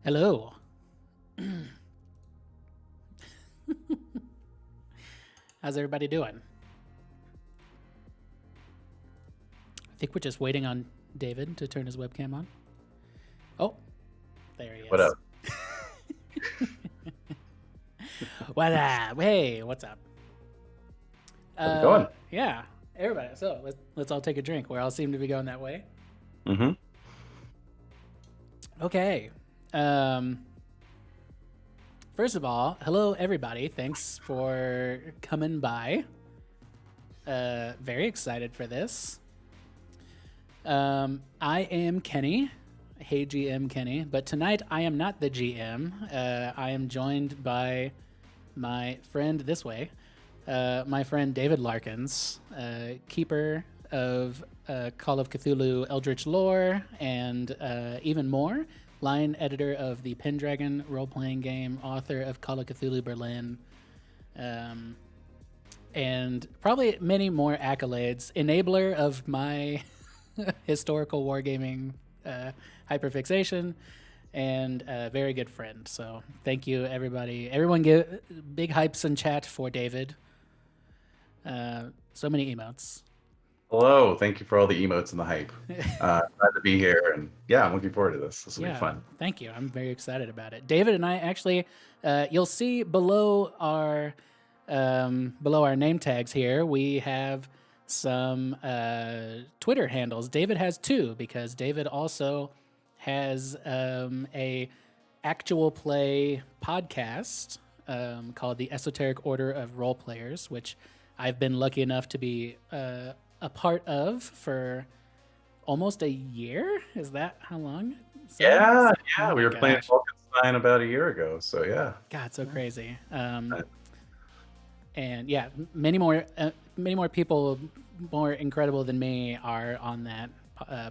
Hello. How's everybody doing? I think we're just waiting on David to turn his webcam on. Oh, there he is. What up? What up? Hey, what's up? How's it going? Yeah, everybody. So let's all take a drink. We all seem to be going that way. Mm-hmm. Okay. First of all, hello everybody. Thanks for coming by. Very excited for this. I am Kenny. Hey GM Kenny, but tonight I am not the GM. I am joined by my friend this way, my friend David Larkins, keeper of Call of Cthulhu Eldritch Lore and even more, line editor of the Pendragon role-playing game, author of Call of Cthulhu Berlin, and probably many more accolades, enabler of my historical wargaming hyperfixation, and a very good friend. So thank you, everybody. Everyone give big hypes in chat for David. So many emotes. Hello. Thank you for all the emotes and the hype. Glad to be here. And yeah, I'm looking forward to this. This will be fun. Thank you. I'm very excited about it. David and I actually, you'll see below our name tags here, we have some Twitter handles. David has two because David also has a actual play podcast called the Esoteric Order of Role Players, which I've been lucky enough to be a part of for almost a year. Is that how long? Yeah. We were playing Wolfenstein about a year ago. So yeah. God, so crazy. And yeah, many more people more incredible than me are on that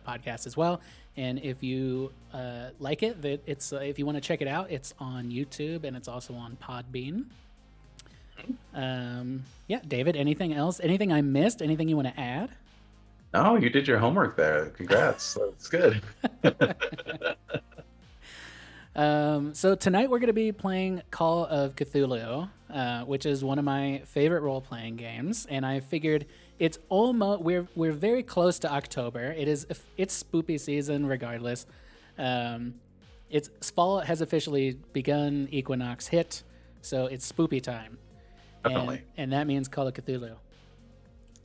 podcast as well. And if you like it, it's if you want to check it out, it's on YouTube and it's also on Podbean. Yeah, David, anything else? Anything I missed? Anything you want to add? No, you did your homework there. Congrats. That's good. So tonight we're going to be playing Call of Cthulhu, which is one of my favorite role-playing games, and I figured it's almost we're very close to October. It's spoopy season regardless. It's fall has officially begun. Equinox hit, so it's spoopy time. Definitely. And that means Call of Cthulhu.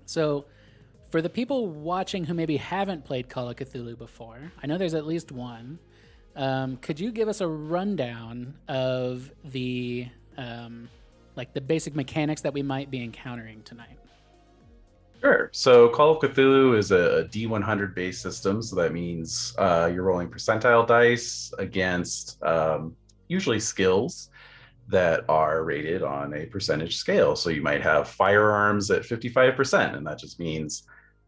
So for the people watching who maybe haven't played Call of Cthulhu before, I know there's at least one. Could you give us a rundown of the the basic mechanics that we might be encountering tonight? Sure. So Call of Cthulhu is a D100 based system. So that means you're rolling percentile dice against usually skills that are rated on a percentage scale. So you might have firearms at 55%, and that just means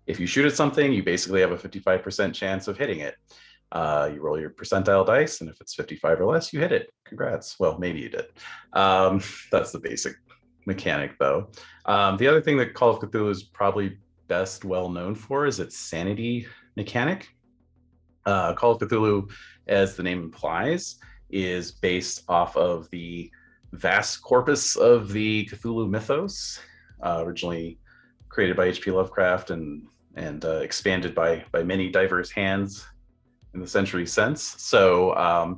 if you shoot at something, you basically have a 55% chance of hitting it. You roll your percentile dice, and if it's 55 or less, you hit it. Congrats. Well, maybe you did. That's the basic mechanic, though. The other thing that Call of Cthulhu is probably best well known for is its Sanity Mechanic. Call of Cthulhu, as the name implies, is based off of the vast corpus of the Cthulhu mythos, originally created by H.P. Lovecraft and expanded by many diverse hands in the century since. So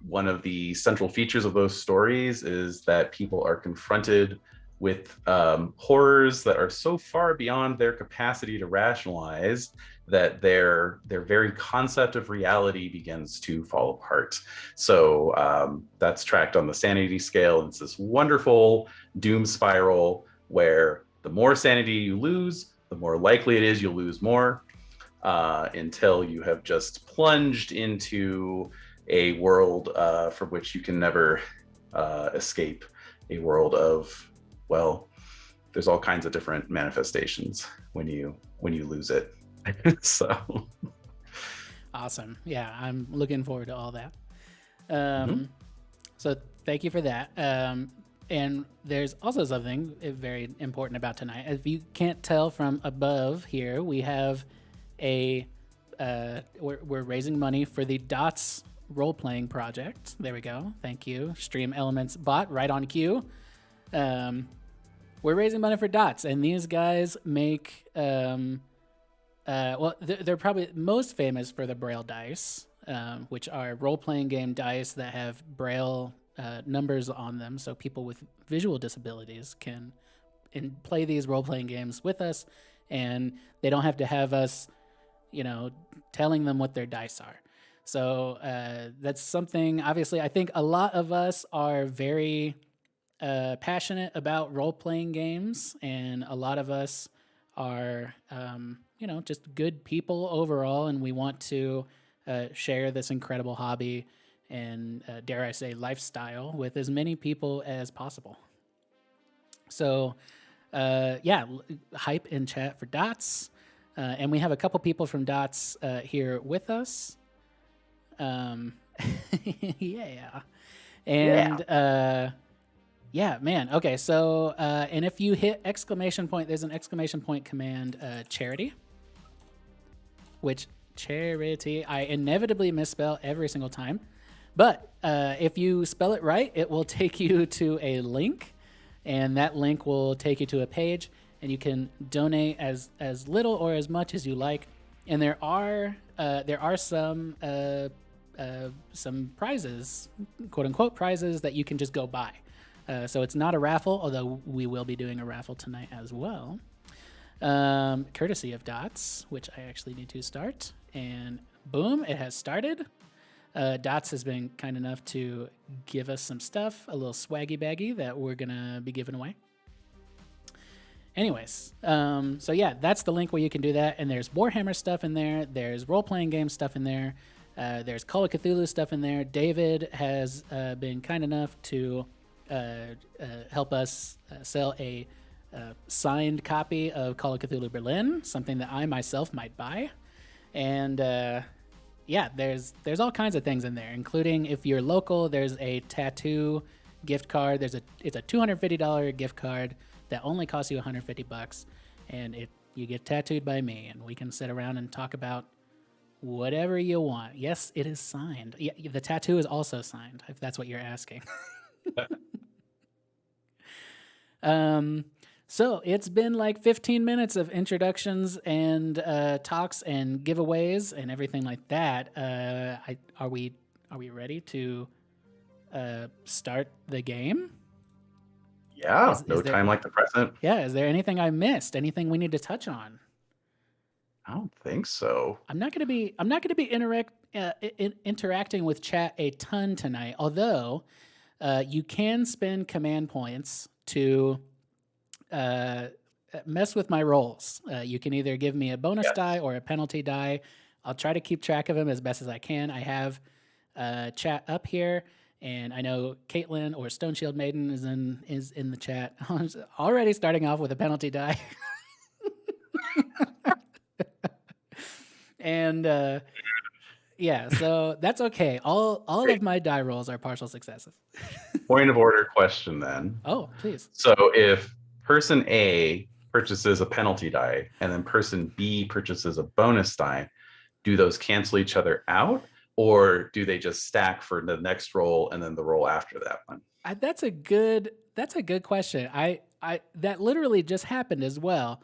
one of the central features of those stories is that people are confronted with horrors that are so far beyond their capacity to rationalize that their very concept of reality begins to fall apart. So that's tracked on the sanity scale. And it's this wonderful doom spiral where the more sanity you lose, the more likely it is you'll lose more, until you have just plunged into a world from which you can never escape, a world of, well, there's all kinds of different manifestations when you lose it. So awesome. Yeah, I'm looking forward to all that. So thank you for that. And there's also something very important about tonight. If you can't tell from above here, we have we're raising money for the Dots role-playing project. There we go. Thank you. Stream Elements bot, right on cue. We're raising money for Dots, and these guys make they're probably most famous for the Braille dice, which are role-playing game dice that have Braille numbers on them, so people with visual disabilities can play these role-playing games with us, and they don't have to have us, telling them what their dice are. So that's something, obviously, I think a lot of us are very passionate about role-playing games, and a lot of us are, just good people overall, and we want to share this incredible hobby and, dare I say, lifestyle with as many people as possible. So, hype in chat for Dots. And we have a couple people from Dots here with us. Yeah. And man. Okay, so and if you hit exclamation point, there's an exclamation point command, charity, which charity I inevitably misspell every single time. But if you spell it right, it will take you to a link, and that link will take you to a page, and you can donate as little or as much as you like. And there are some prizes, quote unquote prizes, that you can just go buy. So it's not a raffle, although we will be doing a raffle tonight as well, courtesy of Dots, which I actually need to start. And boom, it has started. Dots has been kind enough to give us some stuff, a little swaggy baggy that we're gonna be giving away. Anyways, so yeah, that's the link where you can do that. And there's Warhammer stuff in there. There's role-playing game stuff in there. There's Call of Cthulhu stuff in there. David has been kind enough to help us sell a signed copy of Call of Cthulhu Berlin, something that I myself might buy. And there's all kinds of things in there, including, if you're local, there's a tattoo gift card. It's a $250 gift card that only costs you $150, and you get tattooed by me, and we can sit around and talk about whatever you want. Yes, it is signed. Yeah, the tattoo is also signed, if that's what you're asking. So it's been like 15 minutes of introductions and talks and giveaways and everything like that. Are we ready to start the game? Yeah, no time like the present. Yeah, is there anything I missed? Anything we need to touch on? I don't think so. I'm not going to be interacting with chat a ton tonight, although you can spend command points to mess with my rolls. You can either give me a bonus die or a penalty die. I'll try to keep track of them as best as I can. I have chat up here, and I know Caitlin or Stone Shield Maiden is in the chat. Already starting off with a penalty die. And so that's okay. All of my die rolls are partial successes. Point of order question then. Oh, please. So if person A purchases a penalty die and then person B purchases a bonus die, do those cancel each other out, or do they just stack for the next roll and then the roll after that one? That's a good question. I that literally just happened as well.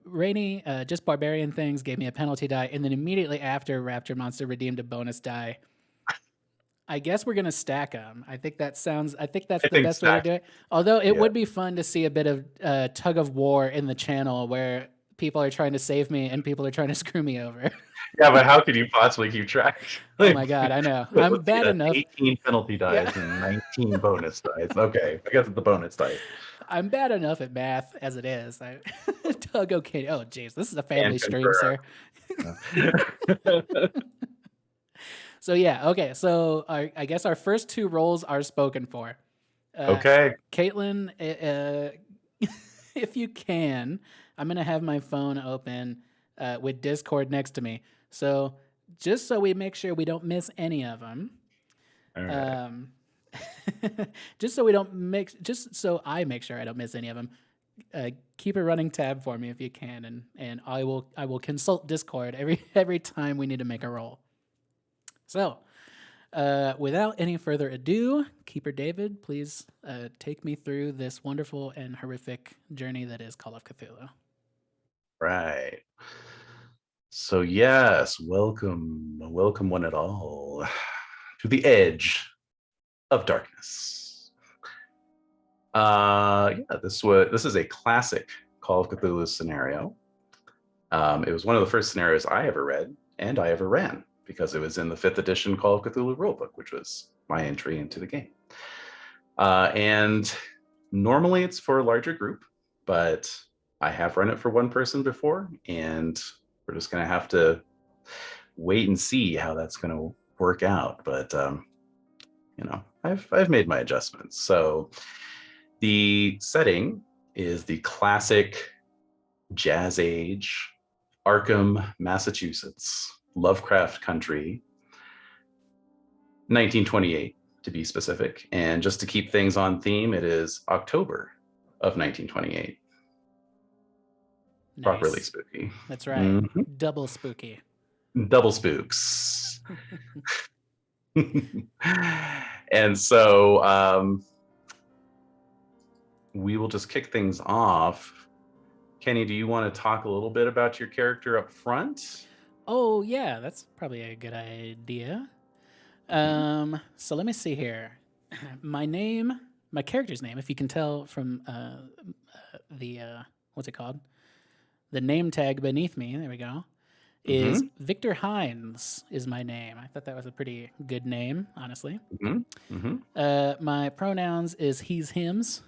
Rainy, just barbarian things, gave me a penalty die, and then immediately after, Raptor Monster redeemed a bonus die. I guess we're gonna stack them. I think that's the best way to do it. Although it would be fun to see a bit of tug of war in the channel where people are trying to save me and people are trying to screw me over. Yeah, but how could you possibly keep track? Oh my god, I know. I'm bad enough. 18 penalty dice and 19 bonus dice. Okay, I guess it's the bonus dice. I'm bad enough at math as it is. Doug, okay. Oh, jeez, this is a family stream, sir. So yeah, okay. So I guess our first two rolls are spoken for. Okay. Caitlin, if you can, I'm gonna have my phone open with Discord next to me. So just so we make sure we don't miss any of them. All right. Just so I make sure I don't miss any of them. Keep a running tab for me if you can, and I will consult Discord every time we need to make a roll. So, without any further ado, Keeper David, please take me through this wonderful and horrific journey that is Call of Cthulhu. Right. So yes, welcome one and all to the edge of darkness. This is a classic Call of Cthulhu scenario. It was one of the first scenarios I ever read and I ever ran because it was in the 5th edition Call of Cthulhu rulebook, which was my entry into the game. And normally it's for a larger group, but I have run it for one person before, and we're just going to have to wait and see how that's going to work out. But I've made my adjustments. So the setting is the classic Jazz Age, Arkham, Massachusetts, Lovecraft country, 1928 to be specific. And just to keep things on theme, it is October of 1928. Nice. Properly spooky. That's right. Mm-hmm. Double spooky. Double spooks. And so we will just kick things off. Kenny, do you want to talk a little bit about your character up front? Oh, yeah, that's probably a good idea. So let me see here. My character's name, if you can tell from what's it called? The name tag beneath me, there we go, is Victor Hines is my name. I thought that was a pretty good name, honestly. My pronouns is he's, hims.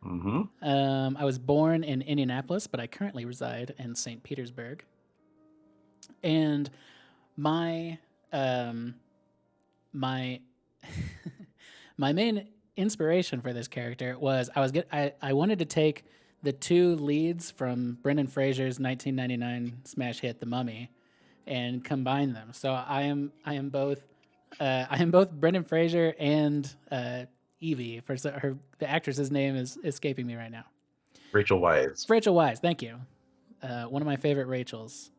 I was born in Indianapolis, but I currently reside in St. Petersburg. And my my main inspiration for this character was I wanted to take the two leads from Brendan Fraser's 1999 smash hit The Mummy and combine them. So I am both Brendan Fraser and Evie. The actress's name is escaping me right now. Rachel Weisz. Rachel Weisz, thank you. One of my favorite Rachels.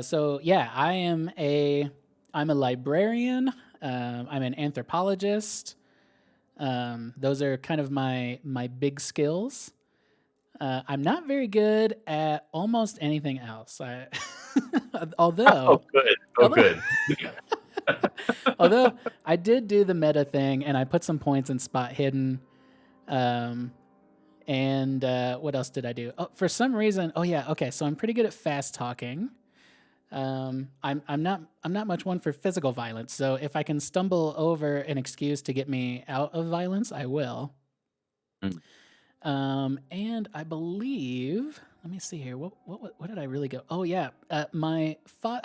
So yeah, I'm a librarian. I'm an anthropologist. Those are kind of my big skills. I'm not very good at almost anything else. Although good. Although I did do the meta thing and I put some points in spot hidden. And what else did I do? Oh, for some reason, so I'm pretty good at fast talking. I'm not much one for physical violence, so if I can stumble over an excuse to get me out of violence, I will. And I believe, let me see here. What did I really go? Oh yeah, I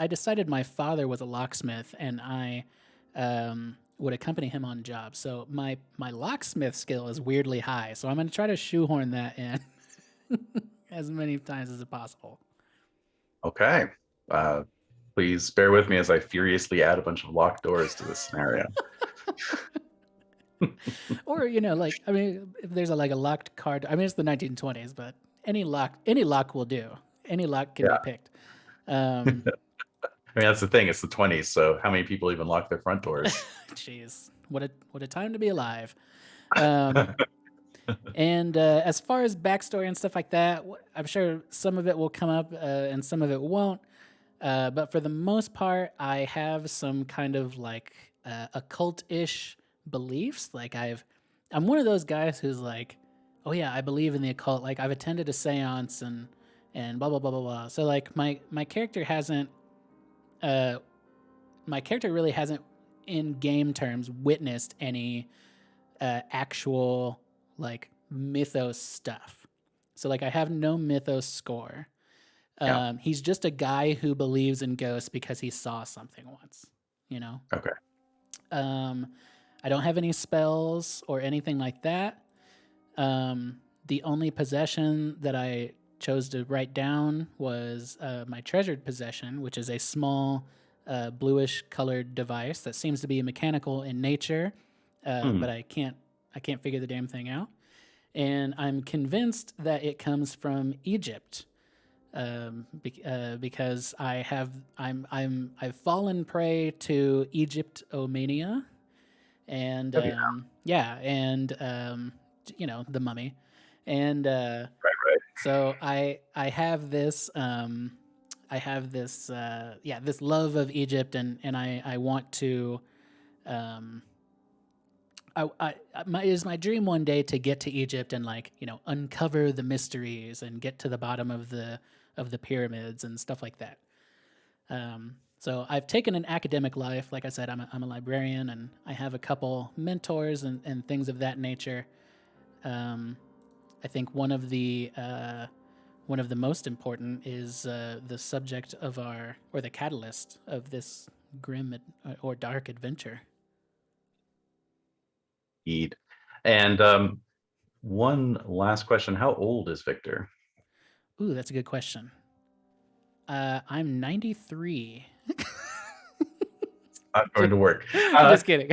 decided my father was a locksmith, and I would accompany him on jobs. So my locksmith skill is weirdly high. So I'm going to try to shoehorn that in as many times as possible. Okay. Please bear with me as I furiously add a bunch of locked doors to this scenario. Or, if there's a locked card, it's the 1920s, but any lock will do. Any lock can be picked. That's the thing. It's the 20s. So how many people even lock their front doors? Jeez, what a time to be alive. And as far as backstory and stuff like that, I'm sure some of it will come up and some of it won't. But for the most part, I have some kind of occult-ish beliefs. I'm one of those guys who's like, oh yeah, I believe in the occult. Like I've attended a seance and blah blah blah blah blah. So my character really hasn't in game terms witnessed any actual mythos stuff. So I have no mythos score. He's just a guy who believes in ghosts because he saw something once, Okay. I don't have any spells or anything like that. The only possession that I chose to write down was my treasured possession, which is a small bluish colored device that seems to be mechanical in nature, but I can't figure the damn thing out. And I'm convinced that it comes from Egypt. because I've fallen prey to Egyptomania, and Oh, yeah. the mummy, and Right. so I have this this love of Egypt, and I want to um, it is my dream one day to get to Egypt and uncover the mysteries and get to the bottom of the pyramids and stuff like that. So I've taken an academic life. Like I said, I'm a librarian, and I have a couple mentors and things of that nature. I think one of the most important is the subject of the catalyst of this grim or dark adventure. Indeed. And one last question: how old is Victor? Ooh, that's a good question. I'm 93. Not going to work. Just kidding.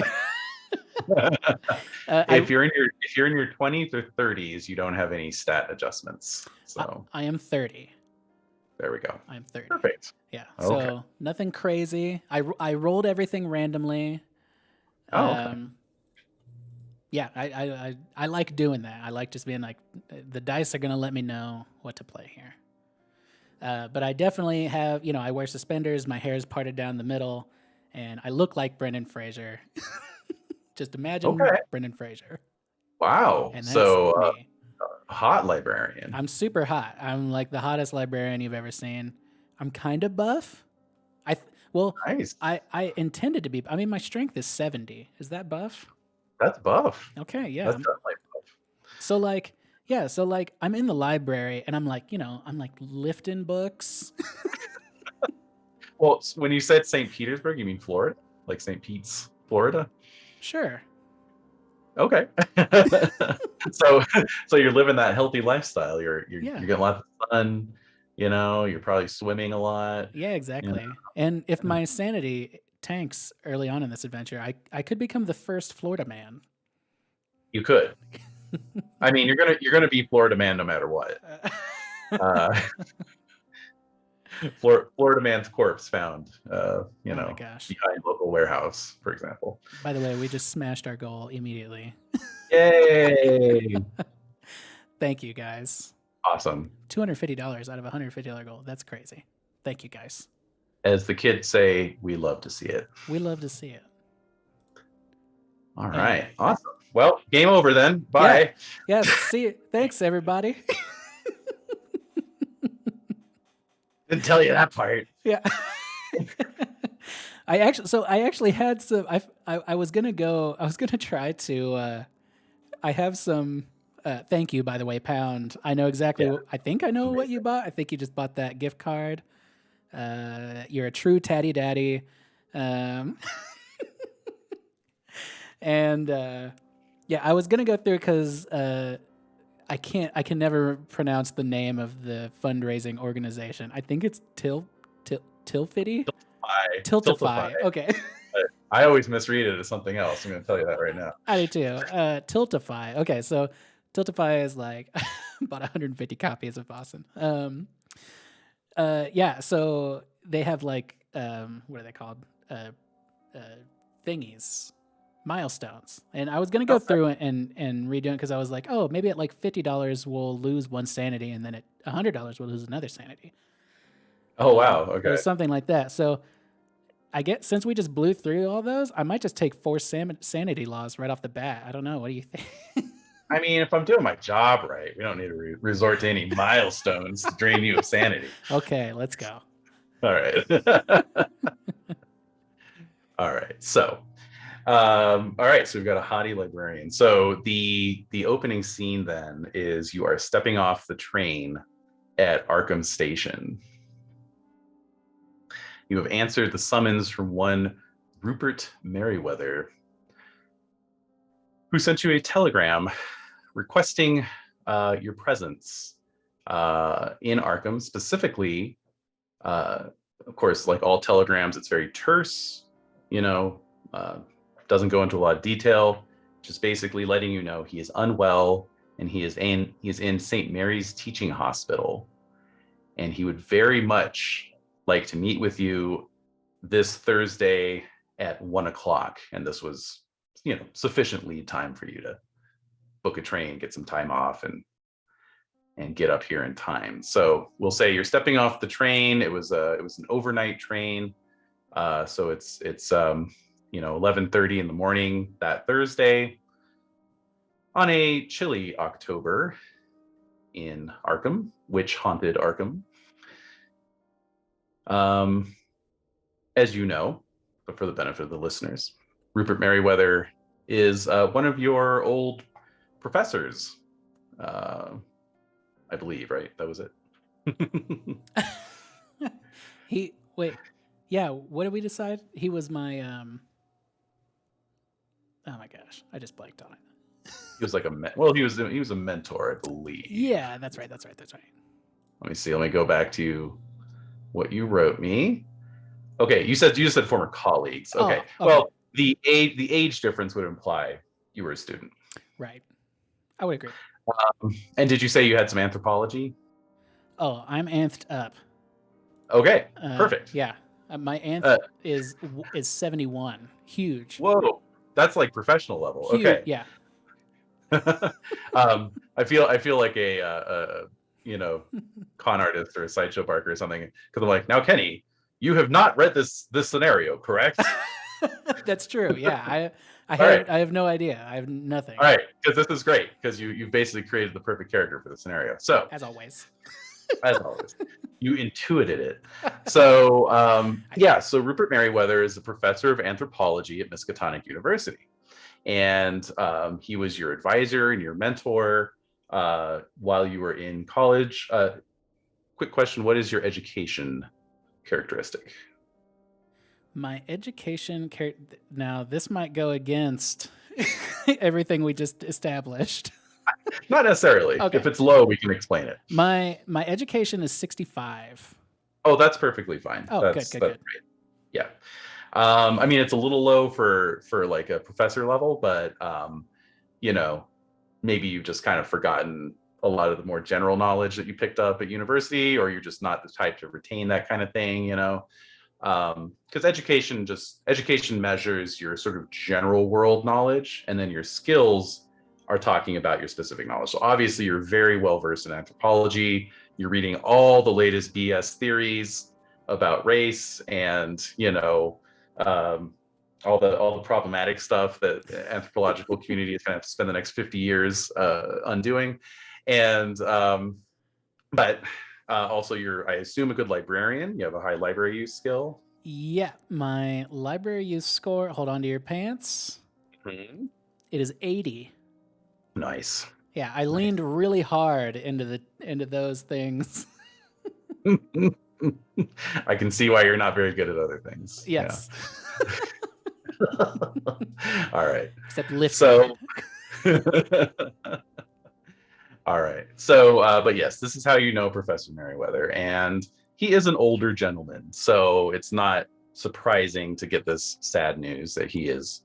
If you're in your 20s or 30s, you don't have any stat adjustments. So I am 30. there we go. I'm 30. Perfect. Yeah. Okay. So nothing crazy. I rolled everything randomly. Okay. Yeah, I like doing that. I like just being like, the dice are gonna let me know what to play here. But I definitely have, I wear suspenders. My hair is parted down the middle, and I look like Brendan Fraser. Just imagine Okay. Brendan Fraser. Wow. And that's So me. hot librarian. I'm super hot. I'm like the hottest librarian you've ever seen. I'm kind of buff. Nice. I intended to be. I mean, my strength is 70. Is that buff? That's buff. Okay, yeah. That's definitely buff. So I'm in the library, and I'm like lifting books. Well, when you said St. Petersburg, you mean Florida? Like St. Pete's, Florida? Sure. Okay. so you're living that healthy lifestyle. You're getting lots of sun, you're probably swimming a lot. Yeah, exactly. And if my sanity tanks early on in this adventure, I could become the first Florida man. You could. I mean, you're gonna be Florida man no matter what. Florida man's corpse found, oh my gosh. behind local warehouse, for example. By the way, we just smashed our goal immediately. Yay! Thank you, guys. Awesome. $250 out of a $150 goal. That's crazy. Thank you, guys. As the kids say, we love to see it. We love to see it. All right. Awesome. Well, game over then. Bye. Yeah. See you. Thanks, everybody. Didn't tell you that part. Yeah. I actually had some. I was gonna try to. I have some. Thank you, by the way, Pound. I know exactly. I think I know what you bought. I think you just bought that gift card. You're a true tatty daddy. And I was gonna go through because I can never pronounce the name of the fundraising organization. I think it's Tilfity? Tiltify. Okay. I always misread it as something else. I'm going to tell you that right now. I do too. Tiltify. Okay, so Tiltify is like about 150 copies of Boston. So they have like what are they called? Thingies. Milestones. And I was going to go through and redo it because I was like, oh, maybe at like $50 we'll lose one sanity, and then at $100 we'll lose another sanity. Oh, wow. Okay. Or something like that. So I get, since we just blew through all those, I might just take 4 sanity laws right off the bat. I don't know. What do you think? I mean, if I'm doing my job right, we don't need to resort to any milestones to drain you of sanity. Okay, let's go. All right. All right. So we've got a hottie librarian. So the opening scene then is you are stepping off the train at Arkham Station. You have answered the summons from one Rupert Merryweather, who sent you a telegram requesting your presence in Arkham. Specifically, of course, like all telegrams, it's very terse, doesn't go into a lot of detail, just basically letting you know he is unwell and he is in St. Mary's Teaching Hospital. and he would very much like to meet with you this Thursday at 1:00. And this was, sufficient lead time for you to book a train, get some time off, and get up here in time. So we'll say you're stepping off the train. It was an overnight train. So it's 11:30 in the morning that Thursday on a chilly October in Arkham, witch haunted Arkham. As you know, but for the benefit of the listeners, Rupert Merryweather is one of your old professors. I believe, right? That was it. Yeah, what did we decide? He was my oh my gosh, I just blanked on it. He was like he was a mentor, I believe. Yeah, that's right. Let me see. Let me go back to what you wrote me. Okay, you just said former colleagues. Okay. Okay. Well, the age difference would imply you were a student. Right. I would agree. And did you say you had some anthropology? Oh, I'm anthed up. Okay, perfect. Yeah, my anth is 71. Huge. Whoa, that's like professional level. Huge, okay. Yeah. I feel like a con artist or a sideshow barker or something, because I'm like, now Kenny, you have not read this scenario, correct? That's true. Yeah, I have no idea. I have nothing. All right, because this is great, because you've basically created the perfect character for the scenario. So as always, you intuited it. So so Rupert Merryweather is a professor of anthropology at Miskatonic University, and he was your advisor and your mentor while you were in college. Quick question: what is your education characteristic? My education now this might go against everything we just established. Not necessarily. Okay. If it's low, we can explain it. My education is 65. Oh, that's perfectly fine. Oh, that's good. Great. Yeah. I mean, it's a little low for like a professor level, but maybe you've just kind of forgotten a lot of the more general knowledge that you picked up at university, or you're just not the type to retain that kind of thing, because education measures your sort of general world knowledge, and then your skills are talking about your specific knowledge. So obviously you're very well versed in anthropology. You're reading all the latest BS theories about race and all the problematic stuff that the anthropological community is going to have to spend the next 50 years undoing. And but also you're, I assume, a good librarian. You have a high library use skill. Yeah, my library use score, hold on to your pants. Mm-hmm. It is 80. Nice. Yeah, I leaned really hard into those things. I can see why you're not very good at other things. Yes. Yeah. All right. Except lift. So all right. So but yes, this is how you know Professor Merryweather, and he is an older gentleman, so it's not surprising to get this sad news that he is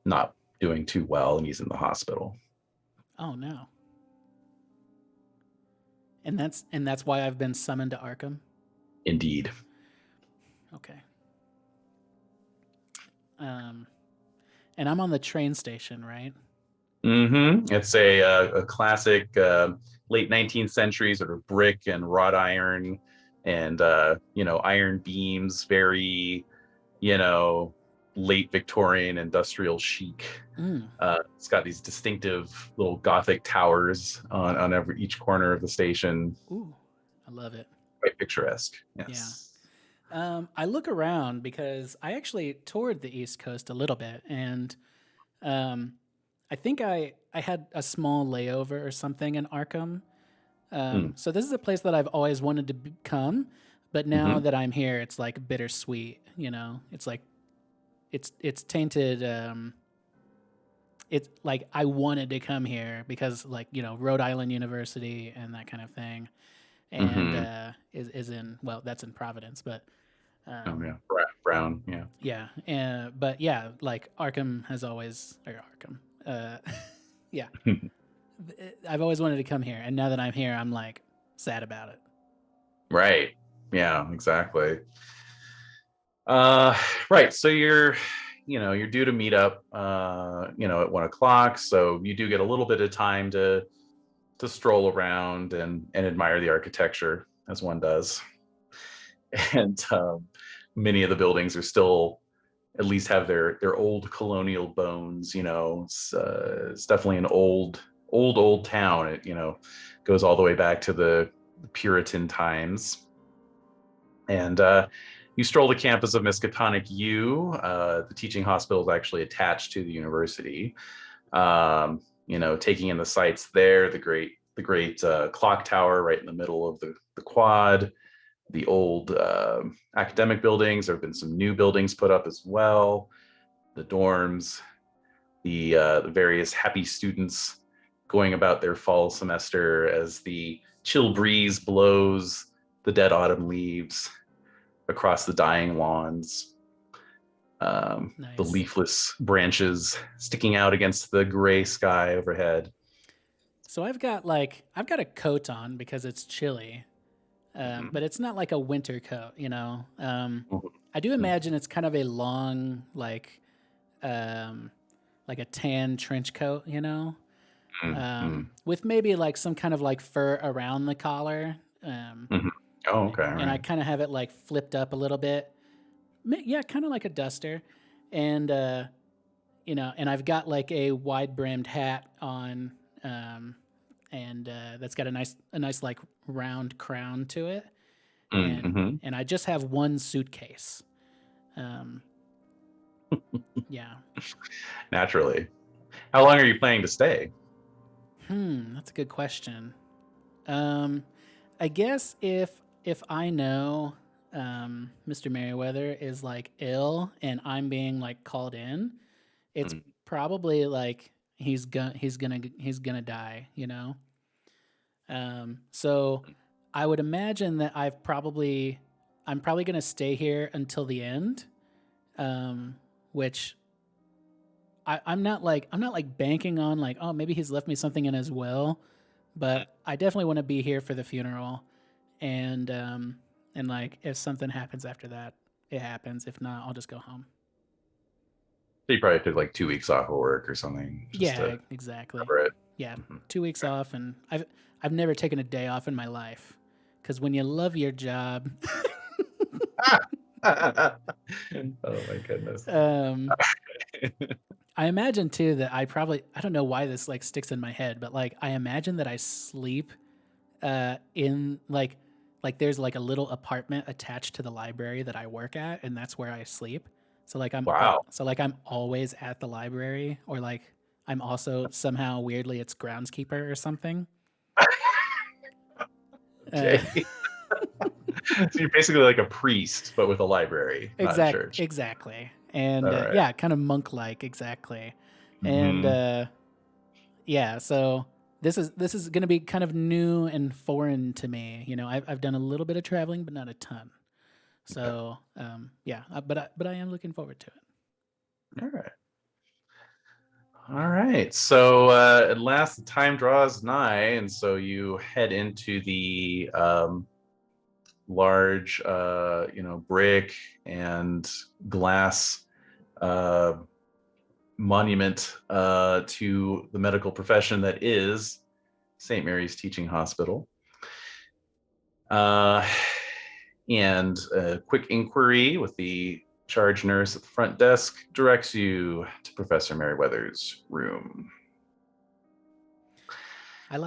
not doing too well and he's in the hospital. Oh no. And that's why I've been summoned to Arkham? Indeed. Okay. And I'm on the train station, right? Mm-hmm. It's a classic late 19th century sort of brick and wrought iron and iron beams, very late Victorian industrial chic. It's got these distinctive little Gothic towers on each corner of the station. Ooh, I love it. Quite picturesque. Yes. Yeah. I look around because I actually toured the East Coast a little bit, and I think I had a small layover or something in Arkham. So this is a place that I've always wanted to come, but now that I'm here, it's like bittersweet. It's like it's tainted. It's like I wanted to come here because, like, Rhode Island University and that kind of thing, and is in, well, that's in Providence, but Brown, yeah, but yeah, like Arkham has always, or Arkham, yeah, I've always wanted to come here, and now that I'm here, I'm like sad about it. Right. Yeah, exactly. Uh, right. So you're due to meet up, at 1 o'clock. So you do get a little bit of time to stroll around and admire the architecture as one does. And many of the buildings are still at least have their old colonial bones. It's definitely an old town. It goes all the way back to the Puritan times. And you stroll the campus of Miskatonic U. The teaching hospital is actually attached to the university. Taking in the sights there, the great clock tower right in the middle of the quad, the old academic buildings. There have been some new buildings put up as well. The dorms, the various happy students going about their fall semester as the chill breeze blows the dead autumn leaves across the dying lawns. The Nice. leafless branches sticking out against the gray sky overhead. So I've got a coat on because it's chilly, Mhm. but it's not like a winter coat, you know. I do Mhm. imagine it's kind of a long um, like a tan trench coat, you know, Mhm. with maybe like some kind of like fur around the collar. Um, Mhm. Oh, okay, all and I right. kind of have it like flipped up a little bit. Yeah, kind of like a duster. And, and I've got like a wide brimmed hat on. And that's got a nice like round crown to it. And, Mm-hmm. and I just have one suitcase. Um, yeah. Naturally. How long are you planning to stay? That's a good question. Um, I guess if I know Mr. Merriweather is like ill and I'm being like called in, it's Mm. probably like he's gonna die, you know. So I would imagine that I'm probably gonna stay here until the end, which I'm not like banking on like, oh, maybe he's left me something in his will, but I definitely want to be here for the funeral, and like if something happens after that, it happens. If not, I'll just go home. So you probably took like 2 weeks off of work or something just Yeah, to exactly. cover it. Yeah, Mhm. 2 weeks off, and I've never taken a day off in my life, because when you love your job, Oh my goodness. um, I imagine too that I don't know why this like sticks in my head, but like I imagine that I sleep in like there's like a little apartment attached to the library that I work at, and that's where I sleep. Wow. So like I'm always at the library, or like I'm also somehow weirdly it's groundskeeper or something. Uh, Okay. So you're basically like a priest, but with a library, not a church. exactly, and All right. yeah, kind of monk like exactly, and Mm-hmm. yeah, so this is going to be kind of new and foreign to me. You know, I've done a little bit of traveling, but not a ton. Okay. So yeah, but I am looking forward to it. All right. All right. So at last, the time draws nigh, and so you head into the large, brick and glass uh, monument to the medical profession that is St. Mary's Teaching Hospital. Uh, and a quick inquiry with the charge nurse at the front desk directs you to Professor Merriweather's room. I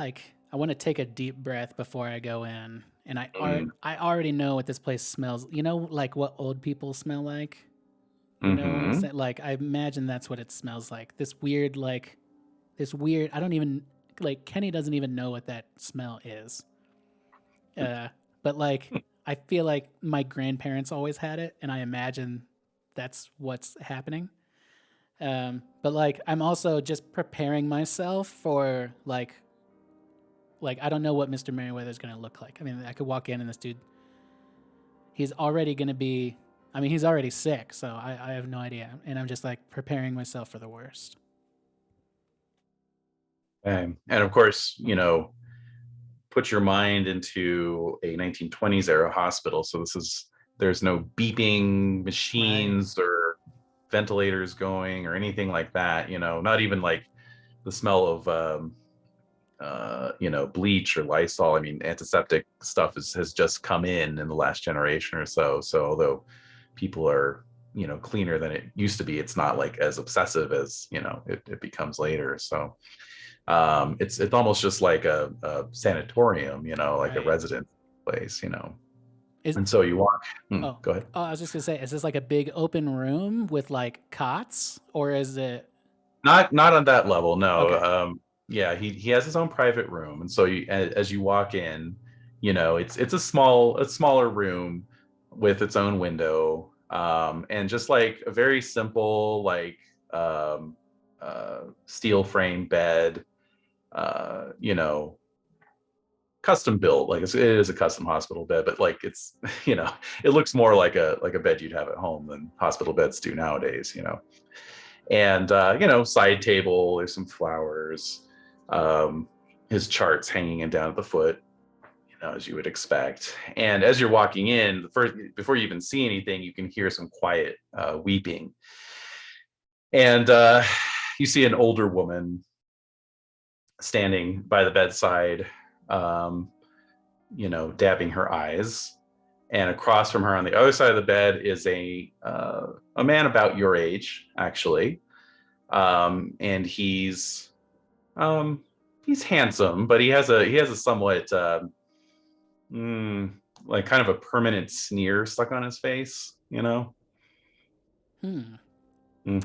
want to take a deep breath before I go in, and Mm. I already know what this place smells. You know, like what old people smell like. You know, Mm-hmm. like I imagine that's what it smells like. This weird. I don't even like Kenny doesn't even know what that smell is. Uh, but like I feel like my grandparents always had it, and I imagine that's what's happening. But like I'm also just preparing myself for like I don't know what Mr. Merriweather is going to look like. I mean, I could walk in and this dude, he's already going to be. I mean, he's already sick, so I have no idea, and I'm just like preparing myself for the worst. And of course, put your mind into a 1920s era hospital. So there's no beeping machines or ventilators going or anything like that. Not even like the smell of bleach or Lysol. I mean, antiseptic stuff has just come in the last generation or so. So although people are, cleaner than it used to be, it's not like as obsessive as, it becomes later. So it's almost just like a sanatorium, like a resident place, and so you walk. Go ahead. Oh, I was just gonna say, is this like a big open room with like cots, or is it Not on that level, no. Okay. Yeah, he has his own private room, and so as you walk in, it's a smaller room with its own window, and just like a very simple like steel frame bed, custom built. Like it is a custom hospital bed, but like it's it looks more like a bed you'd have at home than hospital beds do nowadays. And side table, there's some flowers, his charts hanging in down at the foot, as you would expect. And as you're walking in, before you even see anything, you can hear some quiet weeping, and you see an older woman standing by the bedside, dabbing her eyes. And across from her on the other side of the bed is a man about your age, actually, and he's handsome, but he has a somewhat like kind of a permanent sneer stuck on his face.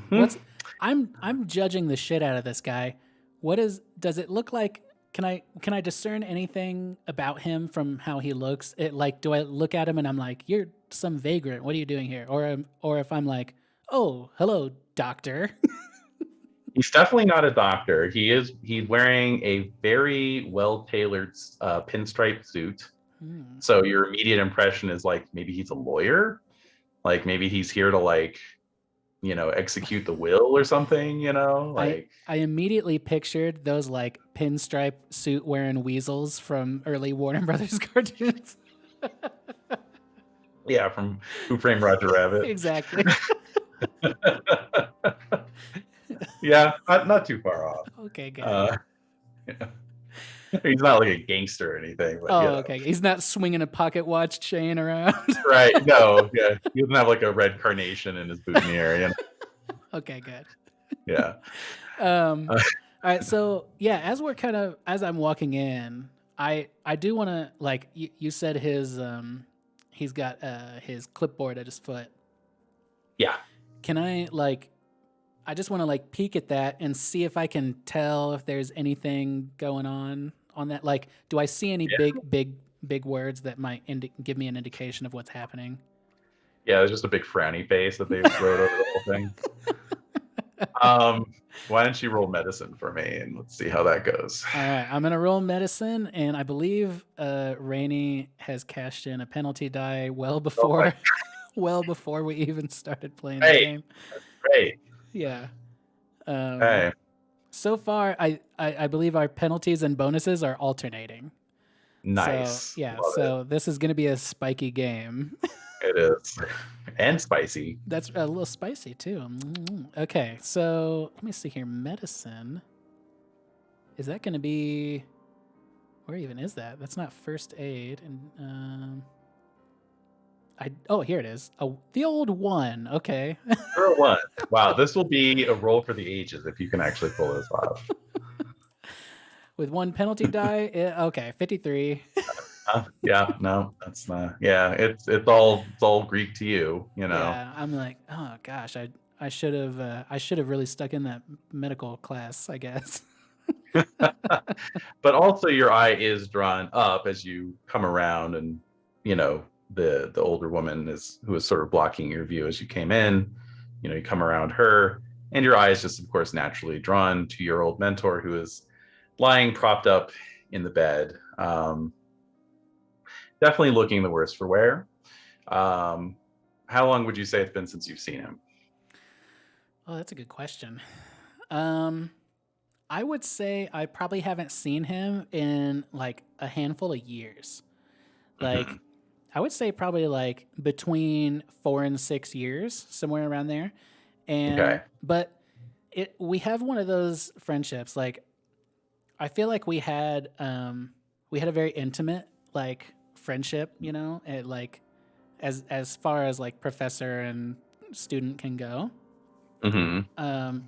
What's I'm judging the shit out of this guy. Does it look like, can I discern anything about him from how he looks? Do I look at him and I'm like, you're some vagrant, what are you doing here? Or if I'm like, oh, hello, doctor. He's definitely not a doctor. He's wearing a very well-tailored pinstripe suit. So your immediate impression is like maybe he's a lawyer, like maybe he's here to like execute the will or something. I immediately pictured those like pinstripe suit wearing weasels from early Warner Brothers cartoons. Yeah, from Who Framed Roger Rabbit. Exactly. Yeah, not too far off. Okay, good. Yeah. He's not like a gangster or anything. But, okay. He's not swinging a pocket watch chain around. Right. No. Yeah. He doesn't have like a red carnation in his boutonniere. Okay, good. Yeah. All right. So yeah, as I'm walking in, I do want to like you said he's got his clipboard at his foot. Yeah. Can I I just want to peek at that and see if I can tell if there's anything going on that. Like, do I see any big words that might give me an indication of what's happening? Yeah, there's just a big frowny face that they wrote over the whole thing. Why don't you roll medicine for me and let's see how that goes. All right, I'm gonna roll medicine, and I believe Rainey has cashed in a penalty die well before we even started playing the game. That's great. Yeah. Okay. So far, I believe our penalties and bonuses are alternating. Nice. So, yeah. Love it. This is gonna be a spiky game. It is. And spicy. That's a little spicy too. Okay, so let me see here. Medicine. Is that going to be? Where even is that? That's not first aid. And here it is. Oh, the old one. Okay. Sure one. Wow, this will be a roll for the ages if you can actually pull this off. With one penalty die. Okay, 53. Yeah, no, that's not. Yeah, it's all Greek to you, Yeah, I'm like, oh gosh, I should have really stuck in that medical class, I guess. But also your eye is drawn up as you come around, and the older woman who is sort of blocking your view as you came in. You come around her, and your eye is just, of course, naturally drawn to your old mentor who is lying propped up in the bed. Definitely looking the worse for wear. How long would you say it's been since you've seen him? Oh, that's a good question. I would say I probably haven't seen him in like a handful of years. Hmm. Like, I would say probably like between 4 and 6 years, somewhere around there. Okay. But we have one of those friendships. Like, I feel like we had a very intimate like friendship, like as far as like professor and student can go. Hmm. Um,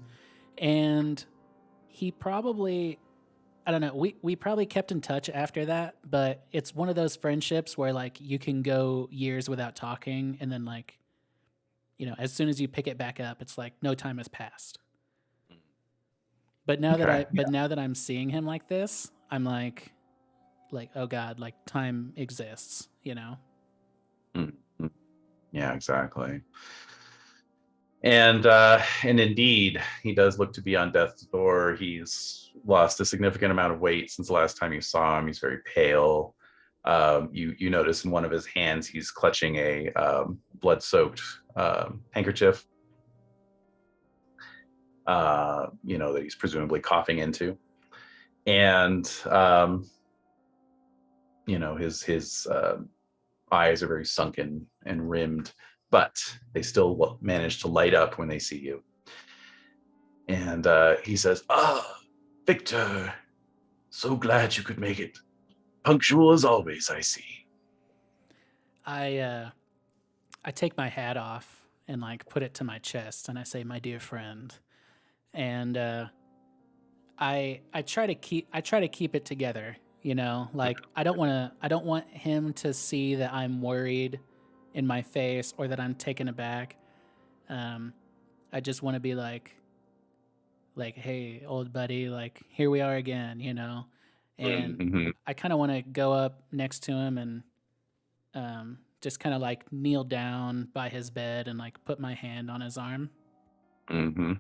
and he probably I don't know. We probably kept in touch after that, but it's one of those friendships where like you can go years without talking, and then like as soon as you pick it back up, it's like no time has passed. But Okay. now that I'm seeing him like this, I'm like oh god, like time exists, you know. Yeah. Mhm. Yeah, exactly. And indeed, he does look to be on death's door. He's lost a significant amount of weight since the last time you saw him. He's very pale. You notice in one of his hands he's clutching a blood-soaked handkerchief. That he's presumably coughing into, and his eyes are very sunken and rimmed, but they still manage to light up when they see you. And he says, "Ah, Victor, so glad you could make it. Punctual as always, I see." I take my hat off and like put it to my chest, and I say, "My dear friend," and I try to keep it together. Like I don't want him to see that I'm worried in my face or that I'm taken aback. Um, I just want to be like, hey, old buddy, like here we are again, and Mm-hmm. I kind of want to go up next to him and just kind of like kneel down by his bed and like put my hand on his arm. Mm-hmm.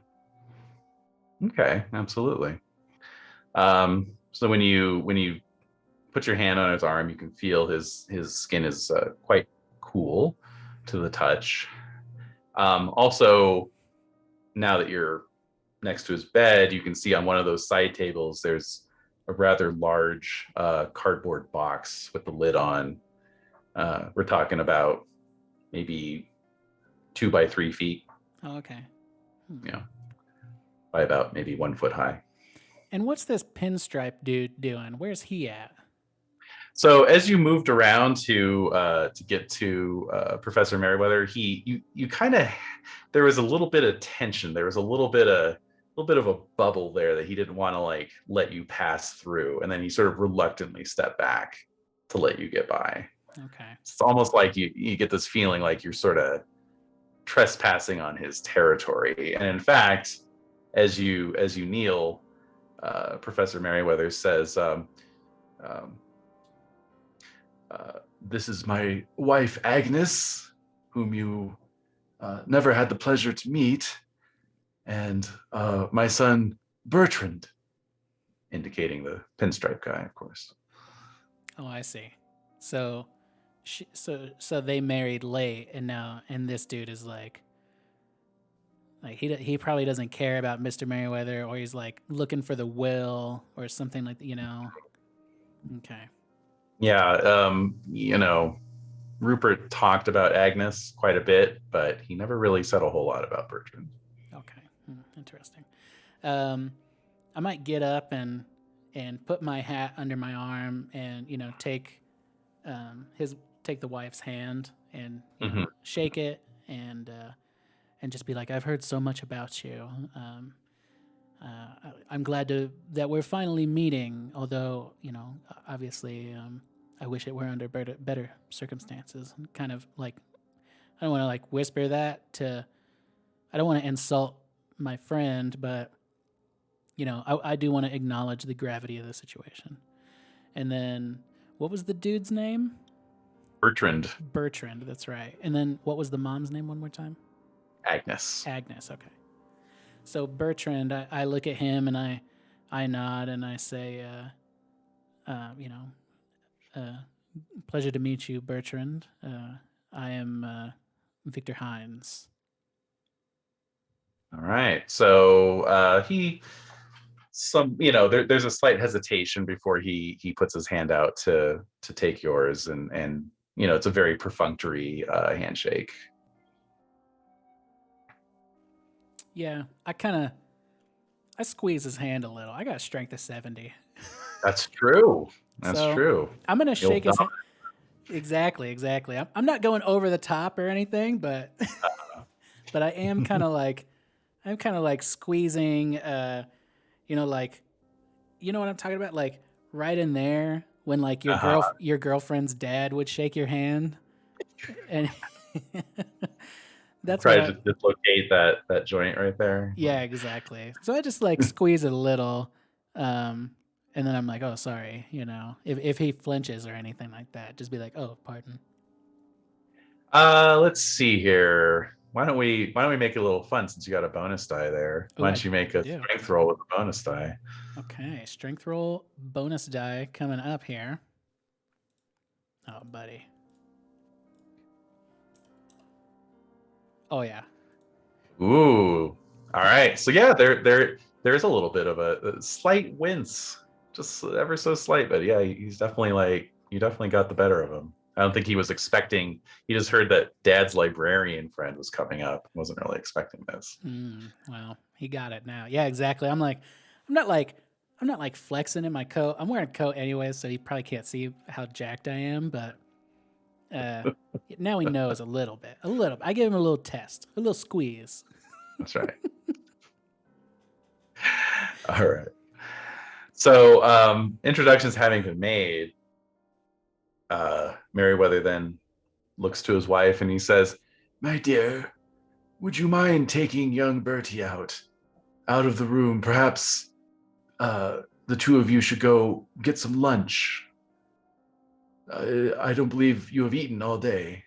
Okay, absolutely. So when you put your hand on his arm, you can feel his skin is quite cool to the touch. Also, now that you're next to his bed, you can see on one of those side tables there's a rather large cardboard box with the lid on. We're talking about maybe 2 by 3 feet, Oh, okay. you know, by about maybe 1 foot high. And what's this pinstripe dude doing? Where's he at? So as you moved around to get to Professor Merriweather, you kind of there was a little bit of tension. There was a little bit of a bubble there that he didn't want to like let you pass through, and then he sort of reluctantly stepped back to let you get by. Okay. It's almost like you get this feeling like you're sort of trespassing on his territory. And in fact, as you kneel, Professor Merriweather says, um, "This is my wife Agnes, whom you never had the pleasure to meet, and my son Bertrand," indicating the pinstripe guy, of course. Oh, I see. So, so they married late, and this dude is like he probably doesn't care about Mister Merriweather, or he's like looking for the will or something like that. Okay. Yeah, Rupert talked about Agnes quite a bit, but he never really said a whole lot about Bertrand. Okay. Interesting. Um, I might get up and put my hat under my arm and his take the wife's hand and Hmm. shake it and just be like, I've heard so much about you. I'm glad that we're finally meeting. Although obviously, I wish it were under better circumstances. Kind of like I don't want to like whisper that to. I don't want to insult my friend, but I do want to acknowledge the gravity of the situation. And then, what was the dude's name? Bertrand, Bertrand. That's right. And then, what was the mom's name one more time? Agnes. Agnes. Okay. So Bertrand, I look at him and I nod and I say, uh, pleasure to meet you, Bertrand. I am Victor Hines. All right. So he some, there's a slight hesitation before he puts his hand out to take yours, and it's a very perfunctory handshake. Yeah, I squeeze his hand a little. I got a strength of 70. That's true. That's So true. I'm gonna You'll shake his hand. Exactly. I'm not going over the top or anything, but but I am kind of like squeezing. Like you know what I'm talking about, like right in there when like uh-huh. your girlfriend's dad would shake your hand, and that's what Try I. to dislocate that joint right there. Yeah, exactly. So I just like squeeze it a little, and then I'm like, oh, sorry. If he flinches or anything like that, just be like, oh, pardon. Let's see here. Why don't we make it a little fun since you got a bonus die there? Oh, Why don't you make I a do. strength roll with a bonus die? Okay, strength roll bonus die coming up here. Oh, buddy. Oh yeah. Ooh. All right. So yeah, there's a little bit of a slight wince, just ever so slight, but yeah, he's definitely like you definitely got the better of him. I don't think he was expecting. He just heard that Dad's librarian friend was coming up. Wasn't really expecting this. Well, he got it now. Yeah, exactly. I'm not like, I'm not like flexing in my coat. I'm wearing a coat anyway, so he probably can't see how jacked I am. But uh, now he knows a little bit. A little. I give him a little test, a little squeeze. That's right. All right. So introductions having been made, Merryweather then looks to his wife and he says, "My dear, would you mind taking young Bertie out of the room? Perhaps the two of you should go get some lunch. I don't believe you have eaten all day.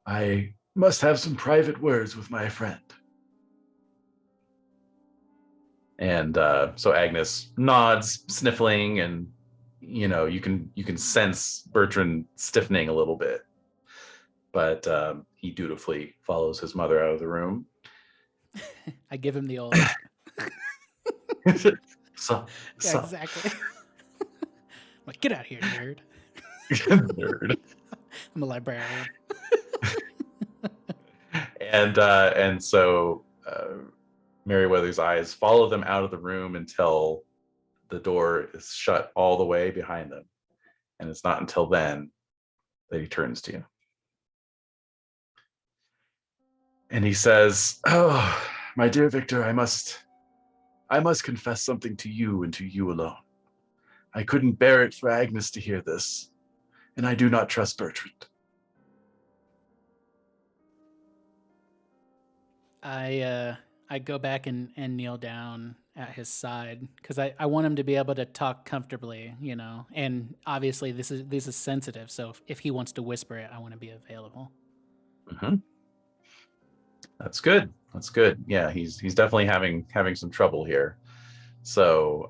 I must have some private words with my friend." And so Agnes nods, sniffling, and you can sense Bertrand stiffening a little bit, but he dutifully follows his mother out of the room. I give him the old. so, Yeah, so. exactly. I'm like, get out here, nerd. Nerd. I'm a librarian. And so Merryweather's eyes follow them out of the room until the door is shut all the way behind them, and it's not until then that he turns to you and he says, "Oh, my dear Victor, I must confess something to you and to you alone. I couldn't bear it for Agnes to hear this, and I do not trust Bertrand." I go back and kneel down at his side because I want him to be able to talk comfortably, And obviously, this is sensitive, so if he wants to whisper it, I want to be available. Mm-hmm. That's good. That's good. Yeah, he's definitely having some trouble here. So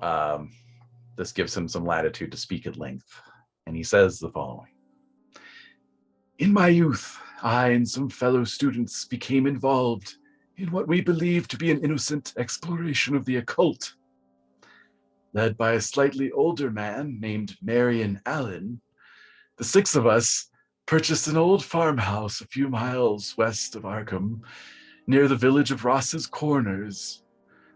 this gives him some latitude to speak at length, and he says the following: "In my youth, I and some fellow students became involved in what we believe to be an innocent exploration of the occult. Led by a slightly older man named Marion Allen, the six of us purchased an old farmhouse a few miles west of Arkham, near the village of Ross's Corners.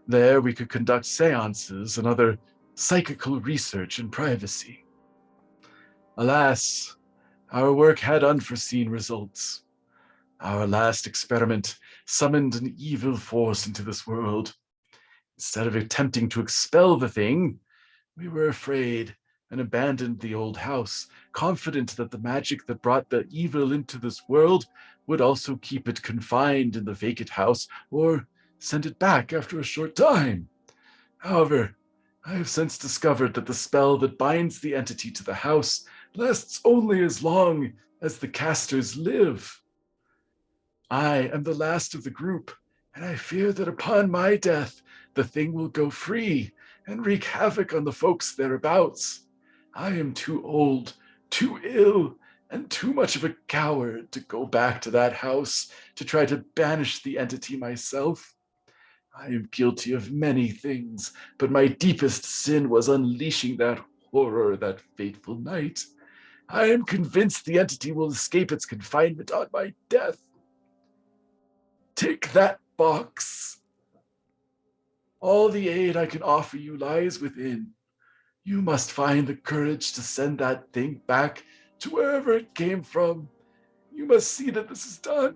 There we could conduct seances and other psychical research in privacy. Alas, our work had unforeseen results. Our last experiment summoned an evil force into this world. Instead of attempting to expel the thing, we were afraid and abandoned the old house, confident that the magic that brought the evil into this world would also keep it confined in the vacant house or send it back after a short time. However, I have since discovered that the spell that binds the entity to the house lasts only as long as the casters live. I am the last of the group, and I fear that upon my death, the thing will go free and wreak havoc on the folks thereabouts. I am too old, too ill, and too much of a coward to go back to that house to try to banish the entity myself. I am guilty of many things, but my deepest sin was unleashing that horror that fateful night. I am convinced the entity will escape its confinement on my death. Take that box. All the aid I can offer you lies within. You must find the courage to send that thing back to wherever it came from. You must see that this is done.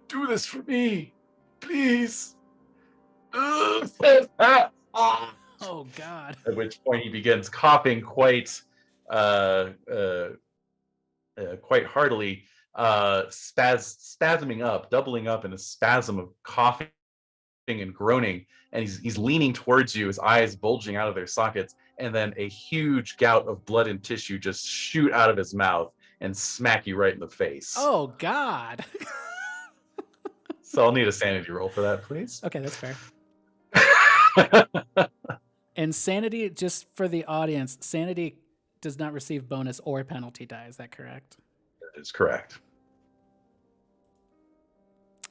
Do this for me, please. At Oh God. which point he begins coughing uh, uh, quite heartily, spasming up, doubling up in a spasm of coughing and groaning, and he's leaning towards you, his eyes bulging out of their sockets, and then a huge gout of blood and tissue just shoot out of his mouth and smack you right in the face. Oh God. So I'll need a sanity roll for that, please. Okay, that's fair. And sanity, just for the audience, sanity does not receive bonus or penalty die. Is that correct? That is correct.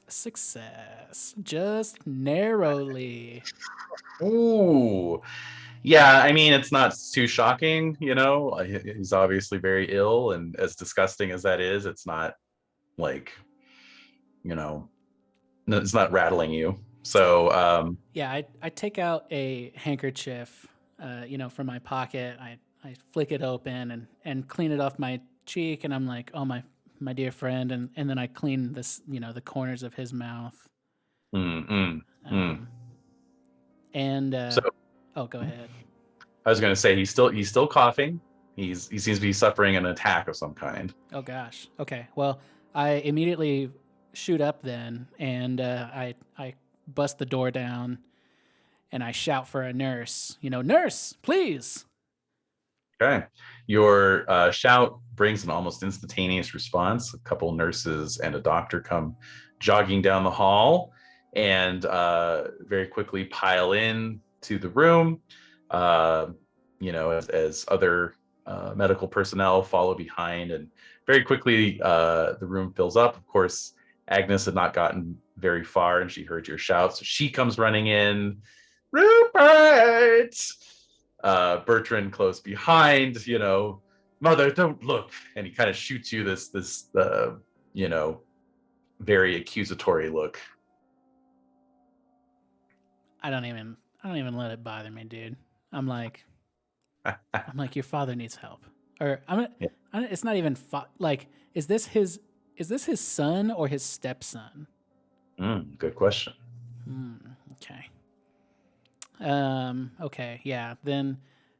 Success. Just narrowly. Ooh. Yeah, I mean, it's not too shocking, you know. He's obviously very ill, and as disgusting as that is, it's not like, you know, it's not rattling you. So, Yeah, I take out a handkerchief, from my pocket. I flick it open and clean it off my cheek, and I'm like, oh my dear friend, and then I clean this, the corners of his mouth. And so oh, go ahead. I was going to say he's still coughing. He seems to be suffering an attack of some kind. Oh gosh. Okay. Well, I immediately shoot up then, and I bust the door down, and I shout for a nurse. Nurse, please. Okay. Your shout brings an almost instantaneous response. A couple nurses and a doctor come jogging down the hall and very quickly pile in to the room. As other medical personnel follow behind, and very quickly the room fills up. Of course, Agnes had not gotten very far, and she heard your shout, so she comes running in. Rupert! Bertrand close behind, mother, don't look, and he kind of shoots you this very accusatory look. I don't even let it bother me, dude. I'm like, your father needs help, or it's not even is this his son or his stepson? Good question. Okay. Okay, yeah. Then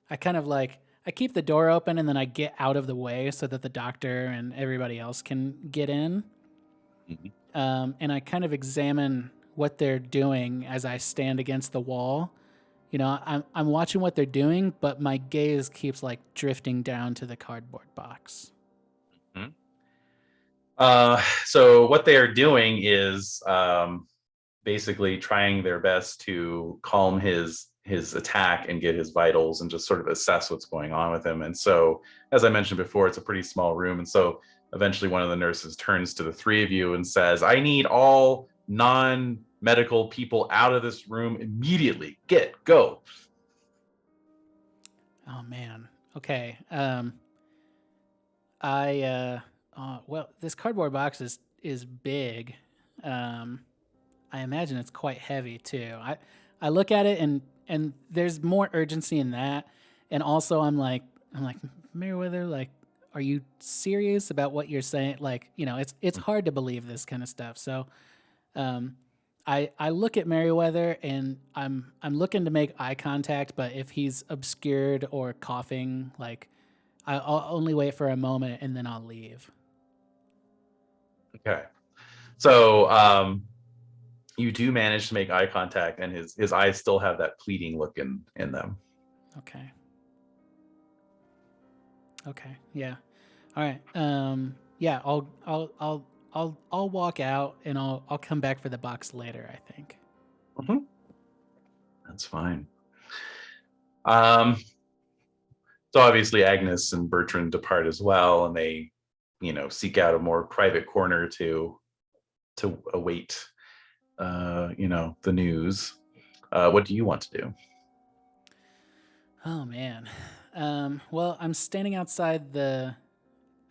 I kind of I keep the door open, and then I get out of the way so that the doctor and everybody else can get in. Mm-hmm. And I kind of examine what they're doing as I stand against the wall. I'm watching what they're doing, but my gaze keeps drifting down to the cardboard box. Mm-hmm. So what they are doing is basically trying their best to calm his attack and get his vitals and just sort of assess what's going on with him. And so, as I mentioned before, it's a pretty small room. And so eventually one of the nurses turns to the three of you and says, I need all non-medical people out of this room immediately. Go. Oh man. Okay. Well, this cardboard box is big. I imagine it's quite heavy too. I look at it and there's more urgency in that, and also I'm like Merryweather, are you serious about what you're saying? It's hard to believe this kind of stuff. So, I look at Merryweather, and I'm looking to make eye contact, but if he's obscured or coughing, I'll only wait for a moment and then I'll leave. Okay. So, you do manage to make eye contact, and his eyes still have that pleading look in them. Okay. Yeah. All right. Yeah. I'll walk out, and I'll come back for the box later, I think. Mm-hmm. That's fine. So obviously Agnes and Bertrand depart as well, and they, seek out a more private corner to await the news. What do you want to do? Oh man. Well, I'm standing outside the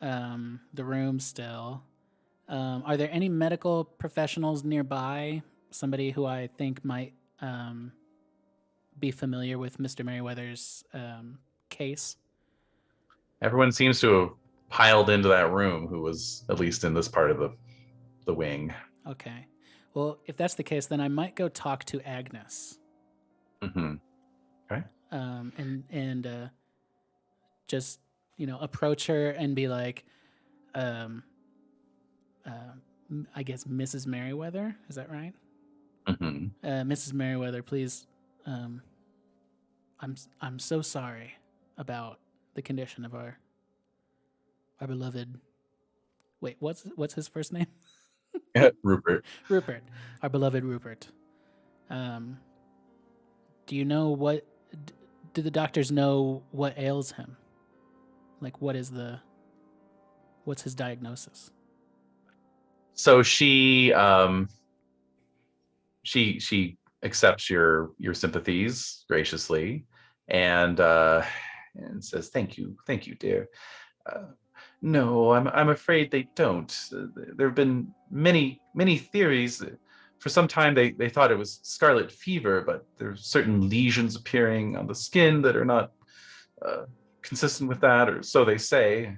room still. Are there any medical professionals nearby? Somebody who I think might be familiar with Mr. Merryweather's case? Everyone seems to have piled into that room who was at least in this part of the wing. Okay. Well, if that's the case, then I might go talk to Agnes. Mm-hmm. Okay. And just approach her and be like, um, I guess Mrs. Merryweather, is that right? Mm-hmm. Mrs. Merryweather, please. I'm so sorry about the condition of our beloved. Wait, what's his first name? Rupert. Rupert, our beloved Rupert. Do you know what? Do the doctors know what ails him? Like, what's his diagnosis? So she accepts your sympathies graciously, and says, thank you, dear. No, I'm afraid they don't. There have been many theories. For some time, they thought it was scarlet fever, but there's certain lesions appearing on the skin that are not consistent with that, or so they say.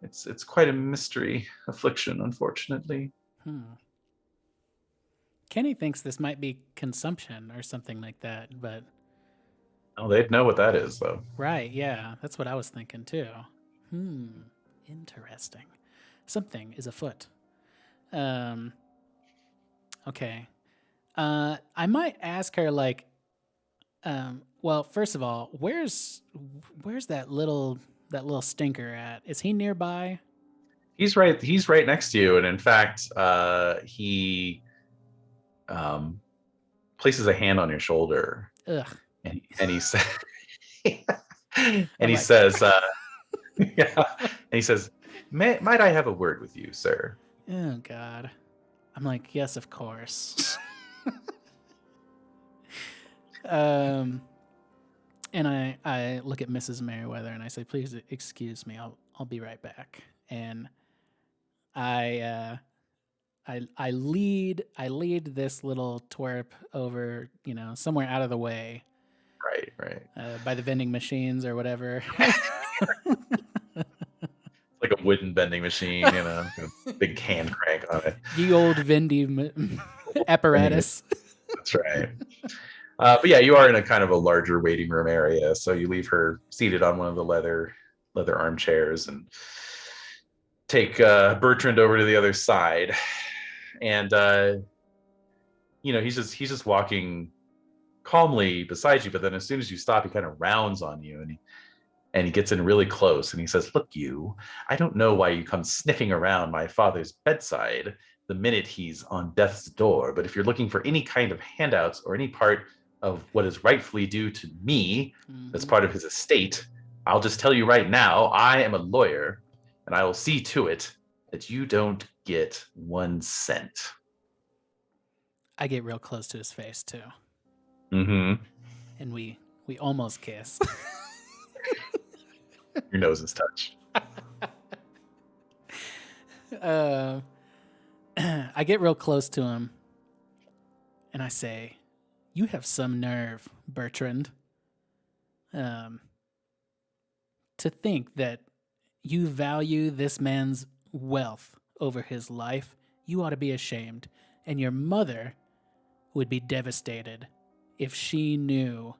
It's quite a mystery affliction, unfortunately. Kenny thinks this might be consumption or something like that, but Oh, they'd know what that is, though. right, yeah, that's what I was thinking too. Interesting. Something is afoot. Okay. I might ask her like, well, first of all, where's that little stinker at? Is he nearby? He's right next to you, and in fact, he places a hand on your shoulder. Ugh. And he says, and I'm he like, says, yeah, and he says, might I have a word with you, sir? oh God. I'm like, yes, of course. And I look at Mrs. Merryweather and I say, please excuse me, I'll be right back. And I lead this little twerp over, somewhere out of the way. Right. By the vending machines or whatever. Like a wooden vending machine, a big hand crank on it. Ye old vending apparatus. That's right. But yeah, you are in a kind of a larger waiting room area, so you leave her seated on one of the leather armchairs and take Bertrand over to the other side, and he's just walking calmly beside you, but then as soon as you stop, he kind of rounds on you, and he gets in really close, and he says, "Look, I don't know why you come sniffing around my father's bedside the minute he's on death's door, but if you're looking for any kind of handouts or any part of what is rightfully due to me, that's part of his estate, I'll just tell you right now, I am a lawyer, and I will see to it that you don't get 1 cent." I get real close to his face too. Mm-hmm. And we almost kiss. Your noses touch. I get real close to him and I say, you have some nerve, Bertrand. To think that you value this man's wealth over his life, you ought to be ashamed. And your mother would be devastated if she knew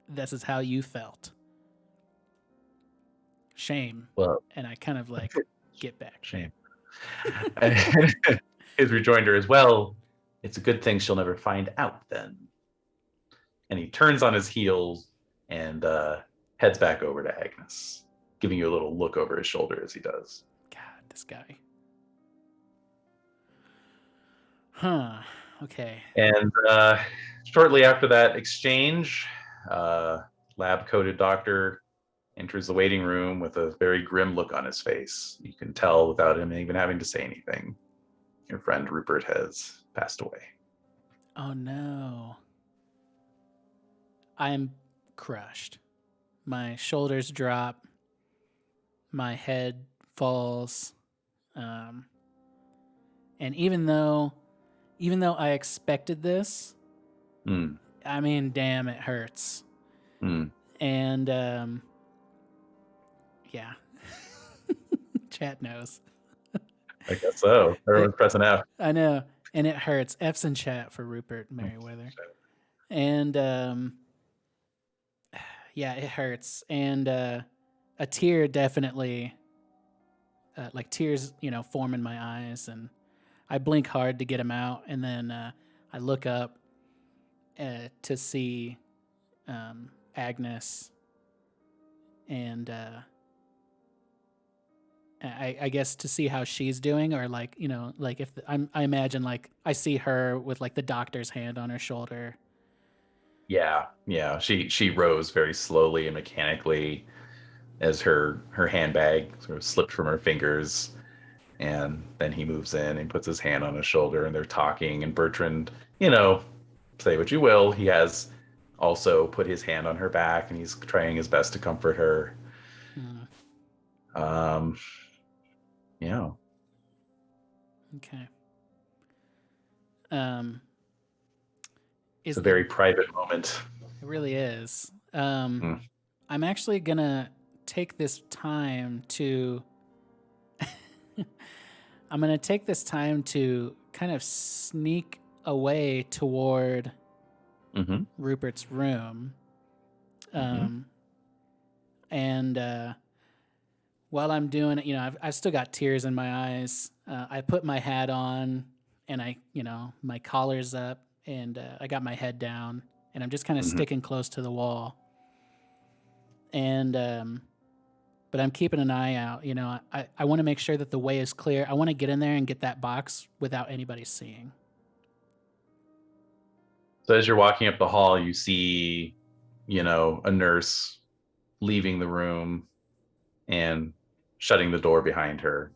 this is how you felt. Shame. Well, and I kind of like get back. Shame. His rejoinder is, well, it's a good thing she'll never find out then. And he turns on his heels and heads back over to Agnes, giving you a little look over his shoulder as he does. God, this guy. Huh. Okay. And shortly after that exchange, lab-coated doctor enters the waiting room with a very grim look on his face. You can tell without him even having to say anything. Your friend Rupert has passed away. Oh no. I'm crushed. My shoulders drop. My head falls. And even though I expected this, Mm. I mean, damn, it hurts. Mm. And yeah, chat knows. I guess so. Everyone's pressing F. I know, and it hurts. F's in chat for Rupert Merryweather. And yeah, it hurts. And a tear definitely, like tears, form in my eyes, and I blink hard to get them out, and then I look up to see Agnes, and I guess to see how she's doing, or like like if I imagine like I see her with like the doctor's hand on her shoulder. Yeah. She rose very slowly and mechanically as her handbag sort of slipped from her fingers, and then he moves in and puts his hand on his shoulder, and they're talking. And Bertrand, say what you will, he has also put his hand on her back, and he's trying his best to comfort her. Hmm. Yeah. Okay. It's a very private moment. It really is. Mm. I'm actually gonna take this time to kind of sneak away toward Rupert's room. And while I'm doing it, I've still got tears in my eyes. I put my hat on, and my collar's up, and I got my head down, and I'm just kind of sticking close to the wall. And but I'm keeping an eye out. I want to make sure that the way is clear. I want to get in there and get that box without anybody seeing. So as you're walking up the hall, you see, a nurse leaving the room and shutting the door behind her.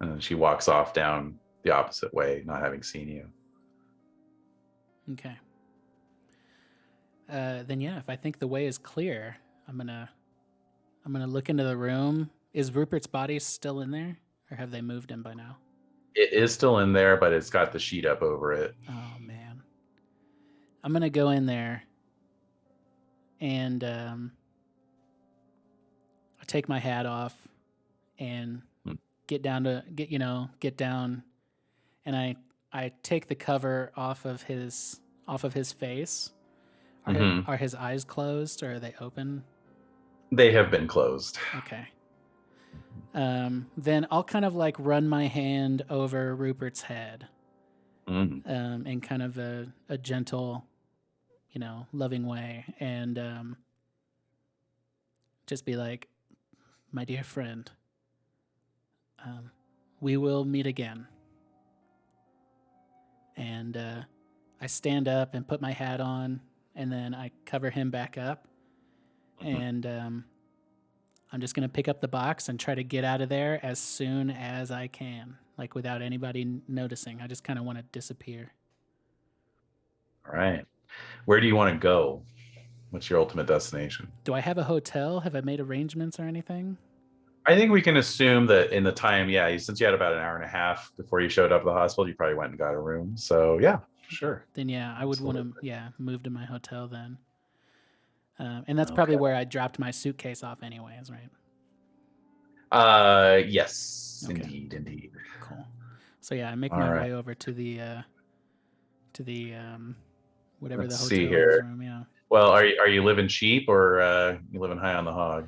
And then she walks off down the opposite way, not having seen you. Okay. Then yeah, if I think the way is clear, I'm gonna look into the room. Is Rupert's body still in there, or have they moved him by now? It is still in there, but it's got the sheet up over it. Oh man. I'm gonna go in there, and I take my hat off, and get down, and I take the cover off of his face. Are his eyes closed, or are they open? They have been closed. Okay. Then I'll kind of like run my hand over Rupert's head, in kind of a gentle, loving way, and just be like, "My dear friend, we will meet again." And I stand up and put my hat on, and then I cover him back up, and I'm just going to pick up the box and try to get out of there as soon as I can, like without anybody noticing. I just kind of want to disappear. All right. Where do you want to go? What's your ultimate destination? Do I have a hotel? Have I made arrangements or anything? I think we can assume that in the time, since you had about an hour and a half before you showed up at the hospital, you probably went and got a room. So yeah, sure. Then yeah, I would want to move to my hotel then. And that's probably where I dropped my suitcase off anyways, right? Yes, okay. Indeed. Cool. So yeah, I make my way over to the whatever Let's the hotel see here. room. Yeah. Well, are you living cheap, or you living high on the hog?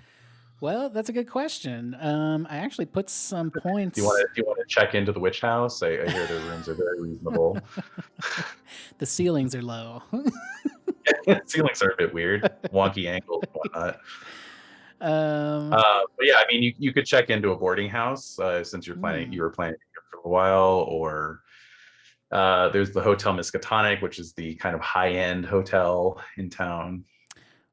Well, that's a good question. I actually put some points. Do you want to check into the witch house? I hear their rooms are very reasonable. The ceilings are low. Ceilings are a bit weird, wonky angles and whatnot. But yeah, I mean, you could check into a boarding house since you were planning to be here for a while, or there's the Hotel Miskatonic, which is the kind of high-end hotel in town.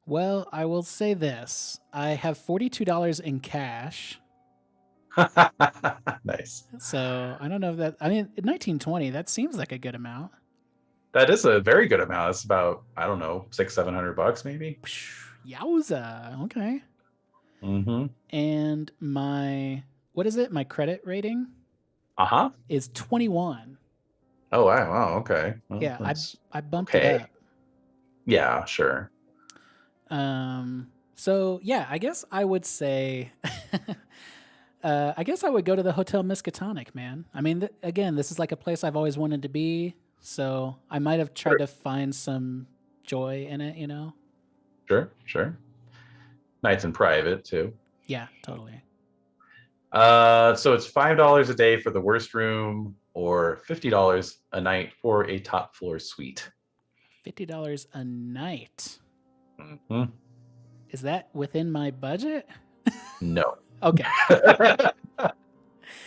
Well, I will say this: I have $42 in cash. Nice. So I don't know if that. I mean, 1920. That seems like a good amount. That is a very good amount. It's about, I don't know, $600-700 maybe. Yowza. Okay. Mm-hmm. And what is it? My credit rating Uh-huh. is 21. Oh wow, wow, okay. Well, Yeah, that's I bumped okay. it up. Yeah, sure. So yeah, I guess I would say, I guess I would go to the Hotel Miskatonic, man. I mean, again, this is like a place I've always wanted to be, so I might have tried Sure. to find some joy in it, you know? Sure, sure. Nights in private too. Yeah, totally. So it's $5 a day for the worst room, or $50 a night for a top floor suite. $50 a night. Mm-hmm. Is that within my budget? No. Okay. But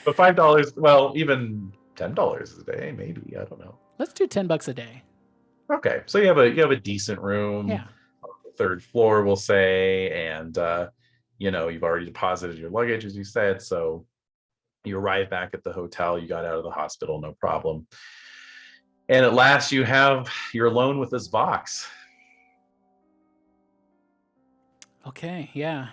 $5, well, even $10 a day, maybe. I don't know. Let's do $10 a day. Okay, so you have a decent room, Yeah. on the third floor, we'll say, and you've already deposited your luggage, as you said, so you arrive back at the hotel, you got out of the hospital, no problem. And at last you're alone with this box. Okay, yeah.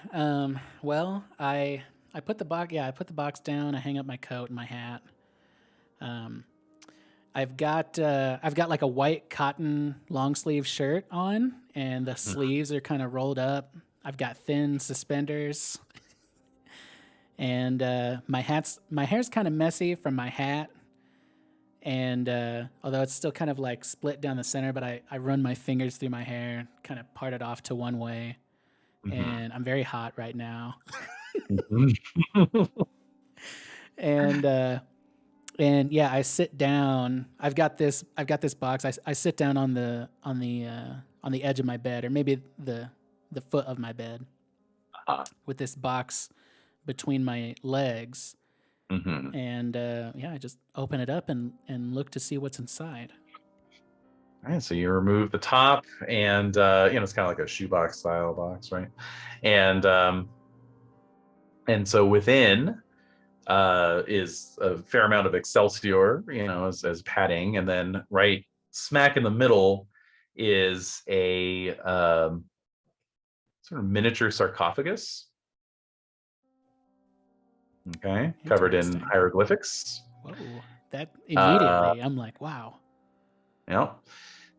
Well, I put the box down, I hang up my coat and my hat. I've got like a white cotton long sleeve shirt on, and the sleeves are kind of rolled up. I've got thin suspenders, and my hair's kind of messy from my hat. And although it's still kind of like split down the center, but I run my fingers through my hair, kind of part it off to one way. And I'm very hot right now. And yeah, I sit down. I've got this box. I sit down on the edge of my bed, or maybe the foot of my bed, with this box between my legs. And yeah, I just open it up and look to see what's inside. All right, so you remove the top, and it's kind of like a shoebox style box, right? And so within is a fair amount of Excelsior, as padding, and then right smack in the middle is a sort of miniature sarcophagus. Okay, covered in hieroglyphics. Whoa, that immediately, I'm like, wow. Yeah.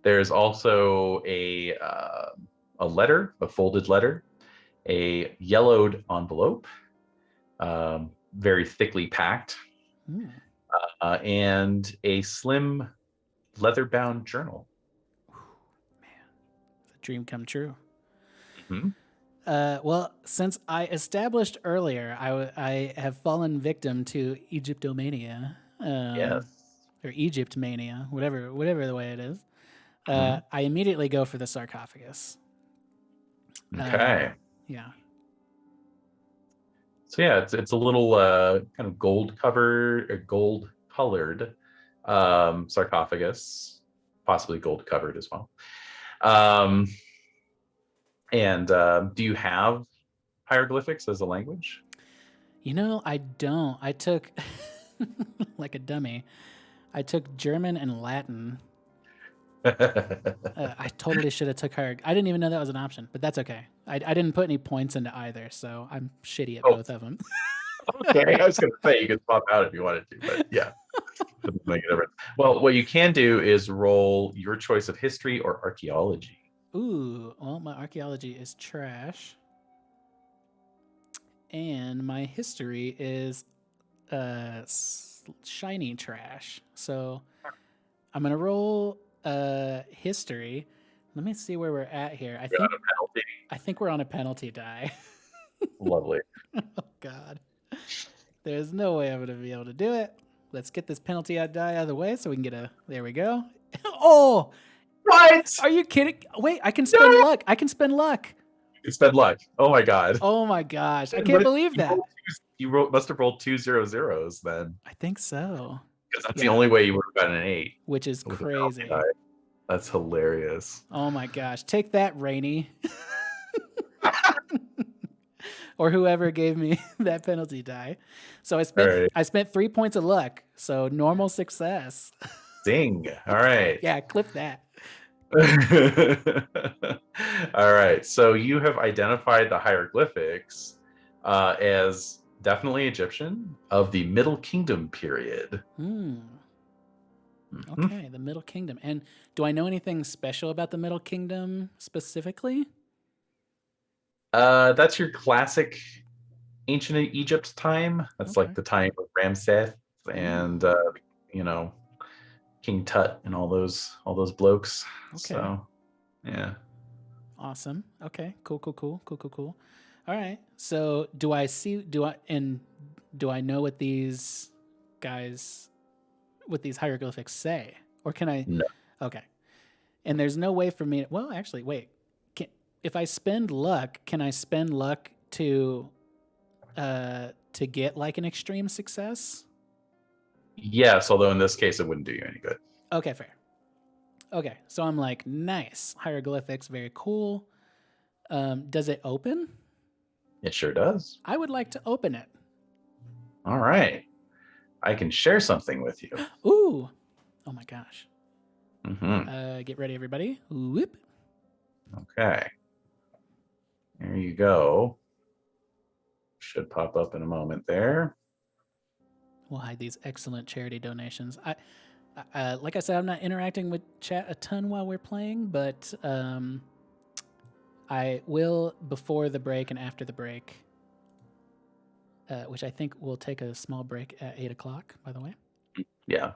There's also a letter, a folded letter, a yellowed envelope, very thickly packed, and a slim leather-bound journal. Man, it's a dream come true. Mm-hmm. Well, since I established earlier, I have fallen victim to Egyptomania. Yes. Or Egypt mania, whatever the way it is. I immediately go for the sarcophagus. Okay. Yeah. So yeah, it's a little kind of gold colored sarcophagus, possibly gold covered as well. And do you have hieroglyphics as a language? I don't. I took like a dummy. I took German and Latin. I totally should have took her. I didn't even know that was an option, but that's okay. I didn't put any points into either, so I'm shitty at both of them. Okay, I was going to say you could swap out if you wanted to, but yeah, doesn't make a difference. Well, what you can do is roll your choice of history or archaeology. Ooh, well, my archaeology is trash, and my history is shiny trash. So I'm gonna roll history. Let me see where we're at here. I think we're on a penalty die. Lovely. Oh God, there's no way I'm gonna be able to do it. Let's get this penalty die out of the way so we can get there we go. Oh, what? Are you kidding? Wait, I can spend luck. I can spend luck. You spend luck. Oh my God. Oh my gosh, I can't believe that. You must have rolled 2 0-0s then. I think so. Because that's the only way you would have gotten an 8. Which is crazy. That's hilarious. Oh my gosh. Take that, Rainey. Or whoever gave me that penalty die. So I spent 3 points of luck. So normal success. Zing. All right. Yeah, clip that. All right. So you have identified the hieroglyphics as definitely Egyptian of the Middle Kingdom period. Hmm. Mhm. Okay, the Middle Kingdom. And do I know anything special about the Middle Kingdom specifically? That's your classic ancient Egypt time. That's Okay. like the time of Ramses and Mm, you know, King Tut and all those blokes. okay. So yeah. Awesome. Okay. Cool. All right. So do I know what these guys what these hieroglyphics say? Or can I No. Okay. And there's no way for me well, actually, wait. If I spend luck, can I spend luck to get like an extreme success? Yes, although in this case it wouldn't do you any good. Okay, fair. Okay, so I'm like, nice hieroglyphics, very cool. Does it open? It sure does. I would like to open it. All right. I can share something with you. Ooh, oh my gosh. Hmm. Get ready, everybody. Whoop. Okay. There you go. Should pop up in a moment there. We'll hide these excellent charity donations. Like I said, I'm not interacting with chat a ton while we're playing, but I will before the break and after the break, which I think will take a small break at 8:00. By the way. Yeah.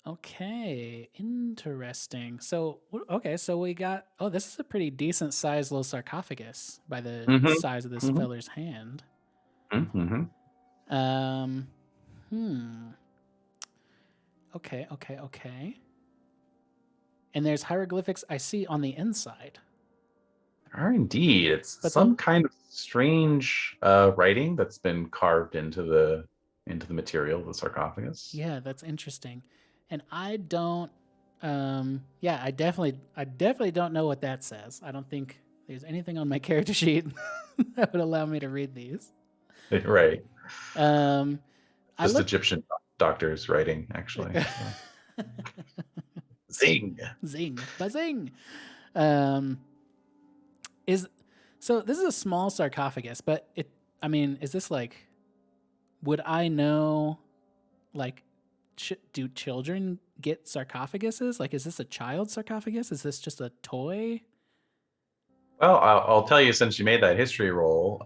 Okay, interesting. So, okay, so we got. Oh, this is a pretty decent sized little sarcophagus by the Hmm. size of this Hmm. feller's hand. Hmm. Um, hmm. Okay. And there's hieroglyphics I see on the inside. Are indeed. It's But some kind of strange writing that's been carved into the material of the sarcophagus. Yeah, that's interesting. And I don't. Yeah, I definitely don't know what that says. I don't think there's anything on my character sheet that would allow me to read these. Right. Um, I Just look. Egyptian doctors writing, actually. So. Zing. Zing, buzzing. Um, is so this is a small sarcophagus, but it. I mean, is this like? Would I know? Like, do children get sarcophaguses? Like, is this a child sarcophagus? Is this just a toy? Well, I'll tell you, since you made that history roll,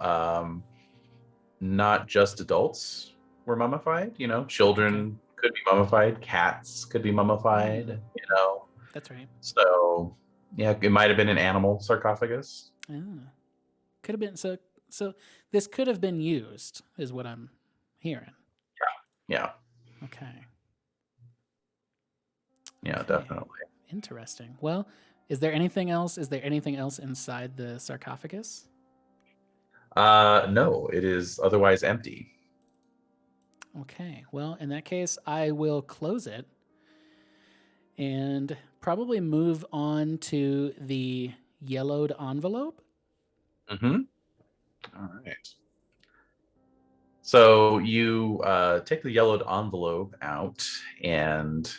not just adults were mummified. Children could be mummified, cats could be mummified. That's right. So yeah, it might have been an animal sarcophagus. Ah. Could have been so this could have been used, is what I'm hearing. Yeah, Okay. yeah, Okay. definitely. Interesting. Well, is there anything else? Is there anything else inside the sarcophagus? No, it is otherwise empty. Okay. Well, in that case, I will close it and probably move on to the yellowed envelope. Mm-hmm. All right. So you take the yellowed envelope out, and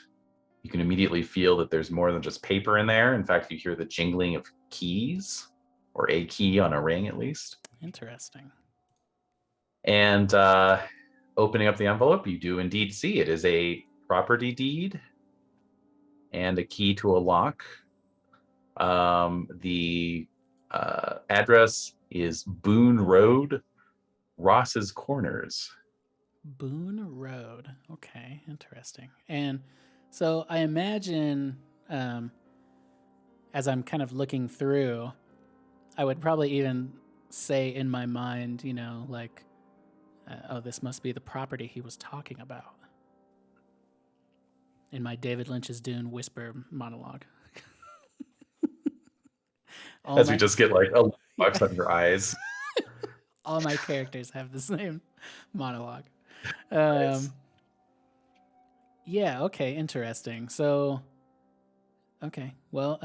you can immediately feel that there's more than just paper in there. In fact, you hear the jingling of keys, or a key on a ring at least. Interesting. And opening up the envelope, you do indeed see it is a property deed and a key to a lock. The address is Boone Road, Ross's Corners. Boone Road. Okay, interesting. And so I imagine, as I'm kind of looking through, I would probably even say in my mind, like, oh, this must be the property he was talking about. In my David Lynch's Dune whisper monologue. As we just get like a box on your eyes. All my characters have the same monologue. Nice. Yeah, okay, interesting. So okay. Well,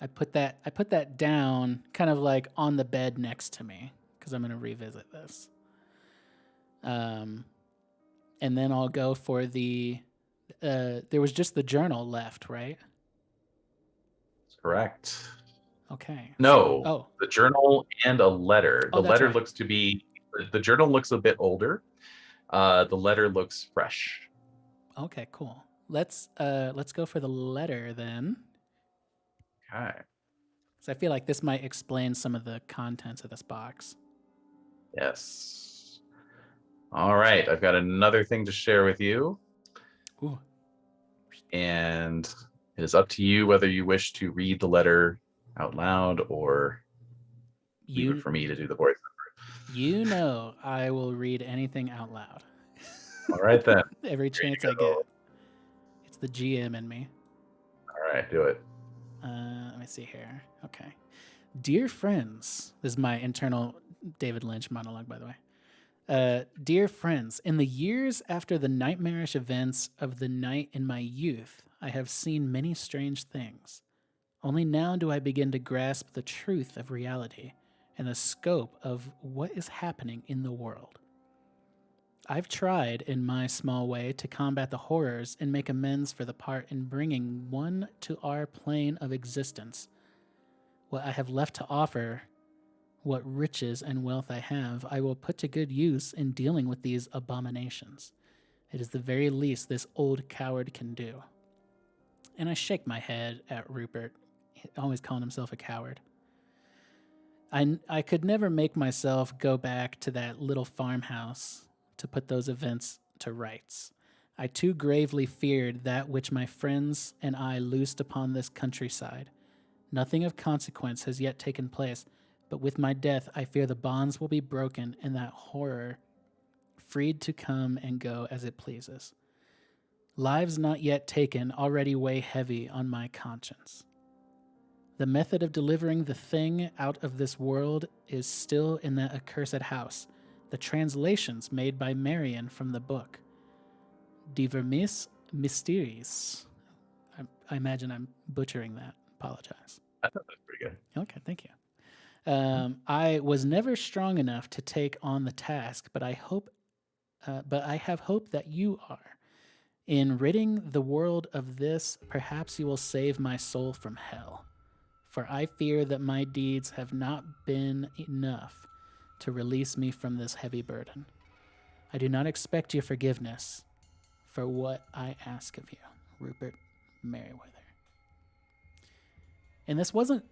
I put that down kind of like on the bed next to me because I'm going to revisit this. And then I'll go for the There was just the journal left, right? Correct. Okay. No, Oh, the journal and a letter. oh, The that's letter right. looks to be, the journal looks a bit older. The letter looks fresh. Okay, cool. Let's go for the letter then. Okay. So I feel like this might explain some of the contents of this box. Yes. All right. I've got another thing to share with you. Ooh. And it is up to you whether you wish to read the letter out loud or leave it for me to do the voice. You know I will read anything out loud. All right, then. Every chance I get. It's the GM in me. All right, do it. Let me see here. Okay. Dear friends, this is my internal David Lynch monologue, by the way. Dear friends, in the years after the nightmarish events of the night in my youth, I have seen many strange things. Only now do I begin to grasp the truth of reality and the scope of what is happening in the world. I've tried, in my small way, to combat the horrors and make amends for the part in bringing one to our plane of existence. What I have left to offer, what riches and wealth I have, I will put to good use in dealing with these abominations. It is the very least this old coward can do. And I shake my head at Rupert, always calling himself a coward. I could never make myself go back to that little farmhouse to put those events to rights. I too gravely feared that which my friends and I loosed upon this countryside. Nothing of consequence has yet taken place, but with my death I fear the bonds will be broken and that horror freed to come and go as it pleases. Lives not yet taken already weigh heavy on my conscience. The method of delivering the thing out of this world is still in that accursed house. The translations made by Marion from the book. Divermis Mysteries. I imagine I'm butchering that. Apologize. I thought that was pretty good. Okay, thank you. I was never strong enough to take on the task, but I have hope that you are. In ridding the world of this, perhaps you will save my soul from hell. For I fear that my deeds have not been enough to release me from this heavy burden. I do not expect your forgiveness for what I ask of you. Rupert Merryweather. And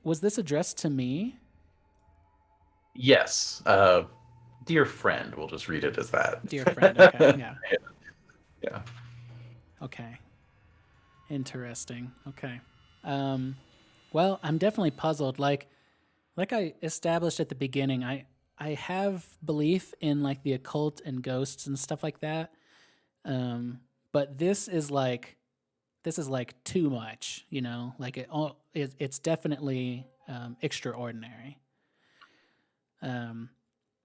was this addressed to me? Yes. Dear friend, we'll just read it as that. Dear friend, okay, yeah. Yeah. Okay. Interesting. Okay. Well, I'm definitely puzzled. Like I established at the beginning, I have belief in like the occult and ghosts and stuff like that. But this is like too much, you know? Like it's definitely extraordinary.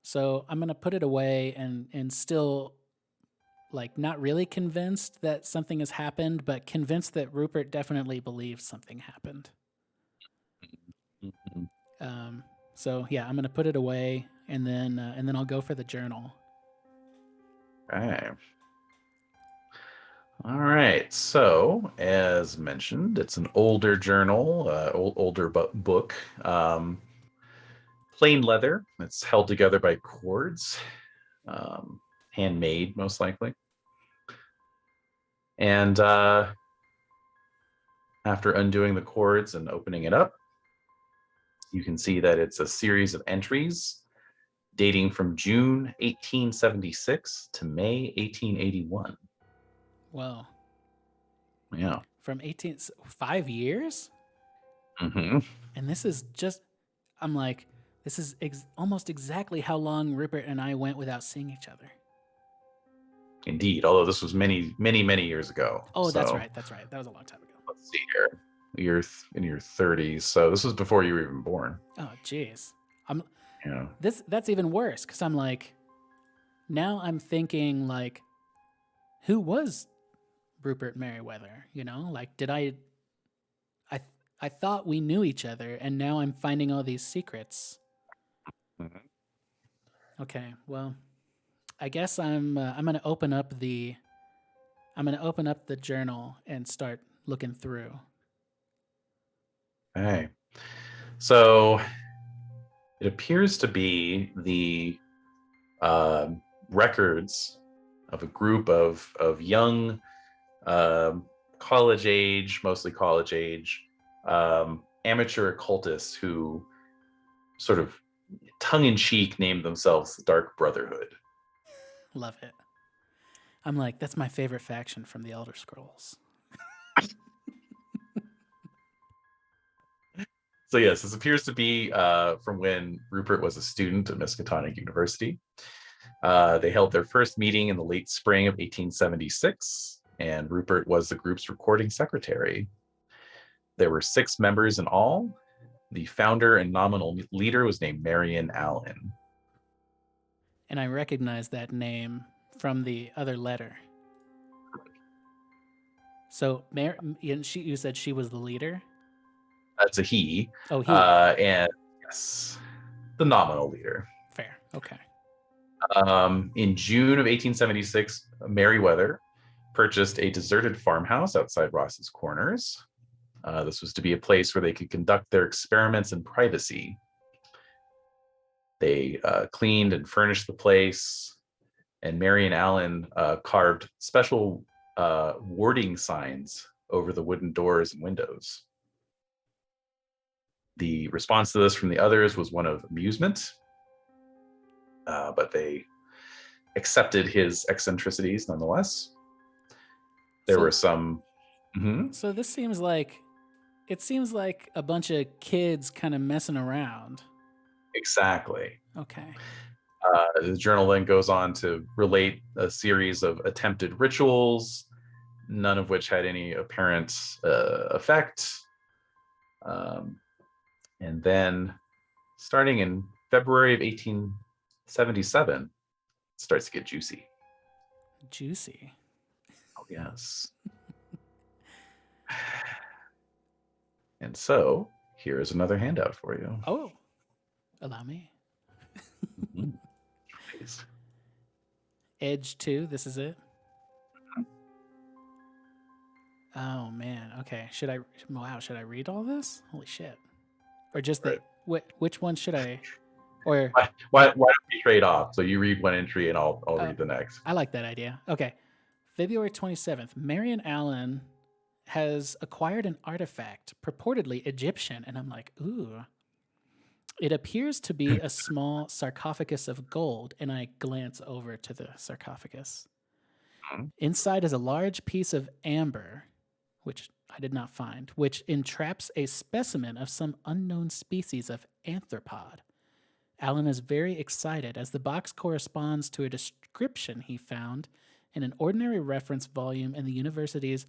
So I'm gonna put it away and still like not really convinced that something has happened, but convinced that Rupert definitely believes something happened. Mm-hmm. So yeah, I'm gonna put it away and then I'll go for the journal. Okay. All right. So, as mentioned, it's an older journal, older book. Plain leather. It's held together by cords, handmade, most likely. And after undoing the cords and opening it up, you can see that it's a series of entries dating from June 1876 to May 1881. Whoa. Yeah. From 5 years? Mm-hmm. And this is just, I'm like, this is almost exactly how long Rupert and I went without seeing each other. Indeed, although this was many, many, many years ago. Oh, so, that's right. That was a long time ago. Let's see here. You're in your 30s, so this was before you were even born. Oh, jeez. Yeah. That's even worse because I'm like, now I'm thinking like, who was Rupert Merryweather? You know, like, did I thought we knew each other, and now I'm finding all these secrets. Mm-hmm. Okay, well, I guess I'm gonna open up the I'm going to open up the journal and start looking through. Okay. So it appears to be the records of a group of young, college age, mostly college age, amateur occultists who sort of tongue-in-cheek named themselves the Dark Brotherhood. Love it. I'm like, that's my favorite faction from the Elder Scrolls. So yes, this appears to be from when Rupert was a student at Miskatonic University. They held their first meeting in the late spring of 1876, and Rupert was the group's recording secretary. There were 6 members in all. The founder and nominal leader was named Marion Allen. And I recognize that name from the other letter. So, you said she was the leader? That's a he. Oh, he. And yes, the nominal leader. Fair. Okay. In June of 1876, Merryweather purchased a deserted farmhouse outside Ross's Corners. This was to be a place where they could conduct their experiments in privacy. They cleaned and furnished the place, and Marion Allen carved special warding signs over the wooden doors and windows. The response to this from the others was one of amusement, but they accepted his eccentricities nonetheless. There were some... So this seems like a bunch of kids kind of messing around. Exactly. Okay. The journal then goes on to relate a series of attempted rituals, none of which had any apparent effect. And then, starting in February of 1877, it starts to get juicy. Juicy? Oh, yes. And so, here is another handout for you. Oh, allow me. Please. Edge 2, this is it? Oh, man. Okay. Should I read all this? Holy shit. Or just right. which one should I... Or why don't we trade off? So you read one entry and I'll read the next. I like that idea. Okay. February 27th, Marion Allen has acquired an artifact, purportedly Egyptian. And I'm like, ooh. It appears to be a small sarcophagus of gold. And I glance over to the sarcophagus. Inside is a large piece of amber, which I did not find, which entraps a specimen of some unknown species of arthropod. Allen is very excited as the box corresponds to a description he found in an ordinary reference volume in the university's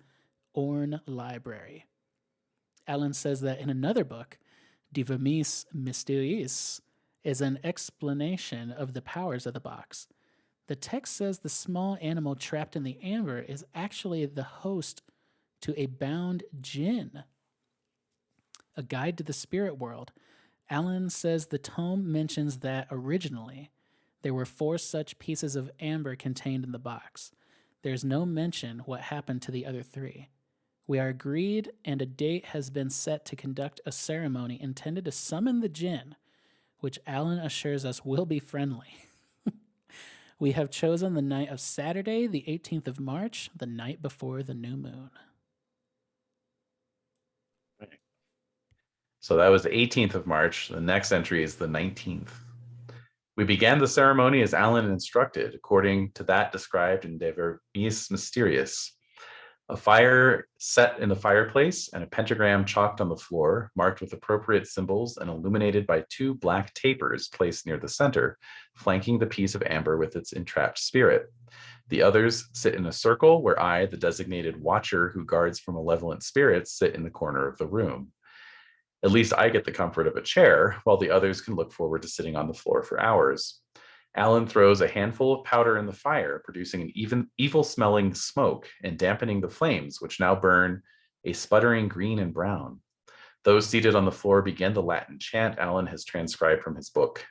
Orne Library. Allen says that in another book, De Vermis Mysteriis, is an explanation of the powers of the box. The text says the small animal trapped in the amber is actually the host to a bound jinn. A guide to the spirit world. Allen says the tome mentions that originally there were 4 such pieces of amber contained in the box. There's no mention what happened to the other 3. We are agreed, and a date has been set to conduct a ceremony intended to summon the jinn, which Allen assures us will be friendly. We have chosen the night of Saturday, the 18th of March, the night before the new moon. So that was the 18th of March. The next entry is the 19th. We began the ceremony as Allen instructed, according to that described in De Vermis Mysteriis. A fire set in the fireplace and a pentagram chalked on the floor, marked with appropriate symbols and illuminated by 2 black tapers placed near the center, flanking the piece of amber with its entrapped spirit. The others sit in a circle where I, the designated watcher who guards from malevolent spirits, sit in the corner of the room. At least I get the comfort of a chair, while the others can look forward to sitting on the floor for hours. Allen throws a handful of powder in the fire, producing an evil-smelling smoke and dampening the flames, which now burn a sputtering green and brown. Those seated on the floor begin the Latin chant Allen has transcribed from his book.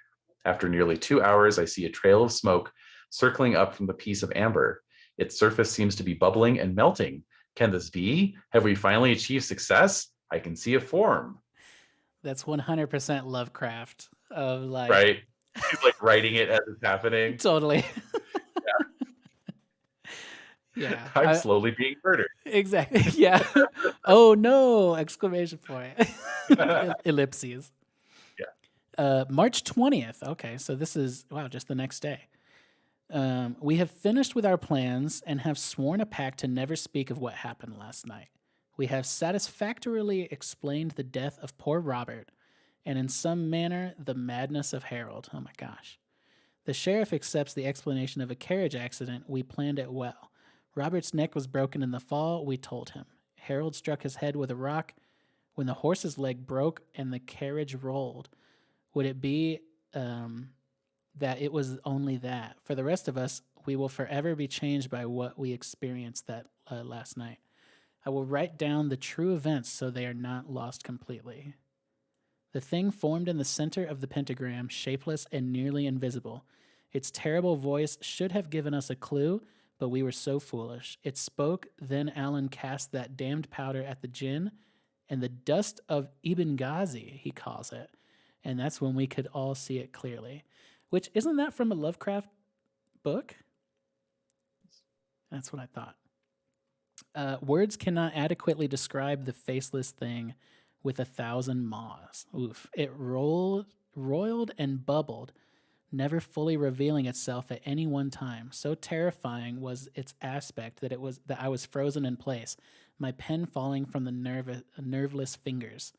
After nearly 2 hours, I see a trail of smoke circling up from the piece of amber. Its surface seems to be bubbling and melting. Can this be? Have we finally achieved success? I can see a form. That's 100% Lovecraft of like Right? He's like writing it as it's happening. totally. Yeah. I'm slowly being murdered. Exactly. Yeah. Oh no! Exclamation point. Ellipses. March 20th. Okay, so this is, wow, just the next day. We have finished with our plans and have sworn a pact to never speak of what happened last night. We have satisfactorily explained the death of poor Robert and in some manner the madness of Harold. Oh my gosh. The sheriff accepts the explanation of a carriage accident. We planned it well. Robert's neck was broken in the fall, we told him. Harold struck his head with a rock when the horse's leg broke and the carriage rolled. Would it be that it was only that? For the rest of us, we will forever be changed by what we experienced that last night. I will write down the true events so they are not lost completely. The thing formed in the center of the pentagram, shapeless and nearly invisible. Its terrible voice should have given us a clue, but we were so foolish. It spoke, then Alan cast that damned powder at the jinn, and the dust of Ibn Ghazi, he calls it. And that's when we could all see it clearly. Which, isn't that from a Lovecraft book? That's what I thought. Words cannot adequately describe the faceless thing with 1,000 maws. Oof. It roiled and bubbled, never fully revealing itself at any one time. So terrifying was its aspect that I was frozen in place, my pen falling from the nerveless fingers.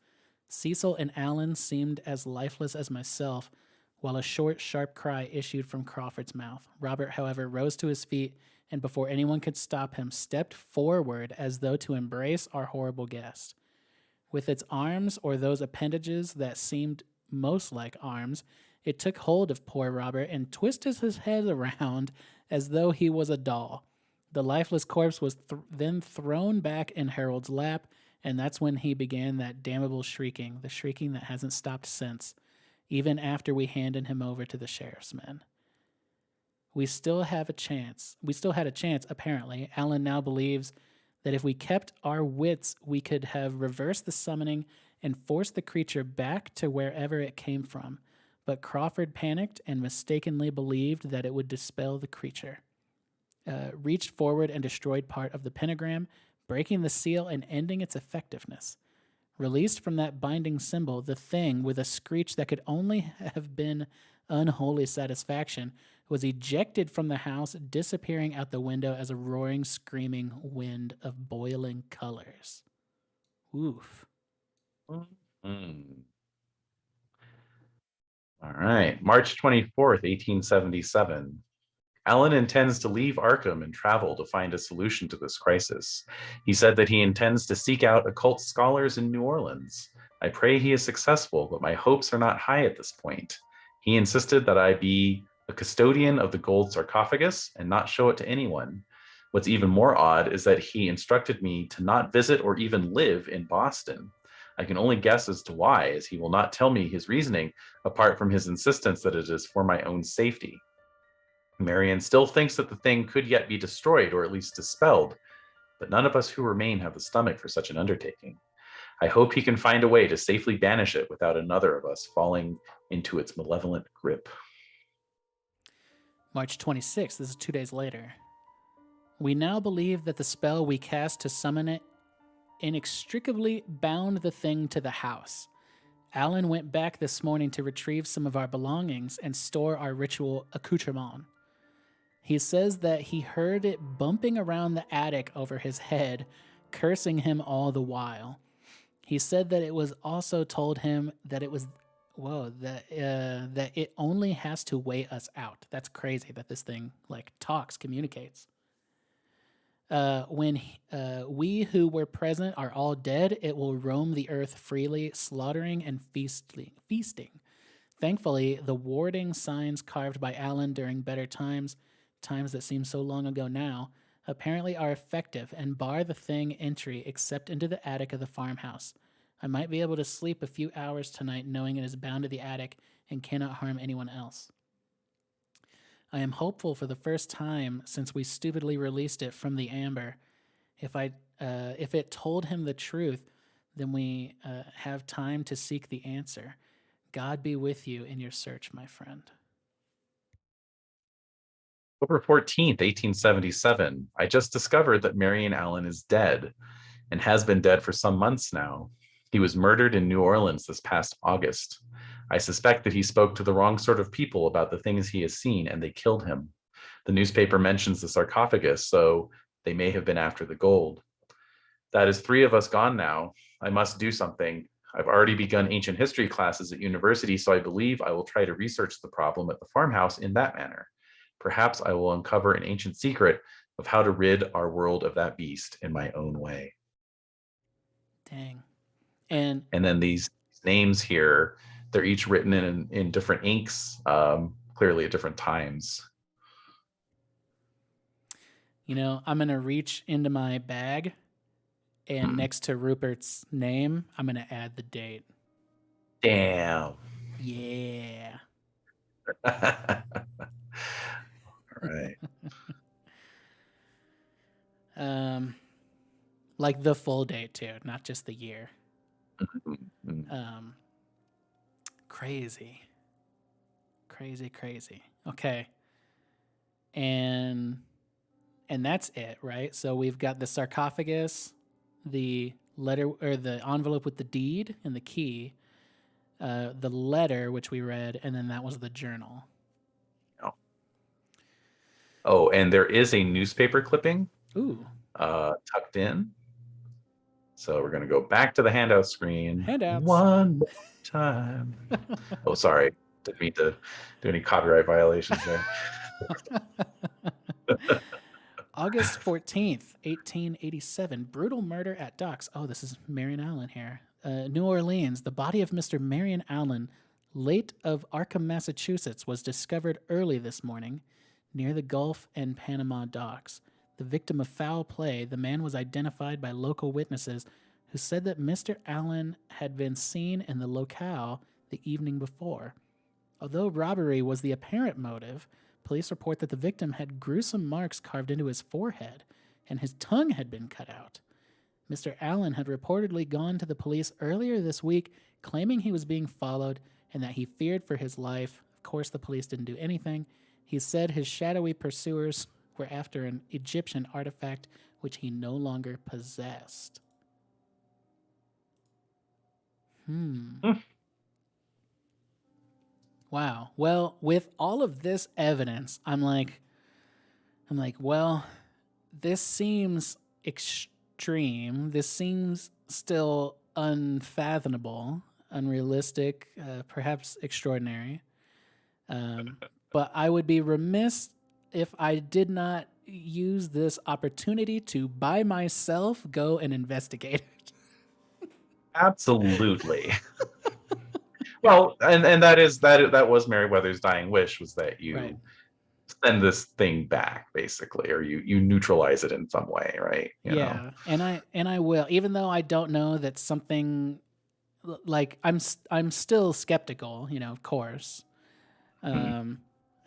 Cecil and Alan seemed as lifeless as myself, while a short, sharp cry issued from Crawford's mouth. Robert, however, rose to his feet, and before anyone could stop him, stepped forward as though to embrace our horrible guest. With its arms, or those appendages that seemed most like arms, it took hold of poor Robert and twisted his head around as though he was a doll. The lifeless corpse was then thrown back in Harold's lap, and that's when he began that damnable shrieking, the shrieking that hasn't stopped since, even after we handed him over to the sheriff's men. We still had a chance, apparently. Alan now believes that if we kept our wits, we could have reversed the summoning and forced the creature back to wherever it came from. But Crawford panicked and mistakenly believed that it would dispel the creature. Reached forward and destroyed part of the pentagram, breaking the seal and ending its effectiveness. Released from that binding symbol, the thing, with a screech that could only have been unholy satisfaction, was ejected from the house, disappearing out the window as a roaring, screaming wind of boiling colors. Oof. Mm-hmm. All right. March 24th, 1877. Alan intends to leave Arkham and travel to find a solution to this crisis. He said that he intends to seek out occult scholars in New Orleans. I pray he is successful, but my hopes are not high at this point. He insisted that I be a custodian of the gold sarcophagus and not show it to anyone. What's even more odd is that he instructed me to not visit or even live in Boston. I can only guess as to why, as he will not tell me his reasoning, apart from his insistence that it is for my own safety. Marion still thinks that the thing could yet be destroyed or at least dispelled, but none of us who remain have the stomach for such an undertaking. I hope he can find a way to safely banish it without another of us falling into its malevolent grip. March 26th, this is 2 days later. We now believe that the spell we cast to summon it inextricably bound the thing to the house. Alan went back this morning to retrieve some of our belongings and store our ritual accoutrement. He says that he heard it bumping around the attic over his head, cursing him all the while. He said that it was also told him that it was, that it only has to wait us out. That's crazy that this thing talks, communicates. When we who were present are all dead, it will roam the earth freely, slaughtering and feasting. Thankfully, the warding signs carved by Alan during better times that seem so long ago now, apparently are effective and bar the thing entry except into the attic of the farmhouse. I might be able to sleep a few hours tonight knowing it is bound to the attic and cannot harm anyone else. I am hopeful for the first time since we stupidly released it from the amber. If it told him the truth, then we have time to seek the answer. God be with you in your search, my friend. October 14th, 1877. I just discovered that Marion Allen is dead and has been dead for some months now. He was murdered in New Orleans this past August. I suspect that he spoke to the wrong sort of people about the things he has seen, and they killed him. The newspaper mentions the sarcophagus, so they may have been after the gold. That is 3 of us gone now. I must do something. I've already begun ancient history classes at university, so I believe I will try to research the problem at the farmhouse in that manner. Perhaps I will uncover an ancient secret of how to rid our world of that beast in my own way. Dang. And then these names here, they're each written in different inks, clearly at different times. You know, I'm going to reach into my bag, and next to Rupert's name, I'm going to add the date. Damn. Yeah. All right. Like the full date too, not just the year. Crazy. Okay. And that's it, right? So we've got the sarcophagus, the letter or the envelope with the deed and the key, the letter which we read, and then that was the journal. Oh, and there is a newspaper clipping. Ooh. Tucked in. So we're going to go back to the handout screen. Handouts. One more time. Oh, sorry. Didn't mean to do any copyright violations there. August 14th, 1887. Brutal murder at docks. Oh, this is Marion Allen here. New Orleans. The body of Mr. Marion Allen, late of Arkham, Massachusetts, was discovered early this morning near the Gulf and Panama docks. The victim of foul play, the man was identified by local witnesses who said that Mr. Allen had been seen in the locale the evening before. Although robbery was the apparent motive, police report that the victim had gruesome marks carved into his forehead and his tongue had been cut out. Mr. Allen had reportedly gone to the police earlier this week claiming he was being followed and that he feared for his life. Of course, the police didn't do anything. He said his shadowy pursuers were after an Egyptian artifact which he no longer possessed. Wow. Well, with all of this evidence, I'm like, well, this seems extreme. This seems still unfathomable, unrealistic, perhaps extraordinary. But I would be remiss if I did not use this opportunity to by myself go and investigate it. Absolutely. Well, and that was Merryweather's dying wish, was that you send this thing back, basically, or you neutralize it in some way, right? You know? And I will, even though I don't know that something like I'm still skeptical, you know, of course.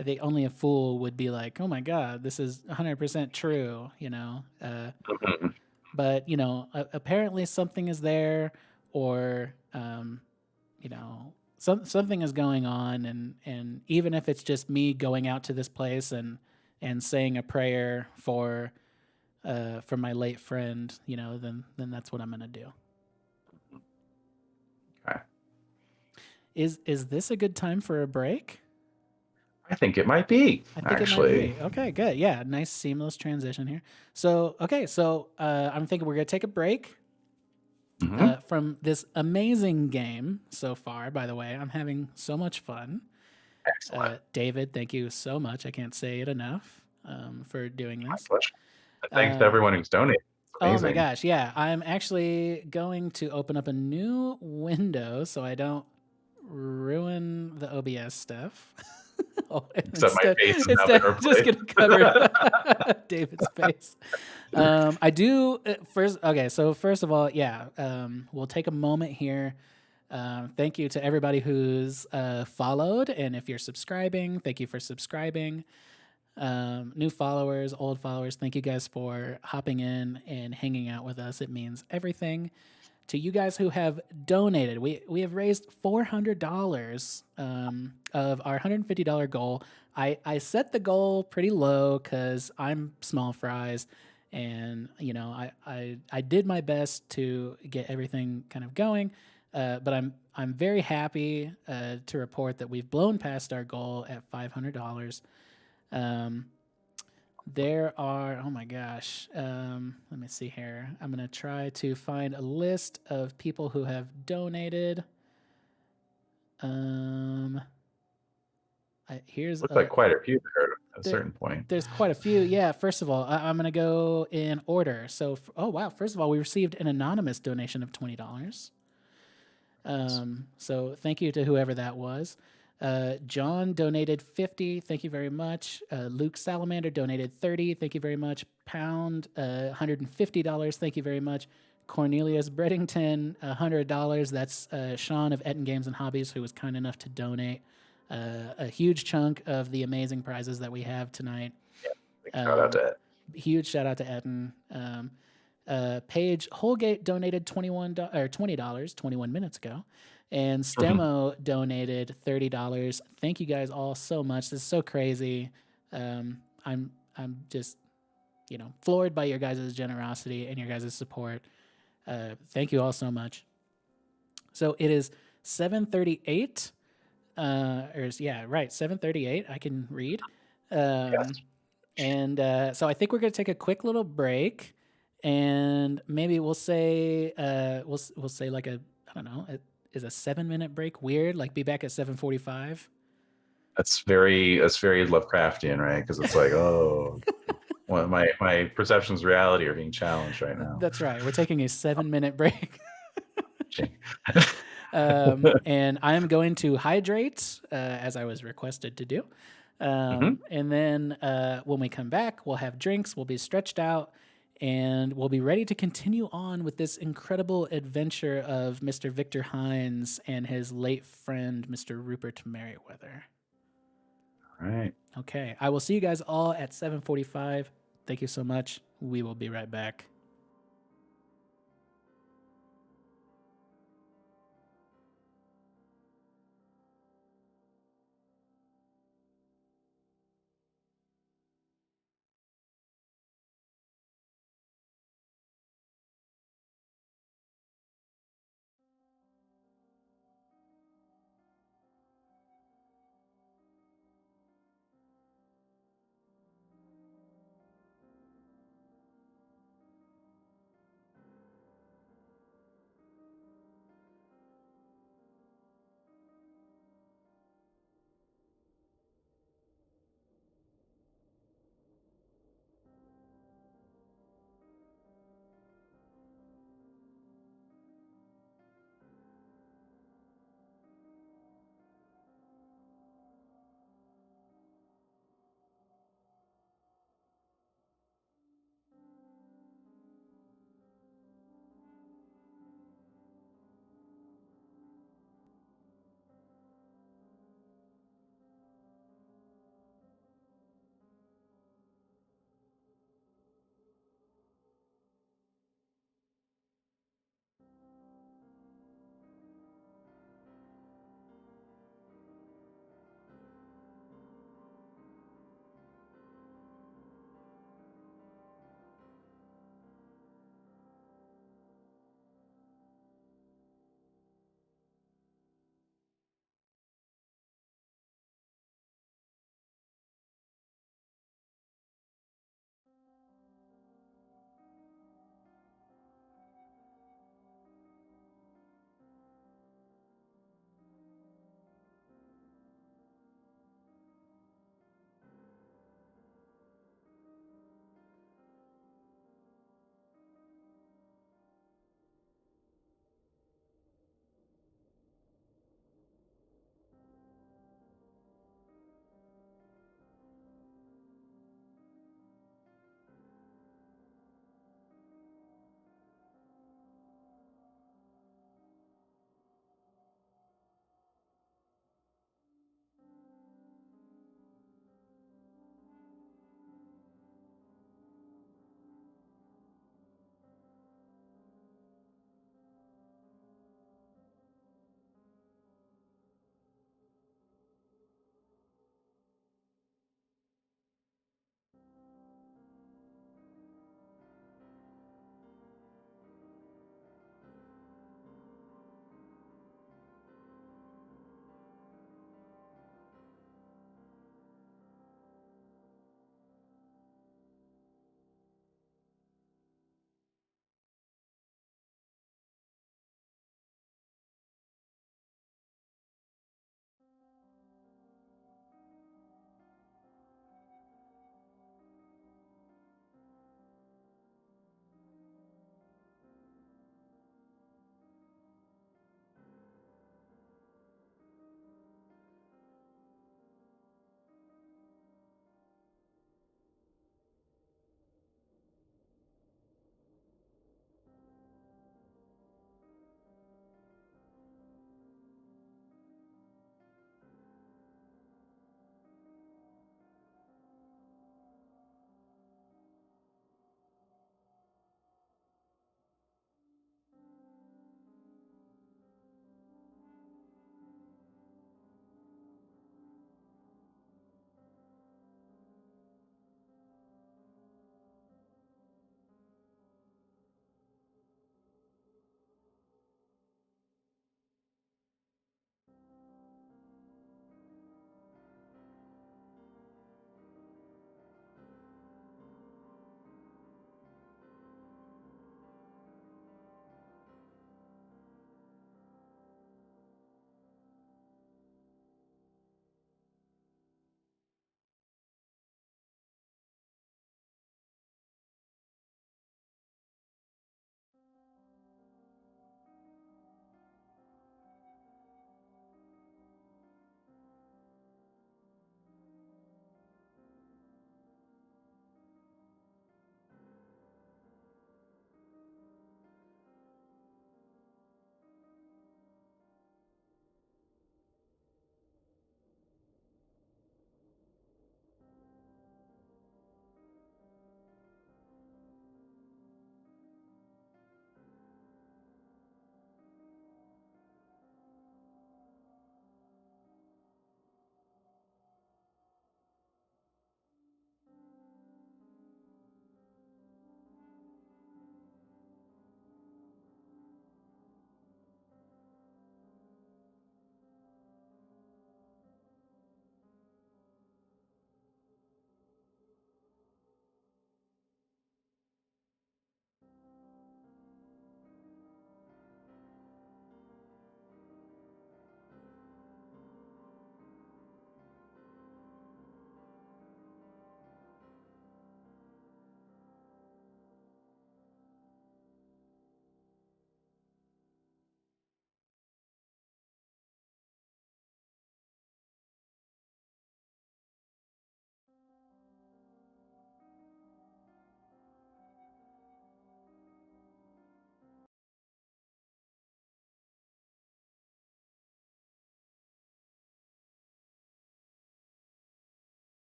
I think only a fool would be like, oh my God, this is 100% true, you know? But, you know, apparently something is there, or, you know, something is going on. And even if it's just me going out to this place and saying a prayer for my late friend, you know, then that's what I'm going to do. Okay. Is this a good time for a break? I think it might be, actually. It might be. Okay, good. Yeah, nice seamless transition here. So, okay, I'm thinking we're going to take a break from this amazing game so far. By the way, I'm having so much fun. Excellent. David, thank you so much. I can't say it enough for doing this. My pleasure. Thanks to everyone who's donated. Oh my gosh, yeah. I'm actually going to open up a new window so I don't ruin the OBS stuff. Except my face is now I'm just going to cover David's face. I do first. Okay, so first of all, we'll take a moment here Thank you to everybody who's followed. And if you're subscribing, thank you for subscribing. New followers, old followers, thank you guys for hopping in and hanging out with us. It means everything. To you guys who have donated, we have raised $400 of our $150 goal. I set the goal pretty low because I'm small fries, and you know I did my best to get everything kind of going. But I'm very happy to report that we've blown past our goal at $500. There are, oh my gosh, let me see here. I'm going to try to find a list of people who have donated. Here's Looked like quite a few there at a there- certain point. There's quite a few. Yeah, first of all, I'm going to go in order. So, oh wow, first of all, we received an anonymous donation of $20. So thank you to whoever that was. John donated 50. Thank you very much. Luke Salamander donated 30. Thank you very much. Pound, $150. Thank you very much. Cornelius Breddington, $100. That's Sean of Etten Games and Hobbies, who was kind enough to donate a huge chunk of the amazing prizes that we have tonight. Big shout out to Ed. Huge shout out to Etten. Paige Holgate donated $20 21 minutes ago, and Stemo donated $30. Thank you guys all so much. This is so crazy. I'm just floored by your guys' generosity and your guys' support. Thank you all so much. So it is 7:38. 7:38. I can read. Yes. And so I think we're gonna take a quick little break, and maybe we'll say we'll say like a, I don't know, is a 7-minute break weird? Like be back at 7:45. That's very Lovecraftian, right? Because it's like, oh, well, my perceptions of reality are being challenged right now. That's right. We're taking a 7-minute break. And I am going to hydrate as I was requested to do. And then when we come back, we'll have drinks, we'll be stretched out, and we'll be ready to continue on with this incredible adventure of Mr. Victor Hines and his late friend, Mr. Rupert Merryweather. All right. Okay. I will see you guys all at 7:45. Thank you so much. We will be right back.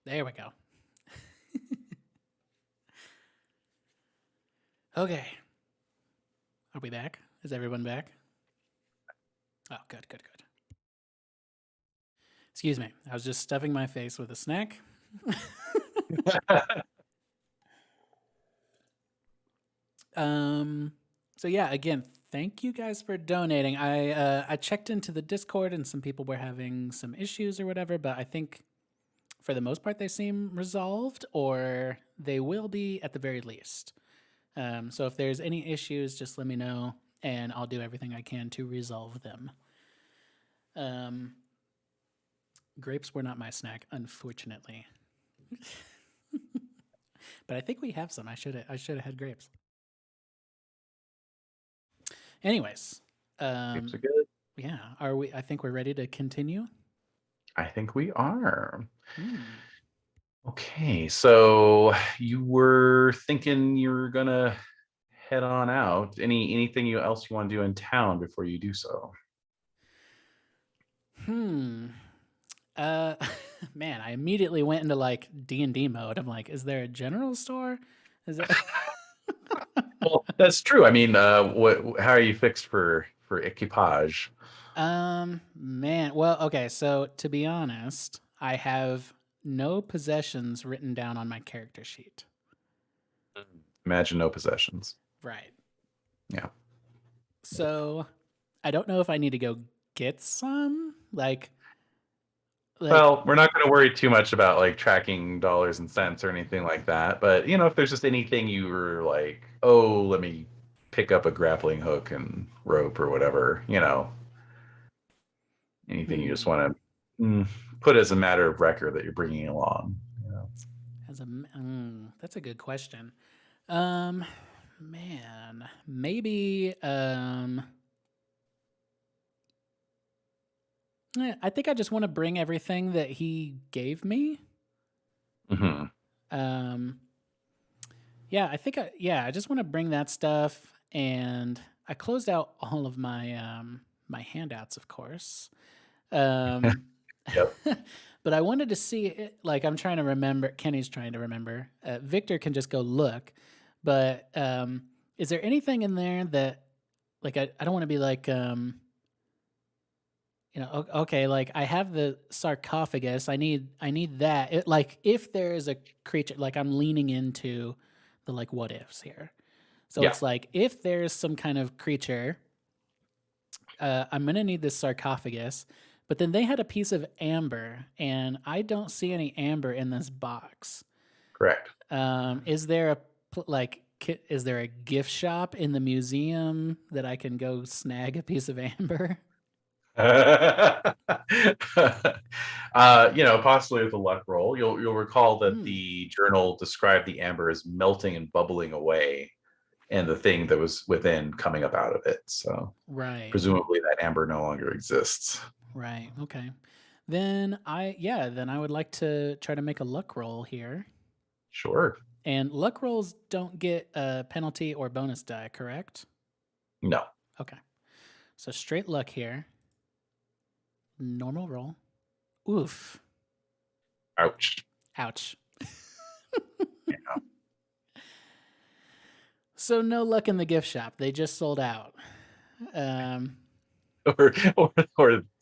There we go. Okay. Are we back? Is everyone back? Oh, good, good, good. Excuse me. I was just stuffing my face with a snack. So yeah, again, thank you guys for donating. I checked into the Discord and some people were having some issues or whatever, but I think for the most part they seem resolved, or they will be at the very least. So if there's any issues, just let me know and I'll do everything I can to resolve them. Grapes were not my snack, unfortunately. But I think we have some. I should have had grapes. Anyways, Grapes are good. yeah, are we? I think we're ready to continue. I think we are. Hmm. Okay, so you were thinking you were gonna head on out. Anything else you want to do in town before you do so? Man, I immediately went into like D&D mode. I'm like, is there a general store? Is it? Well, that's true. I mean, what? How are you fixed for equipage? Man. Well, okay. So to be honest, I have no possessions written down on my character sheet. Imagine no possessions. Right. Yeah. So I don't know if I need to go get some. Like Well, we're not going to worry too much about like tracking dollars and cents or anything like that. But if there's just anything you were like, oh, let me pick up a grappling hook and rope or whatever, anything you just want to put as a matter of record that you're bringing along. That's a good question. Man, maybe I think I just want to bring everything that he gave me. Yeah, I just want to bring that stuff, and I closed out all of my my handouts, of course. Yep. But I wanted to see it, like I'm trying to remember. Kenny's trying to remember. Victor can just go look, but is there anything in there that, like, I don't want to be like, okay, like I have the sarcophagus. I need that. Like if there is a creature, like I'm leaning into the like what ifs here. So Yeah. it's like if there's some kind of creature, I'm gonna need this sarcophagus. But then they had a piece of amber, and I don't see any amber in this box. Correct. Is there is there a gift shop in the museum that I can go snag a piece of amber? Possibly with a luck roll. You'll recall that the journal described the amber as melting and bubbling away, and the thing that was within coming up out of it. So right, presumably that amber no longer exists. Right. Okay. Then I would like to try to make a luck roll here. Sure. And luck rolls don't get a penalty or bonus die, correct? No. Okay. So straight luck here. Normal roll. Oof. Ouch. Ouch. Yeah. So no luck in the gift shop. They just sold out. Or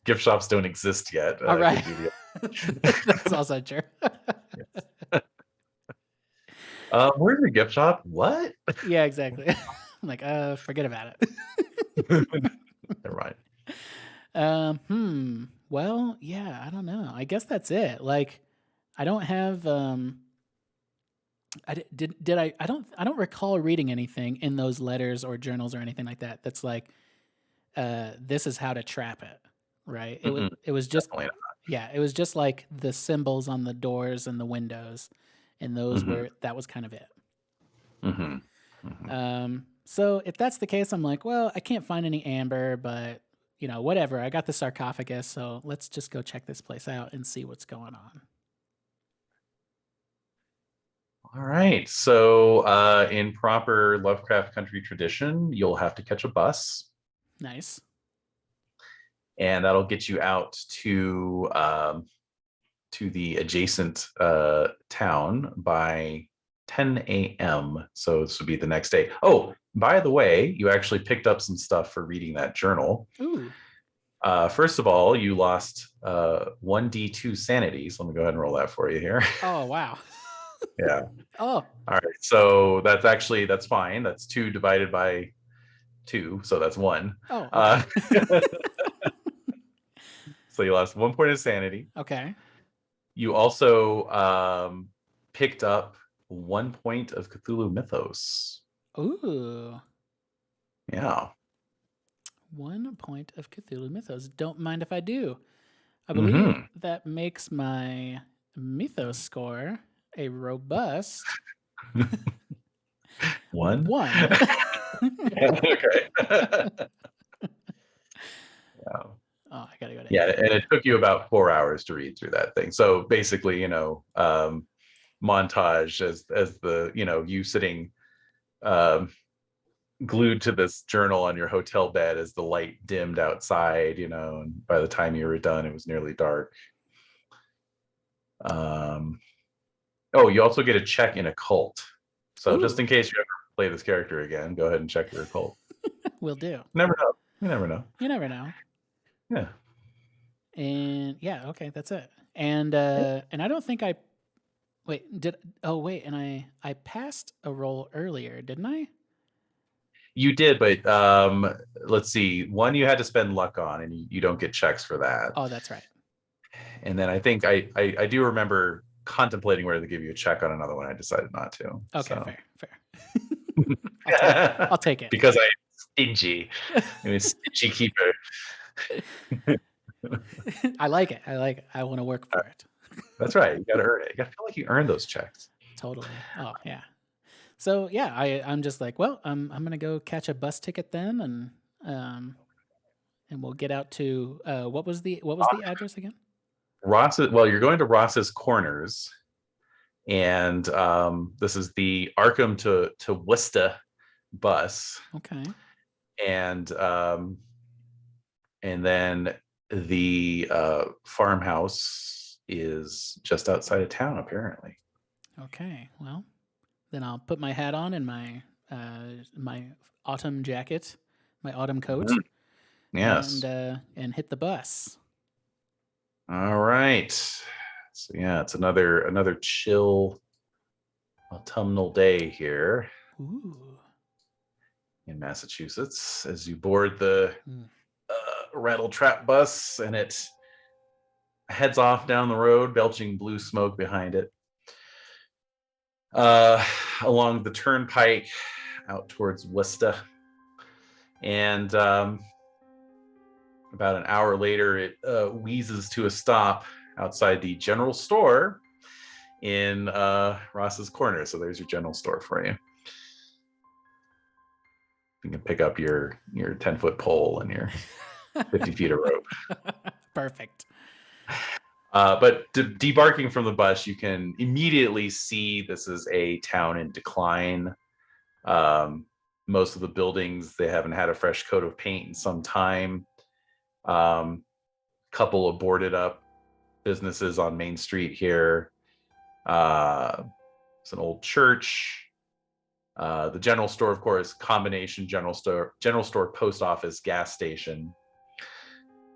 gift shops don't exist yet. All right. That's also true. Where's the gift shop? What? Yeah, exactly. I'm like, forget about it. Never mind. Well, yeah, I don't know. I guess that's it. Like, I don't have. I don't recall reading anything in those letters or journals or anything like that. That's like, this is how to trap it, right? It was just it was just like the symbols on the doors and the windows, and those were that was kind of it. So if that's the case, I'm like, well, I can't find any amber, but whatever. I got the sarcophagus, so let's just go check this place out and see what's going on. All right. So in proper Lovecraft Country tradition, you'll have to catch a bus. Nice. And that'll get you out to to the adjacent town by 10 a.m. So this would be the next day. Oh, by the way, you actually picked up some stuff for reading that journal. Ooh. First of all, you lost 1d2 sanity. So let me go ahead and roll that for you here. Oh, wow. Yeah. Oh. All right. So that's fine. That's 2 divided by 2. So that's 1. Oh, okay. So you lost 1 point of sanity. Okay. You also picked up 1 point of Cthulhu Mythos. Ooh. Yeah. 1 point of Cthulhu Mythos. Don't mind if I do. I believe that makes my Mythos score a robust 1. 1. Okay. Yeah. Oh, I gotta go to Yeah, and it took you about 4 hours to read through that thing. So basically, montage as the you sitting glued to this journal on your hotel bed as the light dimmed outside, and by the time you were done, it was nearly dark. Oh, you also get a check in occult. So just in case you ever play this character again, go ahead and check your occult. Will do. Never know. You never know. You never know. Yeah. And yeah, okay, that's it. And I don't think I and I passed a roll earlier, didn't I? You did, but let's see. One you had to spend luck on, and you don't get checks for that. Oh, that's right. And then I think I do remember contemplating whether to give you a check on another one. I decided not to. Okay, so. fair. I'll take it. Because I'm stingy. I'm a stingy keeper. I like it. I want to work for it. That's right. You got to earn it. You got to feel like you earned those checks. Totally. Oh yeah. So yeah, I'm just like, well, I'm gonna go catch a bus ticket then, and we'll get out to what was the address again? You're going to Ross's Corners, and this is the Arkham to Worcester bus. Okay. And then the farmhouse is just outside of town, apparently. Okay. Well, then I'll put my hat on and my my autumn jacket, my autumn coat. Yes. And hit the bus. All right. So yeah, it's another chill autumnal day here. Ooh. In Massachusetts as you board the rattle trap bus, and it heads off down the road, belching blue smoke behind it, along the turnpike out towards Worcester. And about an hour later, it wheezes to a stop outside the general store in Ross's Corner. So there's your general store for you. You can pick up your 10-foot pole and your 50 feet of rope. Perfect. But debarking from the bus, you can immediately see this is a town in decline. Most of the buildings, they haven't had a fresh coat of paint in some time. Couple of boarded up businesses on Main Street here. It's an old church. The general store, of course, combination general store, post office, gas station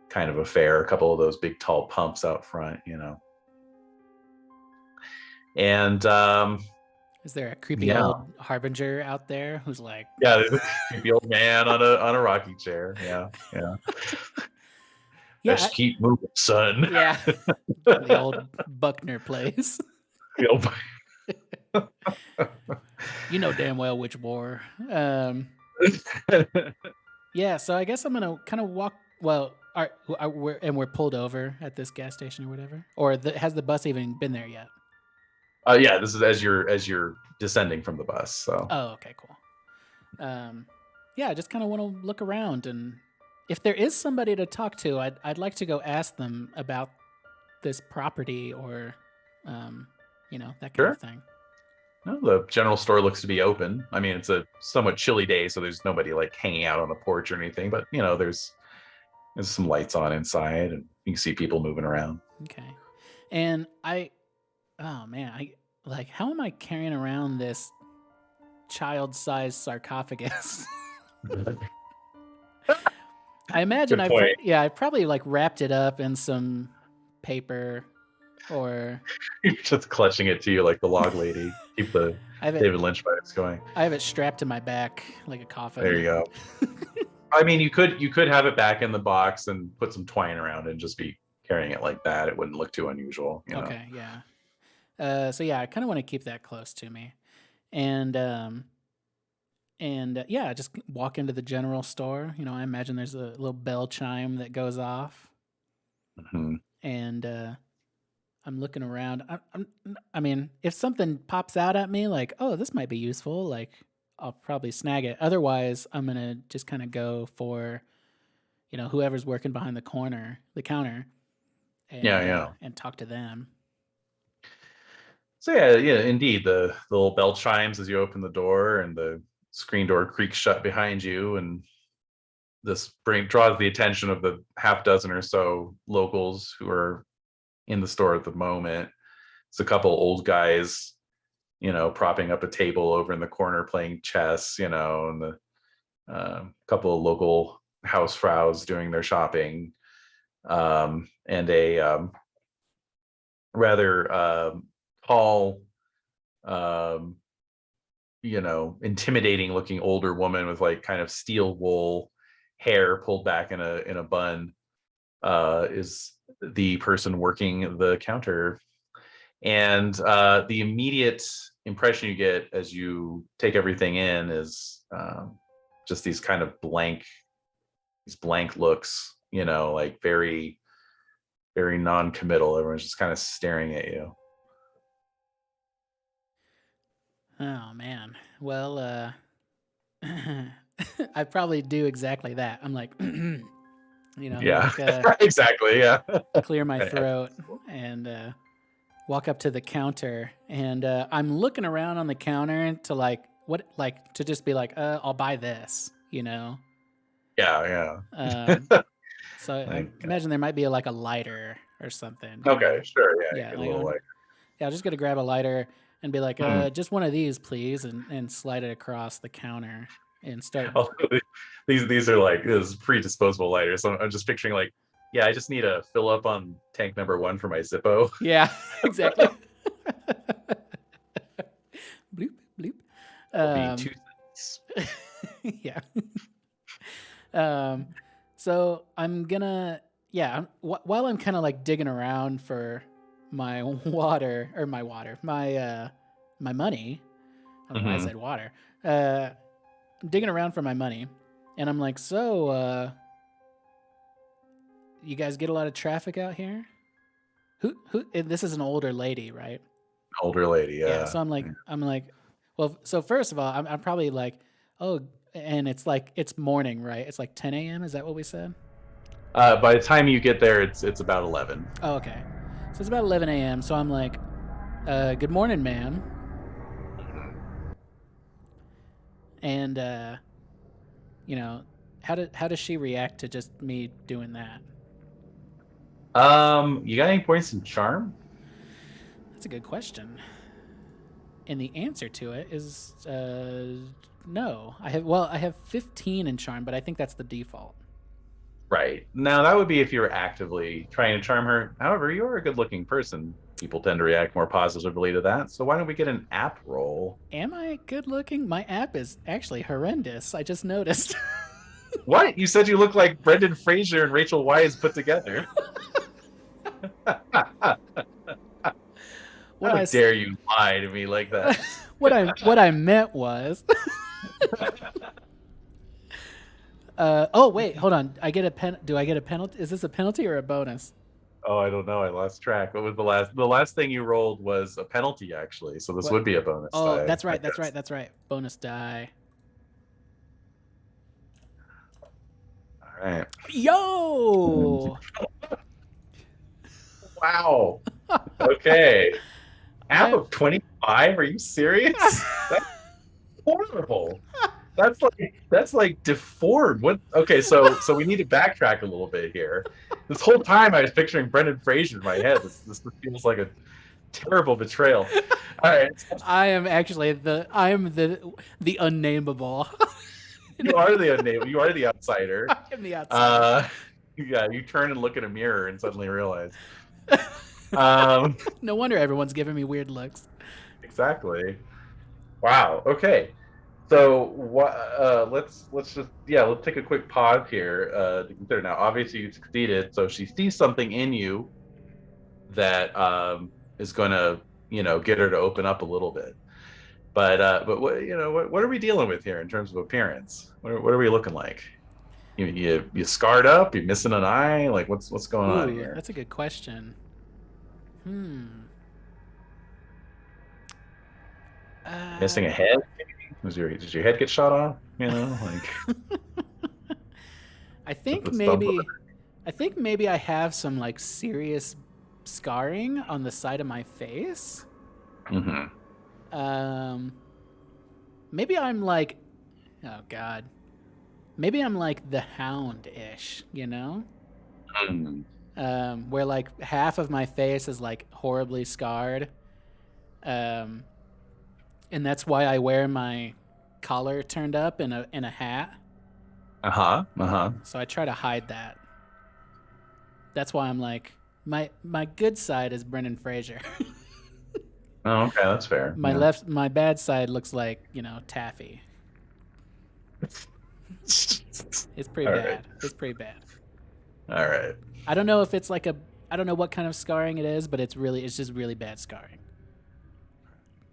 kind of affair. A couple of those big tall pumps out front, And is there a creepy old harbinger out there who's like, yeah, there's a creepy old man on a rocking chair. Yeah. Just keep moving, son. Yeah. The old Buckner plays. You know damn well which war. Yeah, so I guess I'm gonna kind of walk. Well, we're pulled over at this gas station or whatever. Or has the bus even been there yet? Yeah, this is as you're descending from the bus. So. Oh, okay, cool. Yeah, I just kind of want to look around, and if there is somebody to talk to, I'd like to go ask them about this property or, that kind of thing. No, the general store looks to be open. I mean, it's a somewhat chilly day, so there's nobody like hanging out on the porch or anything. But there's some lights on inside, and you can see people moving around. Okay. And oh man, how am I carrying around this child-sized sarcophagus? I imagine Good point. I probably like wrapped it up in some paper or You're just clutching it to you like the log lady. Keep the I have it David Lynch vibes going. I have it strapped to my back like a coffin. There you go. I mean, you could have it back in the box and put some twine around it and just be carrying it like that. It wouldn't look too unusual. You know? Okay, yeah. So yeah, I kind of want to keep that close to me, and yeah, just walk into the general store. You know, I imagine there's a little bell chime that goes off, Mm-hmm. and I'm looking around. I mean, if something pops out at me, like, oh, this might be useful, like, I'll probably snag it. Otherwise, I'm gonna just kind of go for, you know, whoever's working behind the counter, and, Yeah. and talk to them. So yeah, indeed. The little bell chimes as you open the door, and the screen door creaks shut behind you, and this draws the attention of the half dozen or so locals who are in the store at the moment. It's a couple old guys, you know, propping up a table over in the corner playing chess, you know, and the couple of local housefraus doing their shopping, and a rather tall, you know, intimidating looking older woman with like kind of steel wool hair pulled back in a bun, is the person working the counter. And the immediate impression you get as you take everything in is just these kind of blank looks, you know, like very, very non-committal. Everyone's just kind of staring at you. Oh man. Well, I probably do exactly that. I'm like, you know, Yeah, like, exactly. Yeah. clear my throat and walk up to the counter. And I'm looking around on the counter to to just be like, I'll buy this, you know? Yeah. So I Like, imagine there might be like a lighter or something. you okay, know? sure. Yeah. Yeah. Get a Like, little like. yeah, I'm just going to grab a lighter and be like, Hmm. just one of these, please. And slide it across the counter and start. Also, these are like this pre-disposable lighters. So I'm just picturing like, yeah, I just need to fill up on tank number 1 for my Zippo. Yeah, exactly. Bloop, bloop. It'll be 2 cents. Yeah. So I'm gonna, while I'm kind of like digging around for my my money. I don't know why I Mhm. said water. I'm digging around for my money, and I'm like, so, you guys get a lot of traffic out here? Who? And this is an older lady, right? Older lady, Yeah. yeah. So I'm like, well, so first of all, I'm probably like, oh, and it's like it's morning, right? It's like 10 a.m. Is that what we said? By the time you get there, it's about 11. Oh, okay. So it's about 11 a.m. So I'm like, good morning, ma'am. And you know, how does she react to just me doing that? You got any points in charm? That's a good question. And the answer to it is no. I have 15 in charm, but I think that's the default. Right. Now that would be if you were actively trying to charm her. However, you are a good-looking person. People tend to react more positively to that. So why don't we get an app roll? Am I good looking? My app is actually horrendous. I just noticed. What? You said you look like Brendan Fraser and Rachel Weisz put together. How dare you lie to me like that? What I meant was. Oh wait, hold on. Do I get a penalty? Is this a penalty or a bonus? Oh, I don't know. I lost track. What was the last thing you rolled was a penalty, actually. So this would be a bonus. Oh, die, that's right. That's right. Bonus die. All right. Yo. Wow. Okay. App of 25? Are you serious? That's horrible. That's like deformed. What? Okay, so we need to backtrack a little bit here. This whole time I was picturing Brendan Fraser in my head. This feels like a terrible betrayal. All right, I am actually the unnameable. you are the unnamed. You are the outsider. I am the outsider. Yeah, you turn and look in a mirror and suddenly realize. Um, No wonder everyone's giving me weird looks. exactly. Wow. Okay. So what? Let's just let's take a quick pause here to consider. Now, obviously, you succeeded. So she sees something in you that is going to get her to open up a little bit. But what what are we dealing with here in terms of appearance? What are we looking like? You scarred up? You missing an eye? Like what's going on here? That's a good question. Missing a head? Did your head get shot off? Like I think the stump of maybe I have some like serious scarring on the side of my face. Maybe I'm like, oh god, maybe I'm like the Hound-ish, where like half of my face is like horribly scarred, and that's why I wear my collar turned up in a hat. So I try to hide that. That's why I'm like my good side is Brendan Fraser. Oh, okay, that's fair. My bad side looks like taffy. It's pretty bad. Right. It's pretty bad. All right. I don't know if it's like I don't know what kind of scarring it is, but it's just really bad scarring.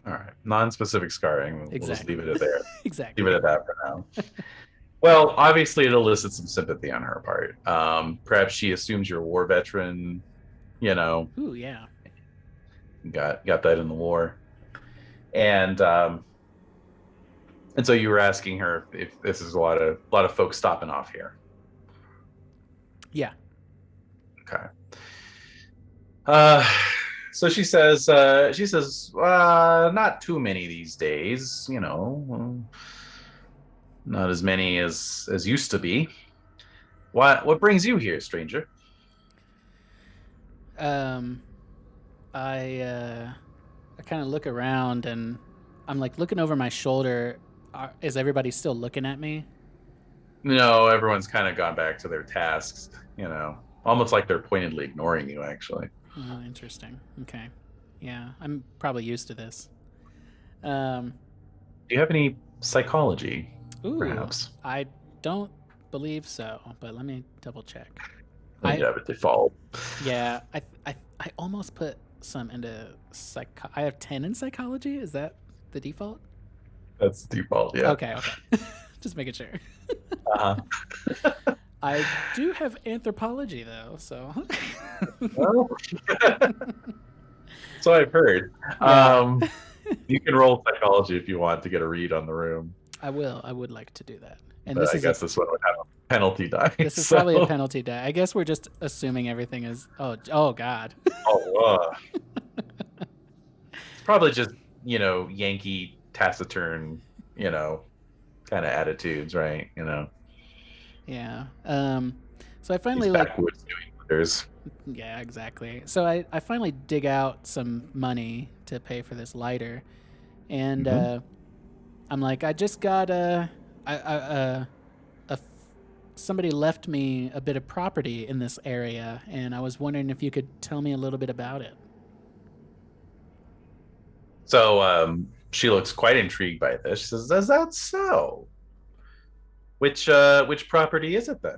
All right. Non-specific scarring. We'll just leave it at there. Exactly. Leave it at that for now. Well, obviously it elicits some sympathy on her part. Perhaps she assumes you're a war veteran, Ooh, yeah. Got that in the war. And so you were asking her if this is a lot of folks stopping off here. Yeah. Okay. So she says, not too many these days, not as many as used to be. What brings you here, stranger? I kind of look around and I'm like looking over my shoulder. Is everybody still looking at me? No, everyone's kind of gone back to their tasks, almost like they're pointedly ignoring you, actually. Oh, interesting. Okay. Yeah, I'm probably used to this. Do you have any psychology, ooh, perhaps? I don't believe so, but let me double check. I have a default. Yeah, I almost put some into I have 10 in psychology. Is that the default? That's the default, yeah. Okay. Just making sure. Uh-huh. I do have anthropology though, so. So I've heard. Yeah. You can roll psychology if you want to get a read on the room. I will. I would like to do that. And but I guess this one would have a penalty die. This is probably a penalty die. I guess we're just assuming everything is. Oh God. It's probably just Yankee taciturn, kind of attitudes, right? Yeah. So I finally backwoods doing wonders. Yeah, exactly. So I finally dig out some money to pay for this lighter, and I'm like, I just got somebody left me a bit of property in this area, and I was wondering if you could tell me a little bit about it. So she looks quite intrigued by this. She says, "Is that so? Which property is it then?"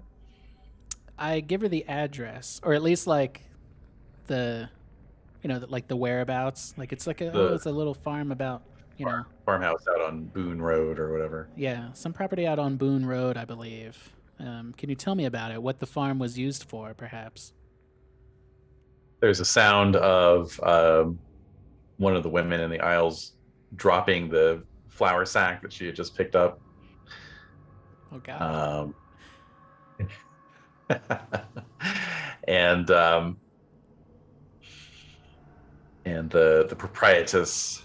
I give her the address, or at least like the, like the whereabouts. Like it's like it's a little farm about, farmhouse out on Boone Road or whatever. Yeah, some property out on Boone Road, I believe. Can you tell me about it? What the farm was used for, perhaps? There's a sound of one of the women in the aisles dropping the flour sack that she had just picked up. Oh God. And the proprietress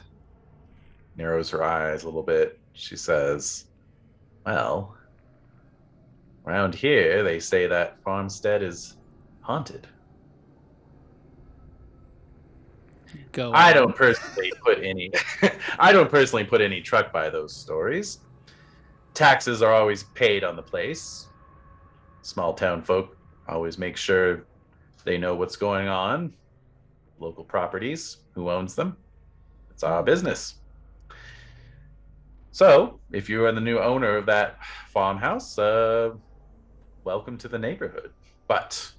narrows her eyes a little bit. She says, Well, around here, they say that farmstead is haunted. Go I on. don't personally put any I don't personally put any truck by those stories. Taxes are always paid on the place. Small town folk always make sure they know what's going on. Local properties, who owns them. It's our business. So, if you are the new owner of that farmhouse, welcome to the neighborhood. But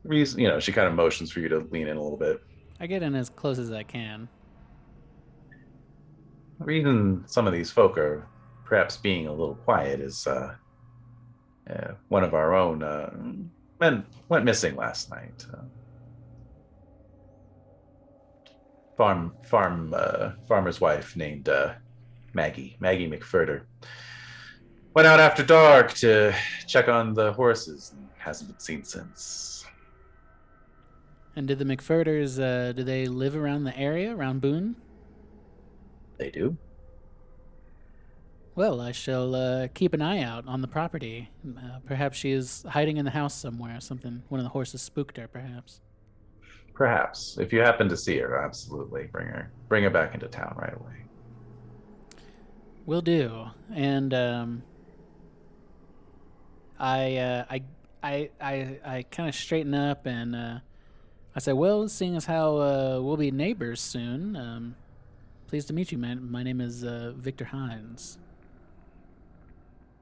reason, she kind of motions for you to lean in a little bit. I get in as close as I can. The reason some of these folk are perhaps being a little quiet is one of our own went missing last night. Farmer's wife named Maggie McFurter went out after dark to check on the horses and hasn't been seen since. And did the McFurders, do they live around the area, around Boone? They do. Well, I shall keep an eye out on the property. Perhaps she is hiding in the house somewhere. Something, one of the horses spooked her, perhaps. Perhaps, if you happen to see her, absolutely bring her back into town right away. Will do. And I kind of straighten up and I say, well, seeing as how we'll be neighbors soon, pleased to meet you, man. My name is Victor Hines.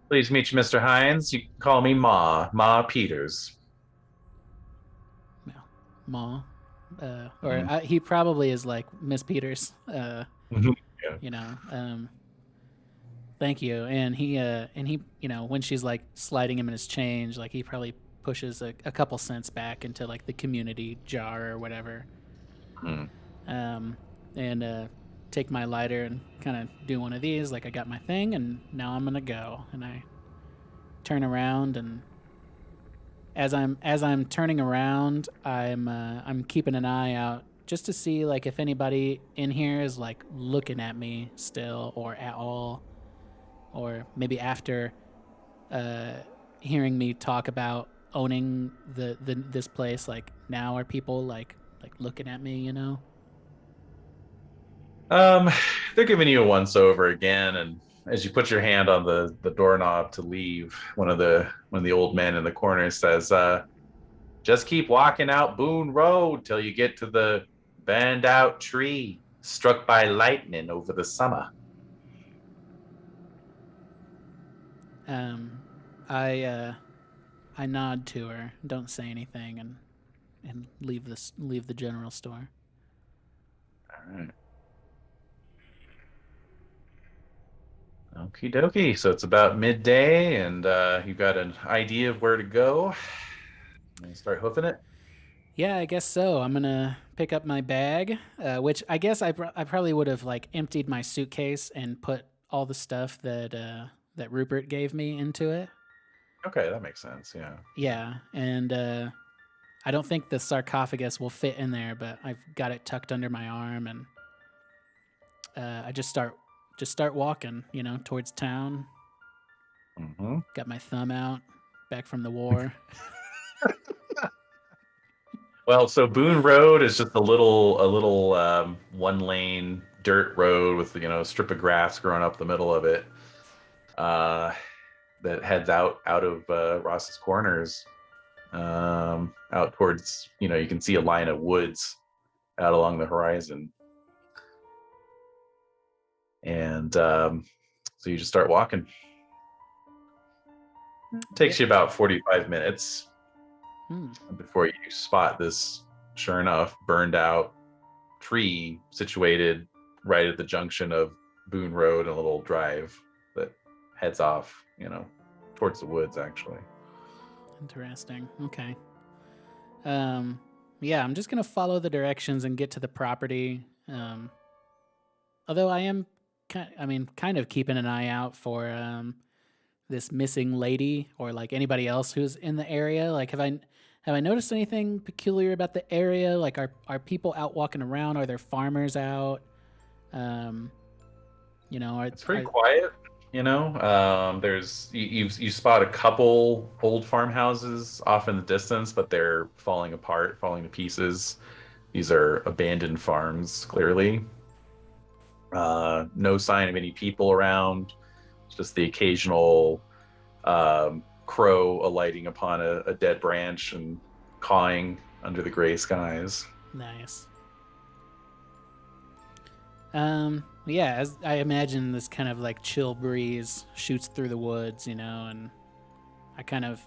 Please meet you, Mr. Hines. You can call me Ma Peters. Well, Ma. He probably is like Miss Peters. Yeah. Thank you. And he, when she's like sliding him in his change, like he probably pushes a couple cents back into like the community jar or whatever. And take my lighter and kind of do one of these, like I got my thing, and now I'm gonna go. And I turn around, and as I'm turning around, I'm keeping an eye out just to see like if anybody in here is like looking at me still or at all, or maybe after hearing me talk about owning this place, like now are people like looking at me, They're giving you a once over again, and as you put your hand on the doorknob to leave, one of the old men in the corner says, just keep walking out Boone Road till you get to the burned out tree struck by lightning over the summer. I nod to her, don't say anything, and leave the general store. All right. Okie dokie. So it's about midday, and you've got an idea of where to go. And start hoofing it. Yeah, I guess so. I'm gonna pick up my bag, which I guess I probably would have like emptied my suitcase and put all the stuff that Rupert gave me into it. Okay, that makes sense. Yeah. Yeah, and I don't think the sarcophagus will fit in there, but I've got it tucked under my arm, and I just start walking, towards town. Mm-hmm. Got my thumb out, back from the war. Well, so Boone Road is just a little one lane dirt road with a strip of grass growing up the middle of it. That heads out of Ross's Corners, out towards you can see a line of woods out along the horizon, and so you just start walking. Takes you about 45 minutes before you spot this, sure enough, burned out tree situated right at the junction of Boone Road and a little drive that heads off, towards the woods, actually. Interesting. Okay. Yeah, I'm just gonna follow the directions and get to the property. Although I am, kind of keeping an eye out for this missing lady or like anybody else who's in the area. Like, have I noticed anything peculiar about the area? Like, are people out walking around? Are there farmers out? You know, It's pretty quiet. There's you spot a couple old farmhouses off in the distance, but they're falling apart, falling to pieces. These are abandoned farms, clearly. No sign of any people around. Just the occasional crow alighting upon a dead branch and cawing under the gray skies. Nice. Yeah, as I imagine this kind of like chill breeze shoots through the woods, and I kind of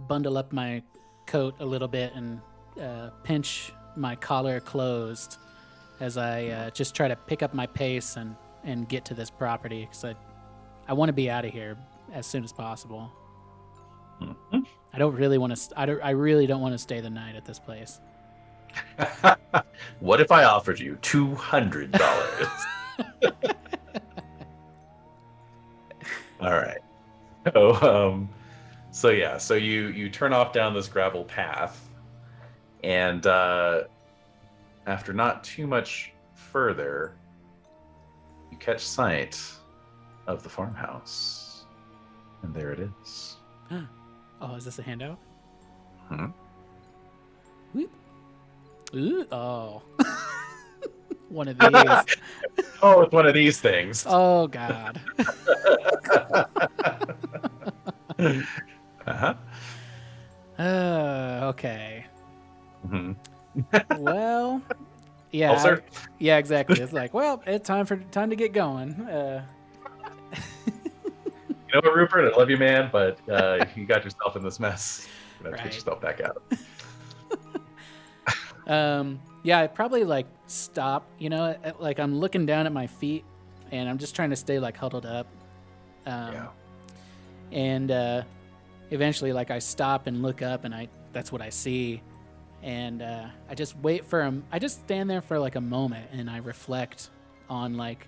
bundle up my coat a little bit and pinch my collar closed as I just try to pick up my pace and get to this property because I want to be out of here as soon as possible. Mm-hmm. I don't really want to. I really don't want to stay the night at this place. What if I offered you $200? All right. So you turn off down this gravel path, and after not too much further, you catch sight of the farmhouse, and there it is. Oh, is this a handout? Hmm? Whoop. Ooh, oh. One of these. Oh, it's one of these things. Oh, God. Uh-huh. Okay. Mm-hmm. Well, yeah. Sir? Yeah, exactly. It's like, well, it's time to get going. You know what, Rupert? I love you, man, but you got yourself in this mess. You have to Right. get yourself back out. Yeah, I probably like stop, like I'm looking down at my feet and I'm just trying to stay like huddled up. Yeah. And eventually like I stop and look up and that's what I see. And I just wait for him. I just stand there for like a moment and I reflect on like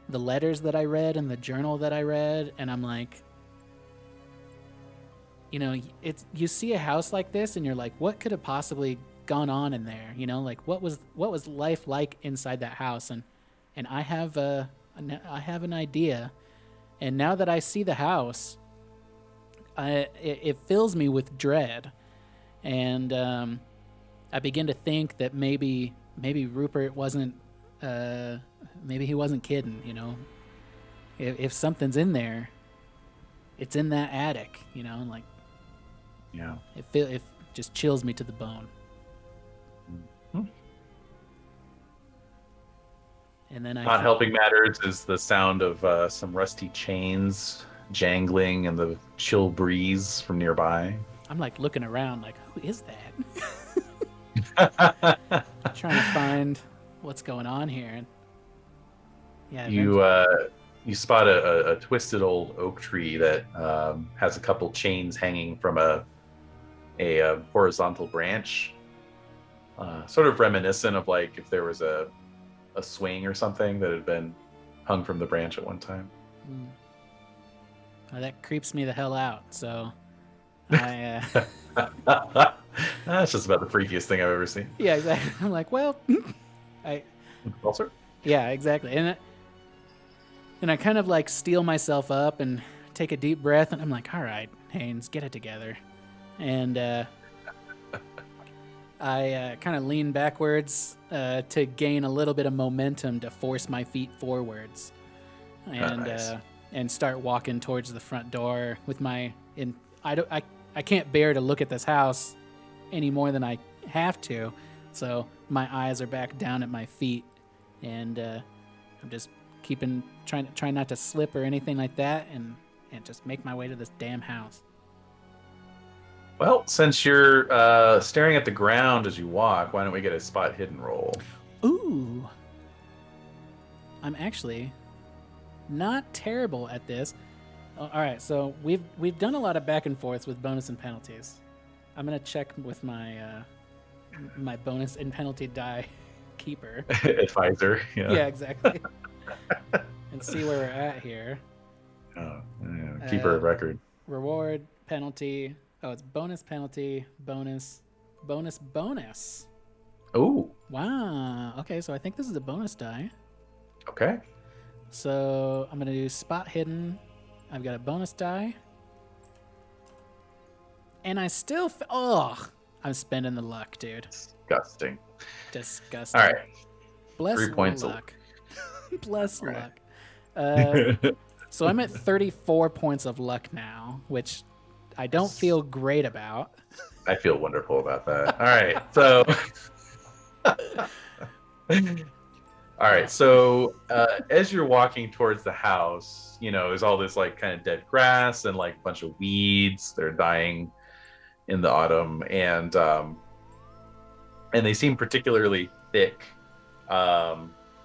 the letters that I read and the journal that I read. And I'm like, you see a house like this and you're like, what could have possibly gone on in there? Like what was life like inside that house? And I have an idea. And now that I see the house, it fills me with dread. And I begin to think that maybe Rupert wasn't maybe he wasn't kidding. If something's in there, it's in that attic. Like Yeah. it just chills me to the bone. Mm-hmm. And then Not helping matters is the sound of some rusty chains jangling in the chill breeze from nearby. I'm like looking around like, who is that? Trying to find what's going on here. And yeah, you spot a twisted old oak tree that has a couple chains hanging from a horizontal branch, sort of reminiscent of like if there was a swing or something that had been hung from the branch at one time. Well, that creeps me the hell out. So I that's just about the freakiest thing I've ever seen. yeah, exactly. I'm like, well, Well, sir. yeah, exactly. And I kind of like steel myself up and take a deep breath, and I'm like, all right, Haynes, get it together. And I kind of lean backwards to gain a little bit of momentum to force my feet forwards, and Nice. And start walking towards the front door with my. I can't bear to look at this house any more than I have to, so my eyes are back down at my feet, and I'm just trying not to slip or anything like that, and just make my way to this damn house. Well, since you're staring at the ground as you walk, why don't we get a spot hidden roll? Ooh, I'm actually not terrible at this. All right, so we've done a lot of back and forth with bonus and penalties. I'm gonna check with my my bonus and penalty die keeper. Advisor. Yeah, exactly. And see where we're at here. Oh, yeah. Keeper of record. Reward, penalty. Oh, it's bonus, penalty, bonus, bonus, bonus. Oh, Wow. Okay, so I think this is a bonus die. okay. So I'm gonna do spot hidden. I've got a bonus die. And I still I'm spending the luck, dude. Disgusting. Disgusting. All right. Bless 3 points of luck. Bless Right. luck. So I'm at 34 points of luck now, which I don't feel great about. I feel wonderful about that. All right. So all right. So as you're walking towards the house, there's all this like kind of dead grass and like a bunch of weeds. They're dying in the autumn, and they seem particularly thick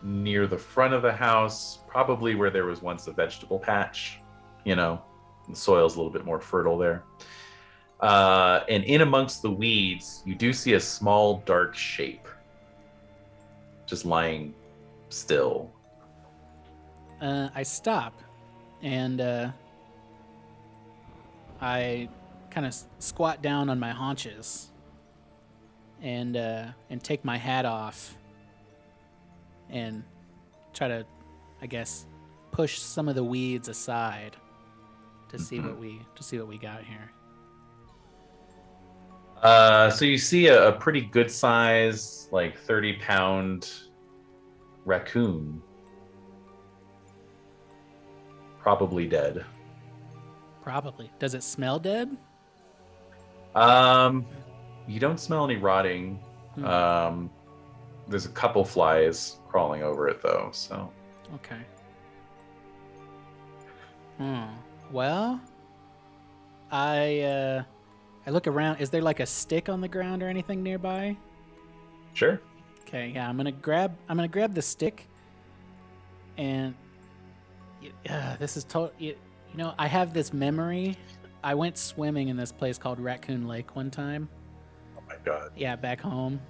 near the front of the house, probably where there was once a vegetable patch. The soil's a little bit more fertile there. And in amongst the weeds, you do see a small dark shape just lying still. I stop and I kind of squat down on my haunches and take my hat off and try to, I guess, push some of the weeds aside to see what we got here. So you see a pretty good size, like 30-pound raccoon, probably dead. Probably. Does it smell dead? You don't smell any rotting. There's a couple flies crawling over it though, so. Okay. Well, I look around. Is there like a stick on the ground or anything nearby? Sure. Okay, yeah, I'm gonna grab the stick, and this is I have this memory. I went swimming in this place called Raccoon Lake one time. Oh my god. Yeah, back home.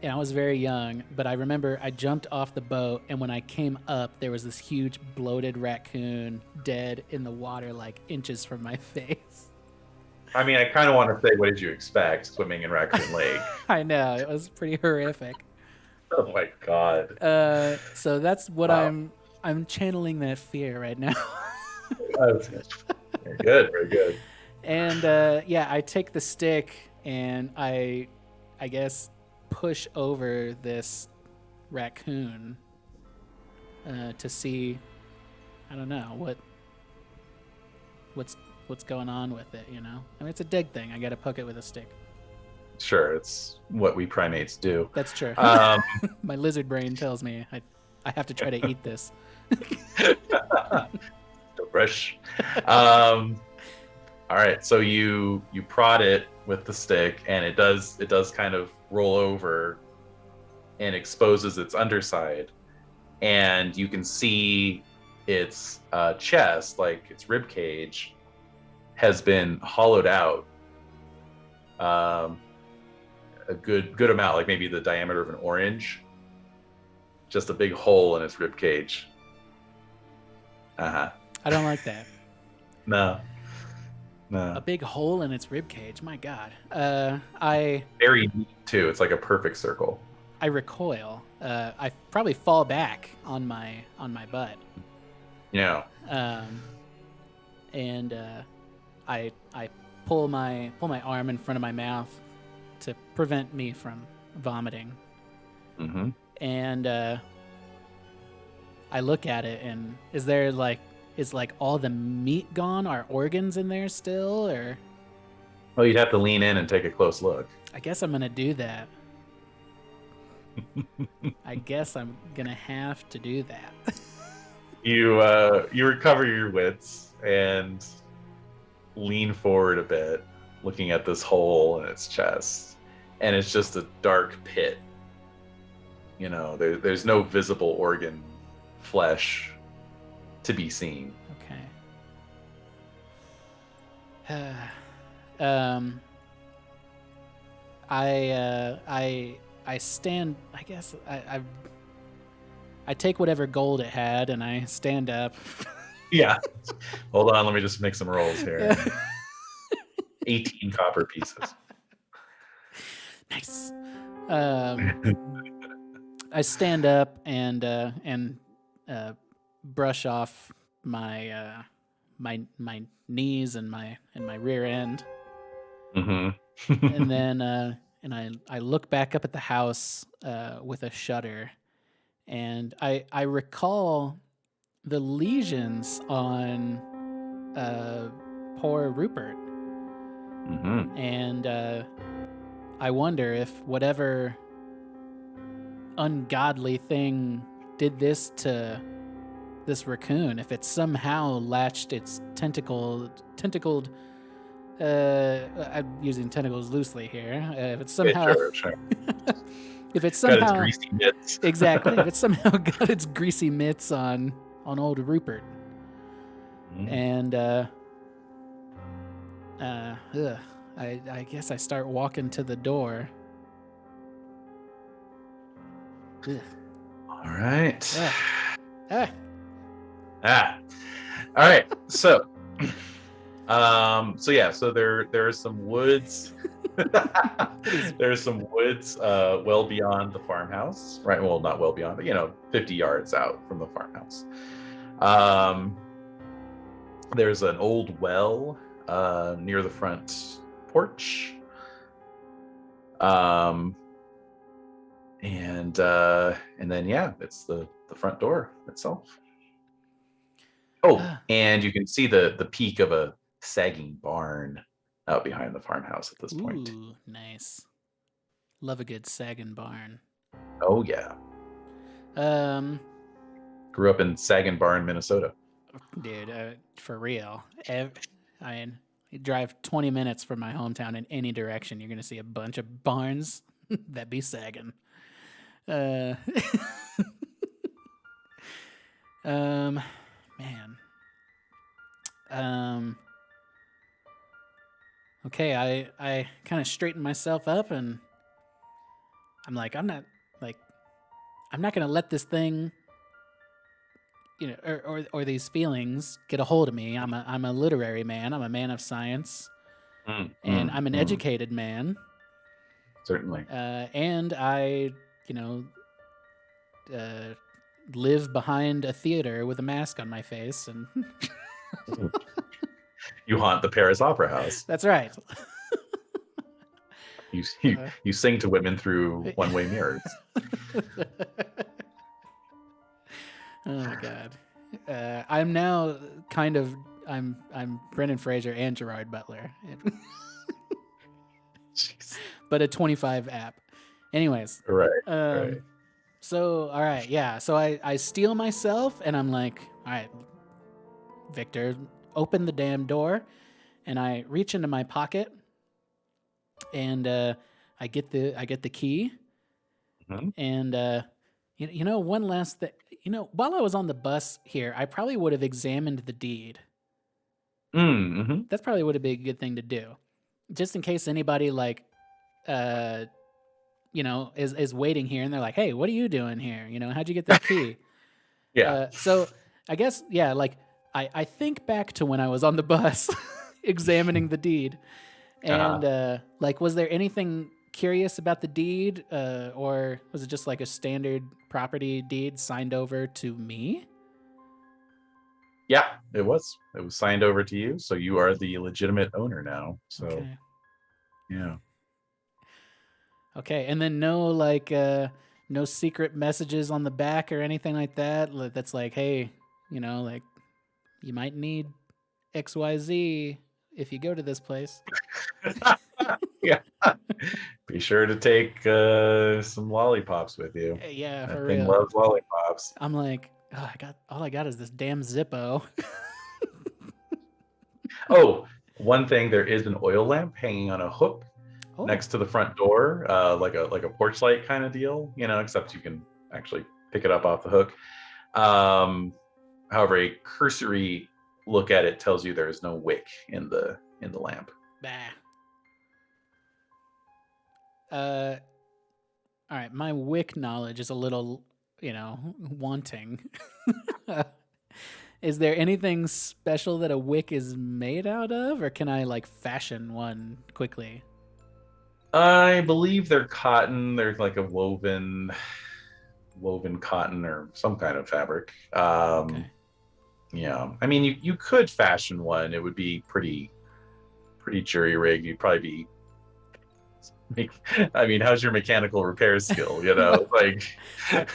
And I was very young, but I remember I jumped off the boat, and when I came up, there was this huge bloated raccoon dead in the water, like inches from my face. I mean, I kind of want to say, what did you expect swimming in Raccoon Lake? I know, it was pretty horrific. Oh my god. So that's what Wow. I'm channeling that fear right now. Very good, very good. And I take the stick and I guess push over this raccoon to see, I don't know, what's going on with it, I mean, it's a dead thing. I got to poke it with a stick. Sure, it's what we primates do. That's true. Um, My lizard brain tells me I have to try to eat this. Fresh. All right, so you prod it with the stick, and it does kind of roll over and exposes its underside, and you can see its chest, like its rib cage, has been hollowed out a good amount, like maybe the diameter of an orange. Just a big hole in its rib cage. I don't like that. No. A big hole in its rib cage. My God. I Very neat too. It's like a perfect circle. recoil. I probably fall back on my butt. Yeah. And I pull my arm in front of my mouth to prevent me from vomiting. Mm-hmm. And I look at it, and is all the meat gone? Are organs in there still, or? Well, you'd have to lean in and take a close look. I guess I'm gonna do that. I guess I'm gonna have to do that. You recover your wits and lean forward a bit, looking at this hole in its chest, and it's just a dark pit. There's no visible organ, flesh to be seen. Okay. I stand. I guess I take whatever gold it had, and I stand up. Yeah. Hold on, let me just make some rolls here. 18 copper pieces. Nice. I stand up and brush off my my knees and my rear end, Mm-hmm. and then and I look back up at the house with a shudder, and I recall the lesions on poor Rupert, Mm-hmm. and I wonder if whatever ungodly thing did this to this raccoon, if it somehow latched its tentacled I'm using tentacles loosely here. If it Yeah, somehow sure. if it Got its somehow greasy mitts. exactly, if it somehow got its greasy mitts on old Rupert. Mm. And I guess I start walking to the door. Ugh. All right. Ugh. Ah. Ah. All right. So, so there are some woods. There's some woods well beyond the farmhouse, right? Well, not well beyond, but 50 yards out from the farmhouse. There's an old well near the front porch. And then it's the front door itself. Oh, and you can see the peak of a sagging barn out behind the farmhouse at this point. Ooh, nice. Love a good sagging barn. Oh yeah. Grew up in Sagging Barn, Minnesota. Dude, for real. I mean, you drive 20 minutes from my hometown in any direction, you're gonna see a bunch of barns that be sagging. Man. Okay, I kind of straighten myself up and I'm like, I'm not gonna let this thing, or these feelings get a hold of me. I'm a literary man. I'm a man of science, and I'm an educated man. Certainly. And I, live behind a theater with a mask on my face, and You haunt the Paris Opera House. that's right. You sing to women through one-way mirrors. Oh my god. I'm now I'm Brendan Fraser and Gerard Butler. Jeez. But a 25 app. Anyways. Right. So all right, yeah. So I steal myself and I'm like, all right, Victor, open the damn door, and I reach into my pocket and I get the key. Mm-hmm. And one last thing. While I was on the bus here, I probably would have examined the deed. Mm-hmm. That's probably would have been a good thing to do, just in case anybody is waiting here and they're like, "Hey, what are you doing here? How'd you get that key?" Yeah. So I guess I think back to when I was on the bus examining the deed, and was there anything curious about the deed, or was it just like a standard property deed signed over to me? Yeah, it was. It was signed over to you, so you are the legitimate owner now. So, Okay. Yeah. Okay, and then no secret messages on the back or anything like that. That's like, hey, you might need XYZ if you go to this place. Yeah. Be sure to take some lollipops with you. Yeah, That for thing real. loves lollipops. I'm like, all I got is this damn Zippo. Oh, one thing, there is an oil lamp hanging on a hook next to the front door, like a porch light kind of deal, except you can actually pick it up off the hook. However, a cursory look at it tells you there is no wick in the lamp. Bah. All right, my wick knowledge is a little, wanting. Is there anything special that a wick is made out of, or can I fashion one quickly? I believe they're cotton. They're like a woven woven cotton or some kind of fabric. Okay. Yeah, I mean, you could fashion one. It would be pretty jury rigged. You'd probably be. I mean, how's your mechanical repair skill? You know, like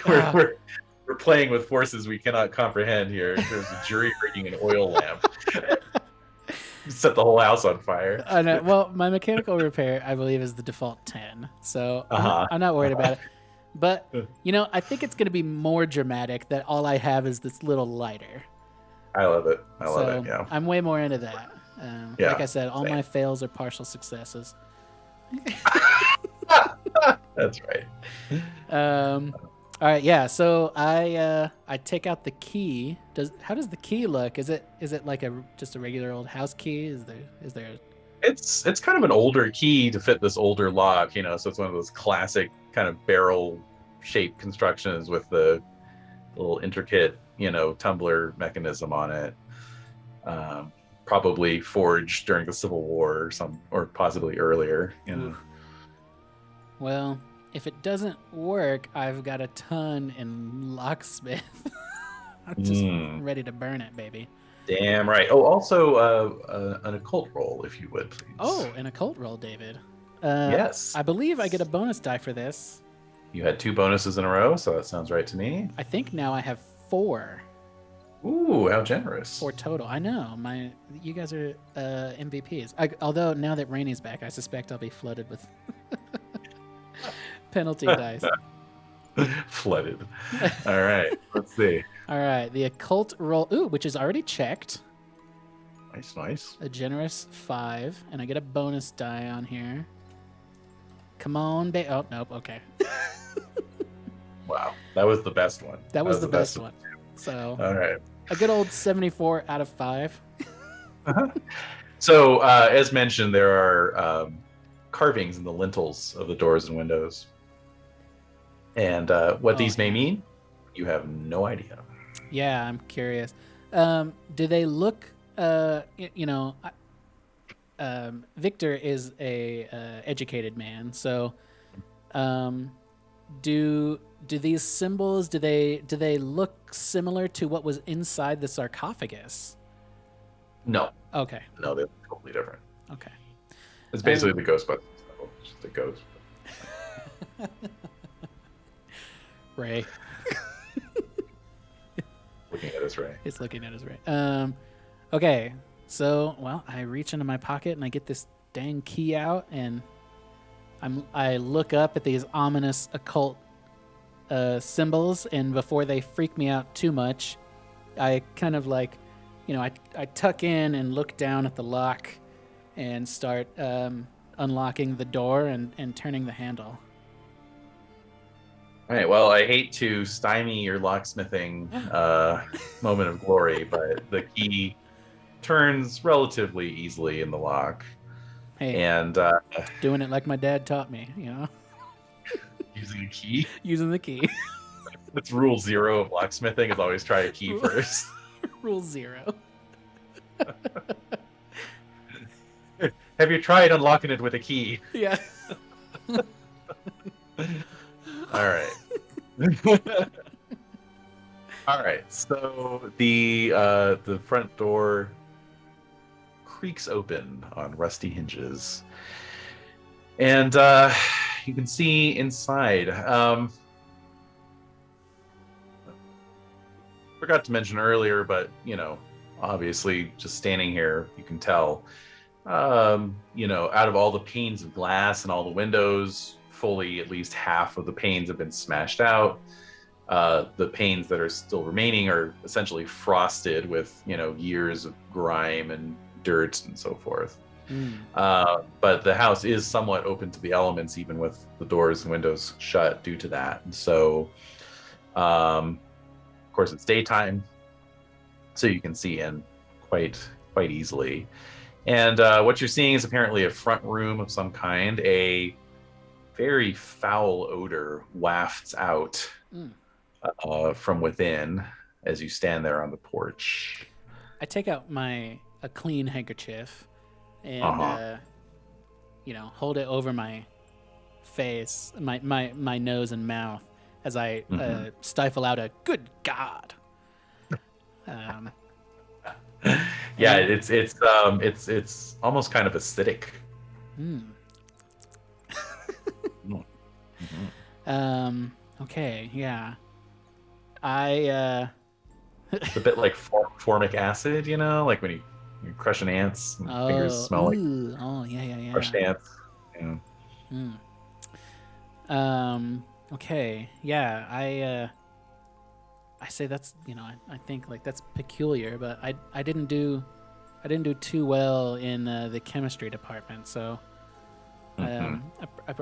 we're Ah, we're we're playing with forces we cannot comprehend here in terms of jury rigging an oil lamp. Set the whole house on fire. I know. Well, my mechanical repair, I believe, is the default 10, so Uh-huh. I'm not worried about it. But Uh-huh. I think it's going to be more dramatic that all I have is this little lighter. I love it. I love So it. Yeah. I'm way more into that. Yeah, Like I said, all same. my fails are partial successes. That's right. All right, yeah. So I take out the key. How does the key look? Is it like just a regular old house key? Is there? It's kind of an older key to fit this older lock, you know, so it's one of those classic kind of barrel shaped constructions with the little intricate, you know, tumbler mechanism on it. Probably forged during the Civil War or possibly earlier, you know. Oof. Well, if it doesn't work, I've got a ton in locksmith. I'm just ready to burn it, baby. Damn right. Oh, also an occult roll, if you would, please. Oh, an occult roll, David. Yes. I believe I get a bonus die for this. You had 2 bonuses in a row, so that sounds right to me. I think now I have 4. Ooh, how generous. 4 total. I know. You guys are MVPs. Although now that Rainy's back, I suspect I'll be flooded with penalty dice. Flooded. All right, let's see. All right, the occult roll, which is already checked. Nice. A generous 5, and I get a bonus die on here. Come on, oh, nope, okay. Wow, that was the best one. That was the best one. So, all right. a good old 74 out of 5. So, as mentioned, there are carvings in the lintels of the doors and windows. And what these may mean, you have no idea. Yeah, I'm curious. Do they look, Victor is a educated man, so do these symbols, do they look similar to what was inside the sarcophagus? No. Okay. No, they're totally different. Okay. It's basically the Ghostbusters. Just the ghost. Ray. Looking at us, Ray. It's looking at us, Ray. Okay. So, well, I reach into my pocket and I get this dang key out, and I look up at these ominous occult symbols, and before they freak me out too much, I kind of like, I tuck in and look down at the lock and start unlocking the door and turning the handle. All right. Well, I hate to stymie your locksmithing moment of glory, but the key turns relatively easily in the lock. Hey, and doing it like my dad taught me, using a key. Using the key. That's rule 0 of locksmithing: is always try a key first. Rule 0. Have you tried unlocking it with a key? Yeah. All right. All right. So the front door creaks open on rusty hinges, and you can see inside. Forgot to mention earlier, but obviously, just standing here, you can tell. Out of all the panes of glass and all the windows, fully at least half of the panes have been smashed out. The panes that are still remaining are essentially frosted with years of grime and dirt and so forth. But the house is somewhat open to the elements, even with the doors and windows shut due to that. And so of course it's daytime, so you can see in quite easily. And what you're seeing is apparently a front room of some kind. A very foul odor wafts out from within as you stand there on the porch. I take out a clean handkerchief and hold it over my face, my nose and mouth, as I Mhm. stifle out a good God. Yeah, And it's almost kind of acidic. hmm. Mhm. Okay, yeah. I It's a bit like formic acid, like when you're crushing ants, and fingers oh, smell like ooh, oh, yeah, yeah, crushed yeah. ants. Yeah. Hmm. Okay, yeah. I say that's I think like that's peculiar, but I didn't do too well in the chemistry department, so Mhm.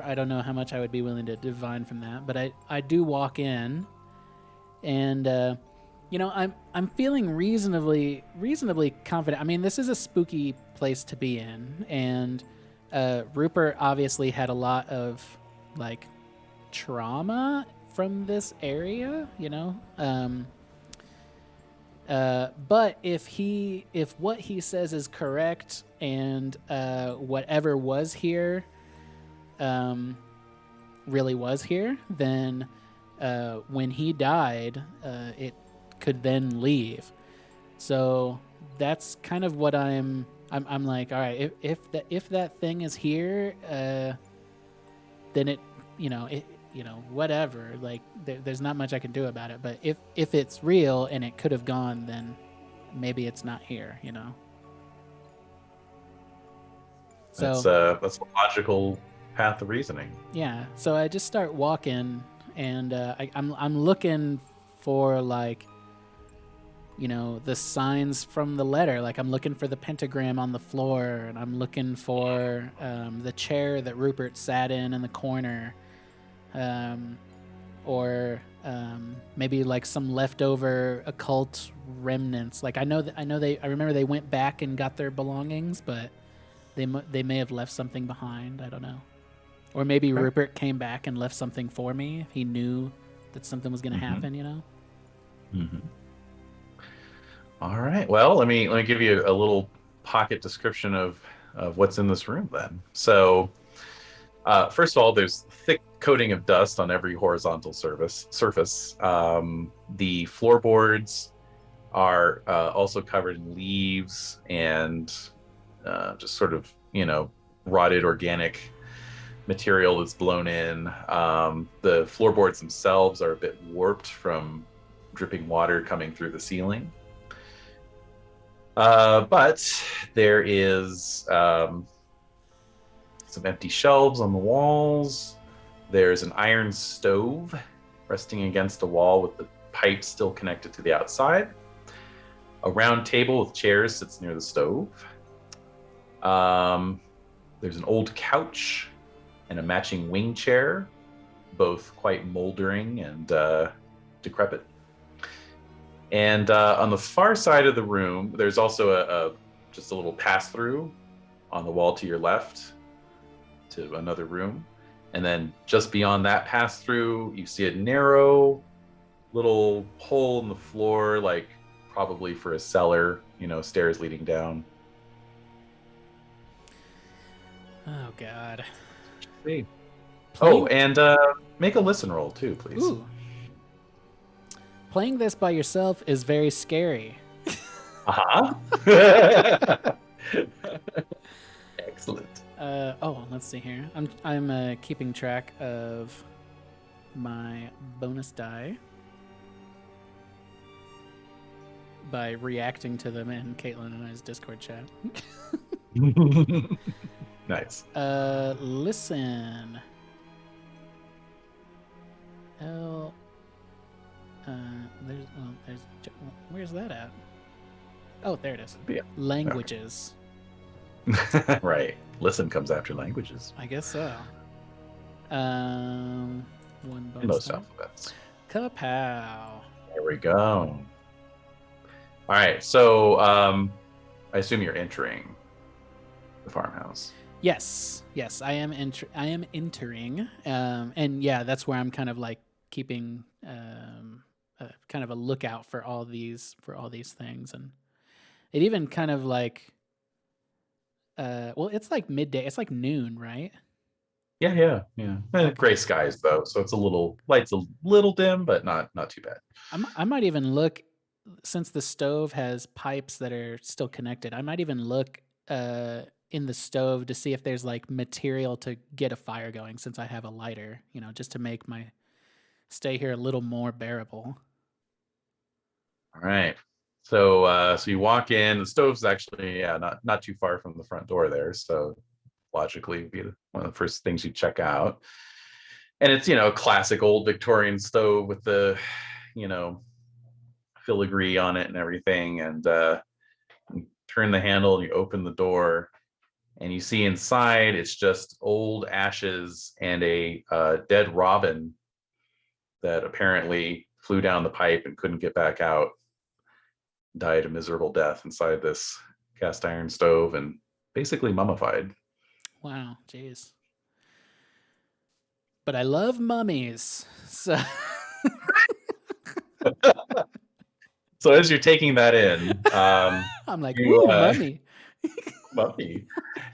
I don't know how much I would be willing to divine from that. But I do walk in, and I'm feeling reasonably confident. I mean, this is a spooky place to be in, and Rupert obviously had a lot of like trauma from this area, but if what he says is correct, and whatever was here, um, really was here, then when he died, it could then leave. So that's kind of what I'm like. All right, if that thing is here, then whatever. Like there's not much I can do about it. But if it's real and it could have gone, then maybe it's not here. That's So that's a logical path of reasoning. yeah, so I just start walking, and I'm looking for like the signs from the letter. Like I'm looking for the pentagram on the floor, and I'm looking for the chair that Rupert sat in the corner, um, or maybe like some leftover occult remnants. Like I remember they went back and got their belongings, but they may have left something behind. I don't know. Or maybe Okay. Rupert came back and left something for me if he knew that something was going to Hmm. happen. Hmm. All right. Well, let me give you a little pocket description of what's in this room then. So, first of all, there's thick coating of dust on every horizontal surface. The floorboards are also covered in leaves and just sort of rotted organic material that's blown in. The floorboards themselves are a bit warped from dripping water coming through the ceiling. But there is some empty shelves on the walls. There's an iron stove resting against a wall with the pipe still connected to the outside. A round table with chairs sits near the stove. Um, there's an old couch and a matching wing chair, both quite moldering and decrepit. And on the far side of the room, there's also just a little pass through on the wall to your left to another room. And then just beyond that pass through, you see a narrow little hole in the floor, like probably for a cellar, stairs leading down. Oh God. See. Oh, Playing and make a listen roll too, please. ooh. Playing this by yourself is very scary. Uh-huh. Excellent. Let's see here. I'm keeping track of my bonus die by reacting to them in Caitlin and I's Discord chat. Nice. Listen. L. Where's that at? Oh, there it is. Yeah. Languages. Right. Listen comes after languages. I guess so. One bonus Most die. alphabets. Kapow. There we go. All right. So I assume you're entering the farmhouse. Yes, I am. I am entering, and yeah, that's where I'm kind of like keeping kind of a lookout for all these things, and it even kind of like, well, it's like midday. It's like noon, right? Yeah. Okay. Gray skies though, so it's light's a little dim, but not too bad. I might even look, since the stove has pipes that are still connected. I might even look in the stove to see if there's like material to get a fire going, since I have a lighter, just to make my stay here a little more bearable. All right. So you walk in. The stove's actually not too far from the front door there. So logically, it'd be one of the first things you check out. And it's a classic old Victorian stove with the filigree on it and everything. And you turn the handle and you open the door, and you see inside it's just old ashes and a dead robin that apparently flew down the pipe and couldn't get back out. Died a miserable death inside this cast iron stove and basically mummified. Wow, jeez. But I love mummies, so. So as you're taking that in, I'm like, ooh, mummy. Mummy.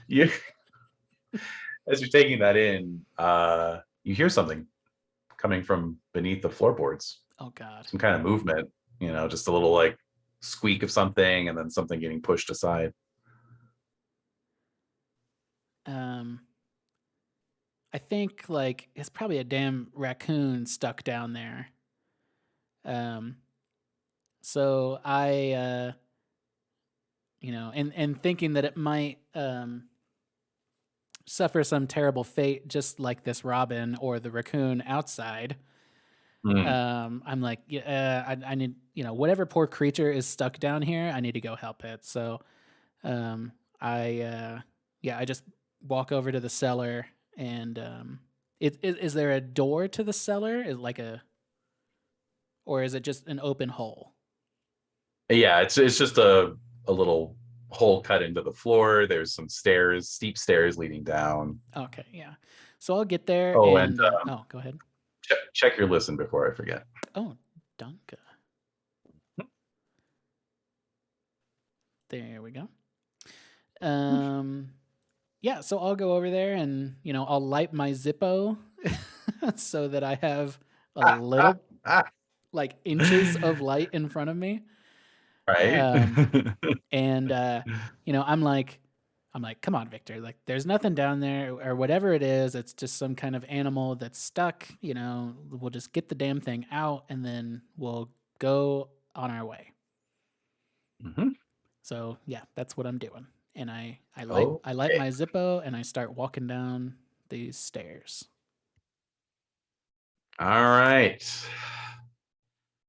You, as you're taking that in, you hear something coming from beneath the floorboards. Oh God. Some kind of movement, just a little like squeak of something, and then something getting pushed aside. I think like it's probably a damn raccoon stuck down there. So I and thinking that it might suffer some terrible fate just like this robin or the raccoon outside. I'm like, I need, whatever poor creature is stuck down here, I need to go help it. So I just walk over to the cellar, and is there a door to the cellar? Or is it just an open hole? Yeah, it's just a little hole cut into the floor. There's some stairs, steep stairs leading down. Okay, yeah. So I'll get there. Oh, and go ahead. Check your listen before I forget. Oh, danke. There we go. Yeah, so I'll go over there and, I'll light my Zippo so that I have a little, like, inches of light in front of me. Right. And, I'm like, come on, Victor, like, there's nothing down there, or whatever it is. It's just some kind of animal that's stuck, we'll just get the damn thing out, and then we'll go on our way. Mm-hmm. So yeah, that's what I'm doing. And I light my Zippo, and I start walking down these stairs. All right.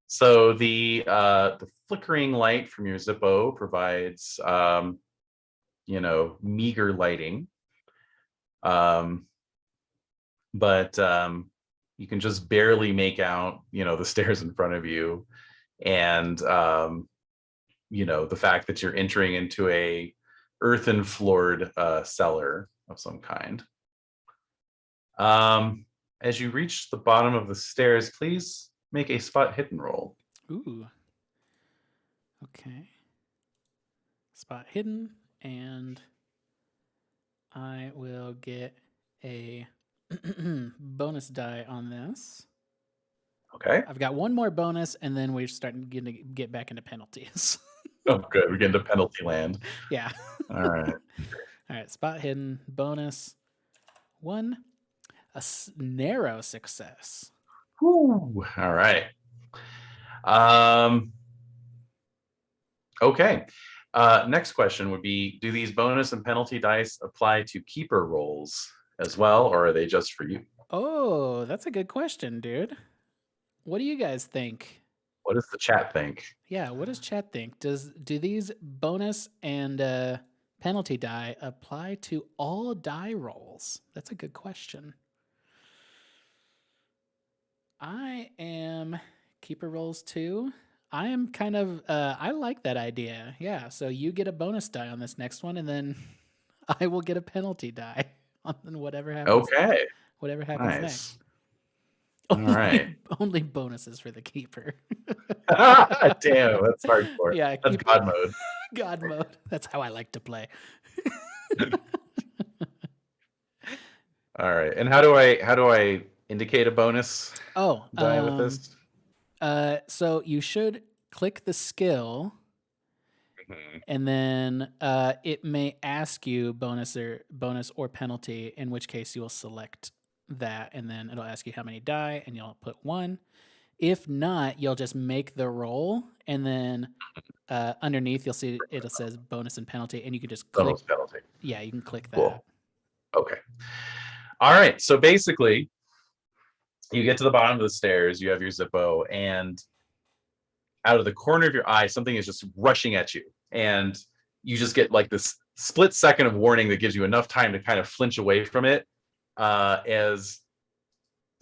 So the flickering light from your Zippo provides meager lighting. But you can just barely make out, the stairs in front of you, and the fact that you're entering into a earthen floored cellar of some kind. As you reach the bottom of the stairs, please make a spot hidden roll. Ooh. Okay. Spot hidden, and I will get a bonus die on this. Okay. I've got one more bonus, and then we're starting to get back into penalties. Oh, good. We're getting to penalty land. Yeah. All right. All right. Spot hidden, bonus 1. A narrow success. Whew. All right. Okay. Next question would be, do these bonus and penalty dice apply to keeper rolls as well, or are they just for you? Oh, that's a good question, dude. What do you guys think? What does the chat think? Yeah, what does chat think? Do these bonus and penalty die apply to all die rolls? That's a good question. I am keeper rolls too. I am kind of I like that idea. Yeah, so you get a bonus die on this next one, and then I will get a penalty die on whatever happens. Okay. Whatever happens next. All right. Only bonuses for the keeper. Damn, that's hardcore. Yeah, that's God mode. God mode. That's how I like to play. All right. And how do I indicate a bonus Oh, die with this? so you should click the skill, Mhm. and then it may ask you bonus or penalty, in which case you will select that, and then it'll ask you how many die, and you'll put 1. If not, you'll just make the roll, and then underneath you'll see it says bonus and penalty, and you can just click. Bonus penalty. Yeah, you can click that. Cool. Okay. All right. So basically, you get to the bottom of the stairs, you have your Zippo, and out of the corner of your eye, something is just rushing at you. And you just get like this split second of warning that gives you enough time to kind of flinch away from it as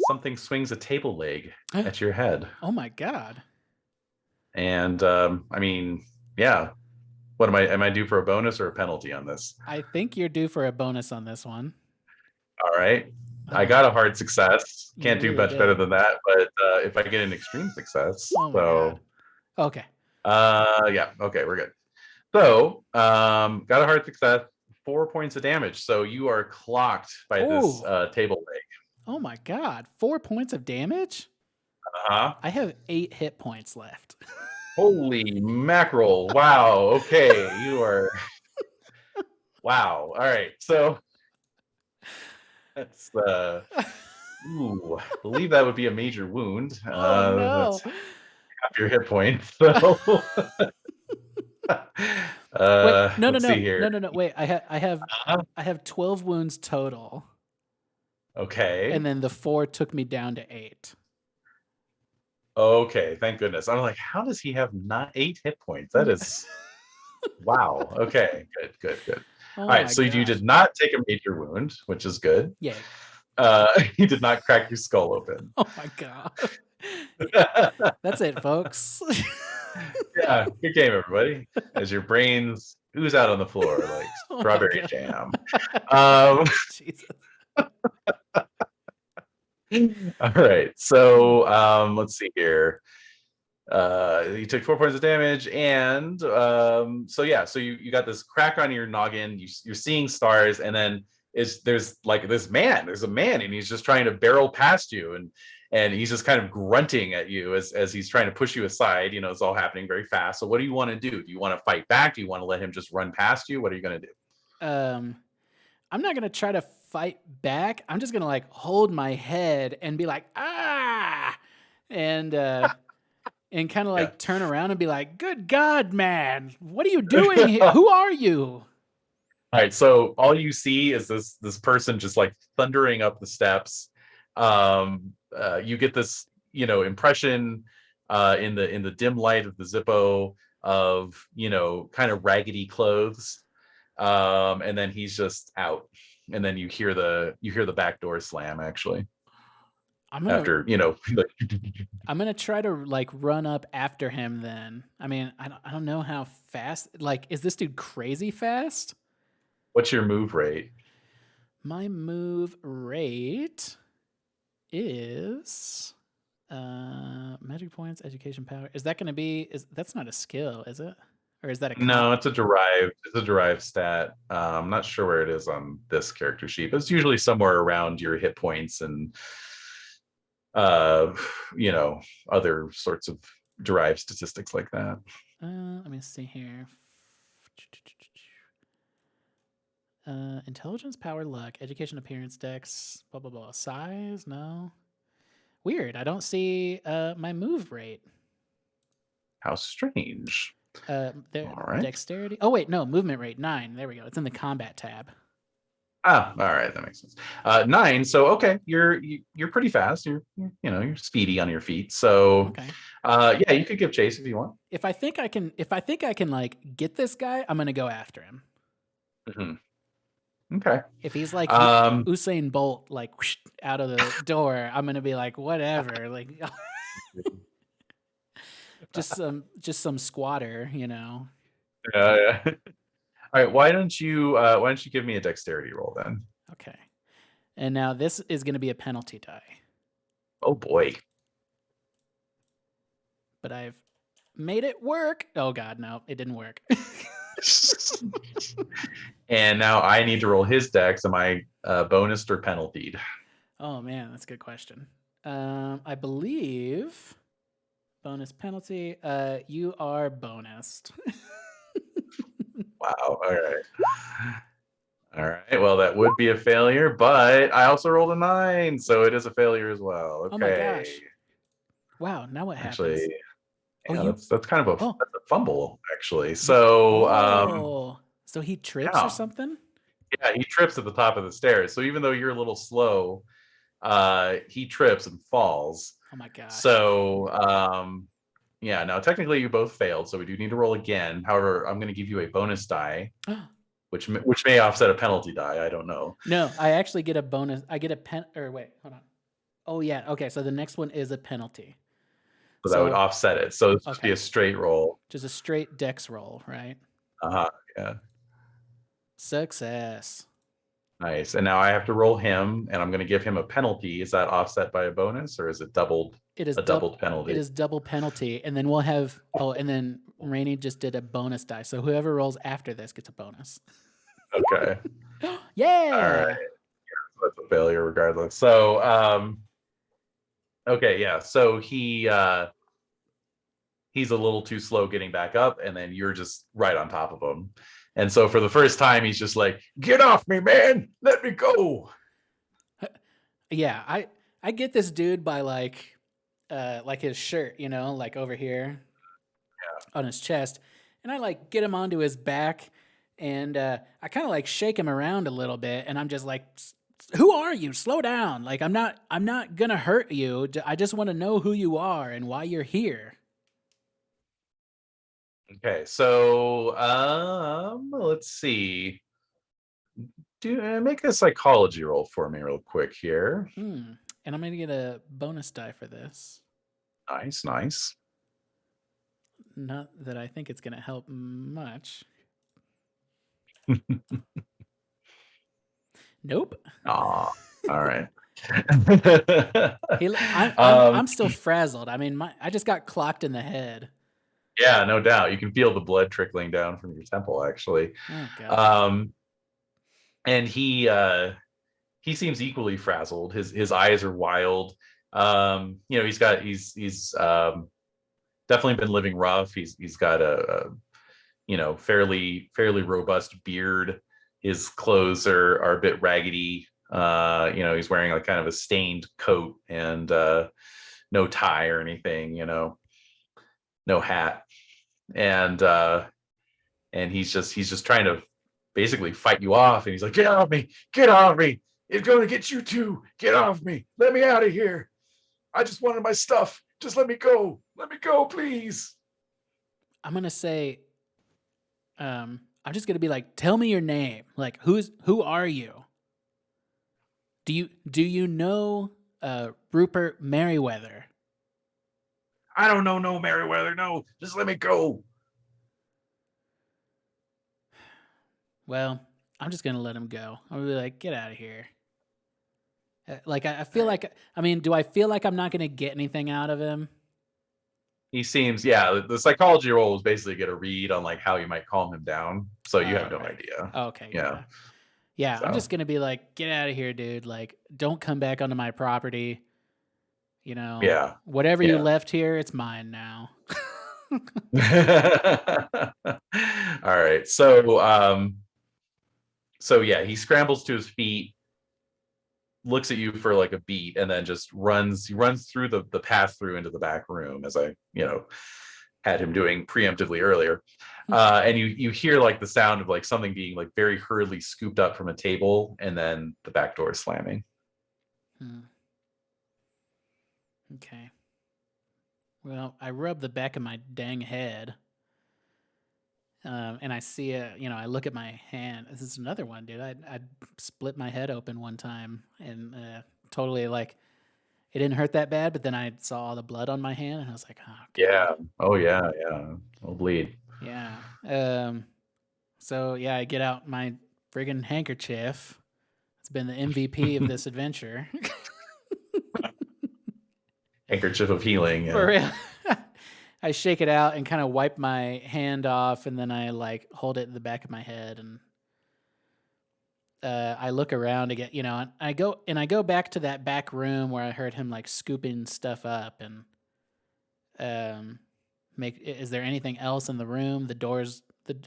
something swings a table leg at your head. Oh my god. And I mean, yeah. What am I due for a bonus or a penalty on this? I think you're due for a bonus on this one. All right. I got a hard success. You Can't do really much did. better than that. But if I get an extreme success, Oh my god. Okay. yeah, okay, we're good. So, got a hard success, 4 points of damage. So you are clocked by this table leg. Oh my god. 4 points of damage? Uh-huh. I have 8 hit points left. Holy mackerel. Wow. Okay. You are. Wow. All right. So that's ooh, I believe that would be a major wound. Oh no. That's half your hit points. So Wait, no. see here. No. Wait, I have 12 wounds total. Okay. And then the 4 took me down to 8. Okay, thank goodness. I'm like, how does he have not 8 hit points? That is wow. Okay, good. Oh All right, my so you gosh. did not take a major wound, which is good. Yay. You did not crack your skull open. Oh my god. That's it, folks. Yeah, good game, everybody. As your brains ooze out on the floor like Oh my strawberry God. jam. Jesus. All right, so let's see here. You took 4 points of damage, and so you got this crack on your noggin. You're seeing stars, and then there's a man, and he's just trying to barrel past you, and he's just kind of grunting at you as he's trying to push you aside. You know, it's all happening very fast. So what do you want to do? Do you want to fight back? Do you want to let him just run past you? What are you going to do? I'm not gonna try to fight back. I'm just gonna like hold my head and be like, ah, and kind of like turn around and be like, good God, man, what are you doing here? Who are you? All right, so all you see is this person just like thundering up the steps. You get this, impression in the dim light of the Zippo of, kind of raggedy clothes. And then he's just out. And then you hear the back door slam actually. I'm gonna try to like run up after him then. I mean, I don't know how fast, like, is this dude crazy fast? What's your move rate? My move rate is magic points, education power. Is that gonna be that's not a skill, is it? Or is that a No, it's a derived stat. I'm not sure where it is on this character sheet, but it's usually somewhere around your hit points and other sorts of derived statistics like that. Let me see here. Intelligence, power, luck, education, appearance, dex, blah blah blah. Size, no. Weird. I don't see my move rate. How strange. All right. Dexterity. Oh wait, no, movement rate 9. There we go. It's in the combat tab. Ah, all right, that makes sense. 9. So okay, you're pretty fast. You're speedy on your feet. So okay. Yeah, you could give chase if you want. If I think I can like get this guy, I'm gonna go after him. Mm-hmm. Okay. If he's like Usain Bolt, like whoosh, out of the door, I'm gonna be like, whatever, like just some squatter, Yeah. All right. Why don't you give me a dexterity roll then? Okay. And now this is going to be a penalty die. Oh boy. But I've made it work. Oh God, no, it didn't work. And now I need to roll his dex. Am I bonused or penaltied? Oh man, that's a good question. I believe bonus penalty. You are bonused. Wow. All right. All right. Well, that would be a failure, but I also rolled a 9, so it is a failure as well. Okay. Oh my gosh. Wow. Now what happens? Actually, Oh, yeah, you. that's kind of Oh. that's a fumble, actually. So, Oh. So he trips or yeah, something? yeah, he trips at the top of the stairs. So even though you're a little slow, he trips and falls. Oh my gosh. So, yeah, now technically you both failed, so we do need to roll again. However, I'm going to give you a bonus die, which may offset a penalty die. I don't know. No, I actually get a bonus. I get a or wait, hold on. Oh yeah. Okay, so the next one is a penalty. So that would offset it. So this would be a straight roll. Just a straight dex roll, right? Yeah. Success. Nice. And now I have to roll him, and I'm going to give him a penalty. Is that offset by a bonus, or is it doubled? It is doubled penalty. It is double penalty, and then we'll have. Oh, and then Rainey just did a bonus die, so whoever rolls after this gets a bonus. Okay. Yeah. All right. Yeah, that's a failure, regardless. So, okay, yeah. So he's a little too slow getting back up, and then you're just right on top of him. And so for the first time, he's just like, "Get off me, man! Let me go!" Yeah, I get this dude by like his shirt, you know, like over here, on his chest, and I like get him onto his back, and I kind of like shake him around a little bit, and I'm just like, "Who are you? Slow down! Like I'm not gonna hurt you. I just want to know who you are and why you're here." Okay, so let's see. Make a psychology roll for me real quick here. And I'm gonna get a bonus die for this. Nice. Not that I think it's gonna help much. Nope. Aw, all right. I'm still frazzled. I mean, I just got clocked in the head. Yeah, no doubt. You can feel the blood trickling down from your temple, actually. Oh god. And he seems equally frazzled. His eyes are wild. You know, he's definitely been living rough. He's got a you know, fairly robust beard. His clothes are a bit raggedy. You know, he's wearing like kind of a stained coat and no tie or anything, you know, no hat. And he's just trying to basically fight you off, and he's like, "Get off me, it's gonna get you too, get off me, let me out of here, I just wanted my stuff, just let me go, please." I'm gonna say, I'm just gonna be like, "Tell me your name. Like, who are you? Do you know Rupert Merryweather?" "I don't know no Merryweather, no, just let me go." Well, I'm just gonna let him go. I'm gonna be like, "Get out of here." Like I feel like, I mean, do I feel like I'm not gonna get anything out of him? He seems, yeah, the psychology roll is basically get a read on like how you might calm him down, so you have no idea. Okay. Yeah. So. I'm just gonna be like, "Get out of here, dude. Like, don't come back onto my property. You know, whatever you left here, it's mine now." All right. So yeah, he scrambles to his feet, looks at you for like a beat, and then just runs through the pass through into the back room, as I, you know, had him doing preemptively earlier. And you hear like the sound of like something being like very hurriedly scooped up from a table, and then the back door slamming. Okay. Well, I rub the back of my dang head, and I see I look at my hand. This is another one, dude. I split my head open one time, and totally like it didn't hurt that bad, but then I saw all the blood on my hand, and I was like, "Oh god." Yeah. Oh yeah. It'll bleed. Yeah. So yeah, I get out my friggin' handkerchief. It's been the MVP of this adventure. Handkerchief of healing. Yeah. For real. I shake it out and kind of wipe my hand off, and then I like hold it in the back of my head, and I look around again, and I go back to that back room where I heard him like scooping stuff up, and is there anything else in the room?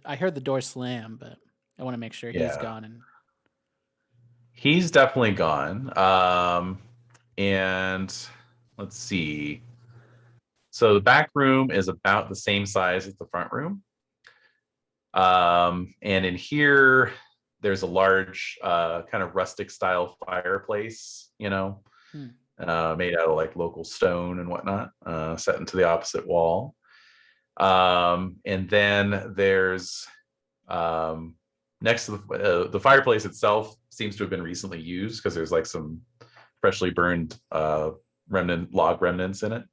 I heard the door slam, but I want to make sure he's Yeah. gone. And He's definitely gone. And let's see. So the back room is about the same size as the front room. And in here, there's a large kind of rustic style fireplace, made out of like local stone and whatnot, set into the opposite wall. And then there's next to the fireplace itself seems to have been recently used because there's like some freshly burned log remnants in it.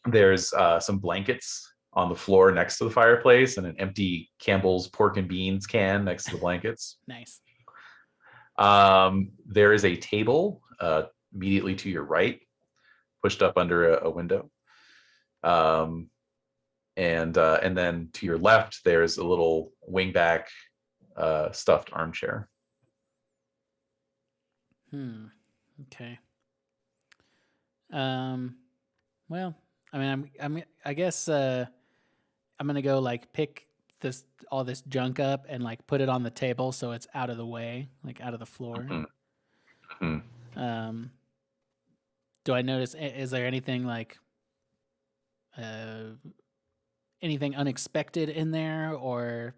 There's some blankets on the floor next to the fireplace and an empty Campbell's pork and beans can next to the blankets. Nice. There is a table immediately to your right, pushed up under a window. And then to your left, there's a little wingback stuffed armchair. Okay. Well, I guess I'm gonna go like pick all this junk up and like put it on the table so it's out of the way, like out of the floor. Mm-hmm. Mm-hmm. Do I notice? Is there anything like anything unexpected in there, or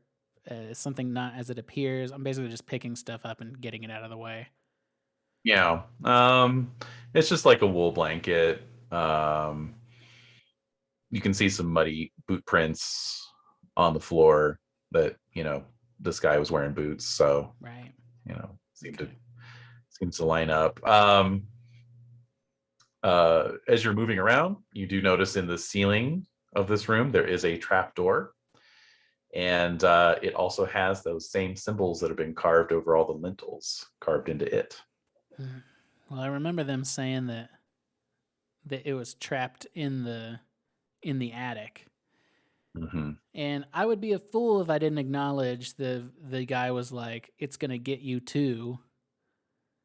something not as it appears? I'm basically just picking stuff up and getting it out of the way. Yeah. It's just like a wool blanket. You can see some muddy boot prints on the floor that, this guy was wearing boots. So, right. Seems to line up. As you're moving around, you do notice in the ceiling of this room, there is a trap door. And it also has those same symbols that have been carved over all the lintels, carved into it. Well, I remember them saying that it was trapped in the attic. Mm-hmm. And I would be a fool if I didn't acknowledge the guy was like, "It's gonna get you too."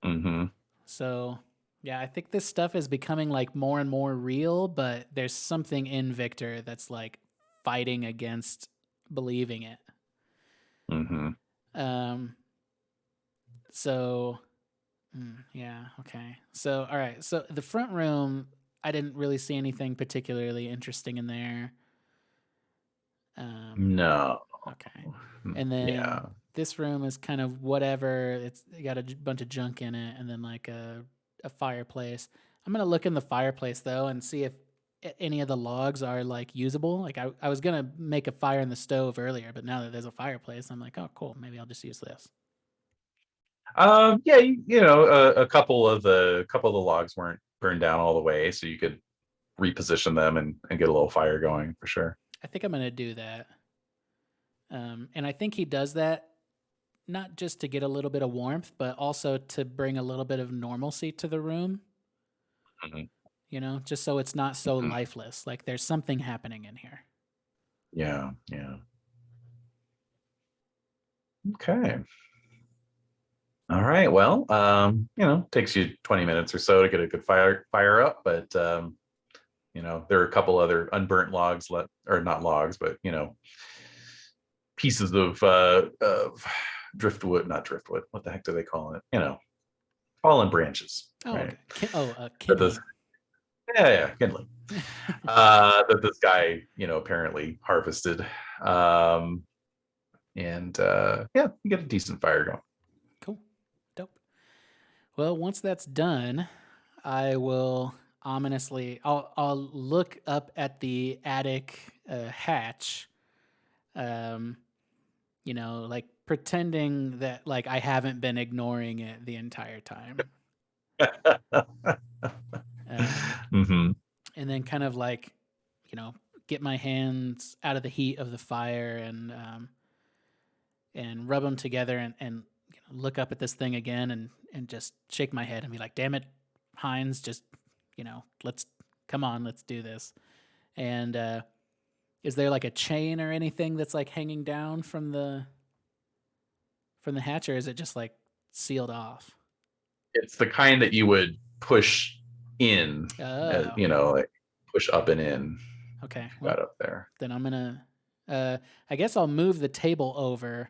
Mm-hmm. So yeah, I think this stuff is becoming like more and more real, but there's something in Victor that's like fighting against believing it. Mm-hmm. So yeah, okay. So all right. So the front room, I didn't really see anything particularly interesting in there. No. Okay. And then this room is kind of whatever. It's got a bunch of junk in it, and then like a fireplace. I'm gonna look in the fireplace though and see if any of the logs are like usable. Like I was gonna make a fire in the stove earlier, but now that there's a fireplace, I'm like, oh cool, maybe I'll just use this. Yeah, a couple of the logs weren't burned down all the way, so you could reposition them and get a little fire going for sure. I think I'm gonna do that. And I think he does that not just to get a little bit of warmth, but also to bring a little bit of normalcy to the room. Mm-hmm. Just so it's not so lifeless. Like there's something happening in here. Yeah. Okay. All right. Well, takes you 20 minutes or so to get a good fire up, but there are a couple other unburnt logs left, or not logs, but pieces of driftwood, not driftwood. What the heck do they call it? Fallen branches. Oh, right? Okay. Kindling. Kindling. That this guy, apparently harvested. You get a decent fire going. Cool. Dope. Well, once that's done, I will ominously, I'll look up at the attic hatch, like pretending that like I haven't been ignoring it the entire time. Mm-hmm. And then kind of like, get my hands out of the heat of the fire and rub them together and look up at this thing again and just shake my head and be like, damn it, Heinz, just, let's come on, let's do this. And is there like a chain or anything that's like hanging down from the hatch, or is it just like sealed off? It's the kind that you would push in, Oh, like push up and in. okay. Well, got up there. Then I'm gonna, I guess I'll move the table over,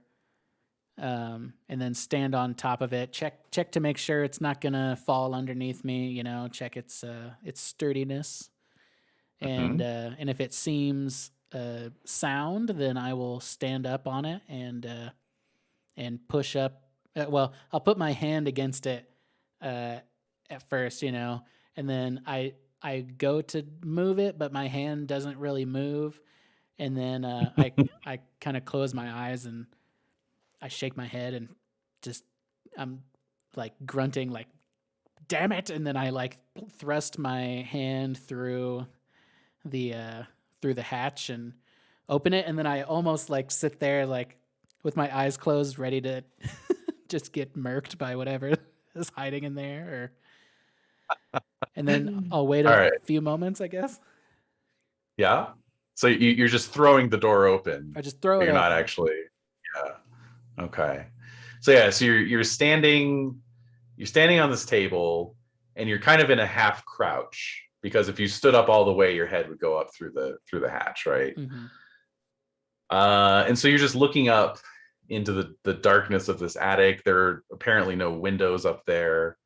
and then stand on top of it. Check to make sure it's not gonna fall underneath me. Check its sturdiness, and if it seems sound, then I will stand up on it and push up. Well, I'll put my hand against it at first, and then I go to move it, but my hand doesn't really move, and then I kind of close my eyes and I shake my head and just I'm like grunting like, damn it, and then I like thrust my hand through the hatch and open it, and then I almost like sit there like with my eyes closed, ready to just get murked by whatever is hiding in there, and then I'll wait a few moments, I guess. Yeah. So you're just throwing the door open. I just throw it. You're not actually. Yeah. Okay. So yeah. So you're standing on this table, and you're kind of in a half crouch, because if you stood up all the way, your head would go up through the hatch, right? Mm-hmm. And so you're just looking up into the darkness of this attic. There are apparently no windows up there,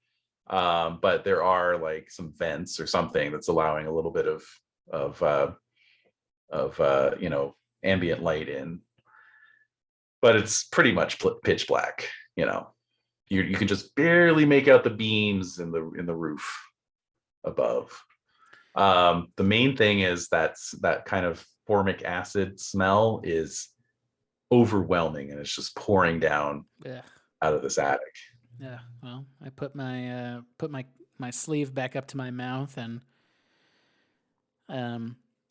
but there are like some vents or something that's allowing a little bit of ambient light in. But it's pretty much pitch black. You can just barely make out the beams in the roof above. The main thing is that kind of formic acid smell is overwhelming, and it's just pouring down out of this attic. Yeah. Well, I put my sleeve back up to my mouth, and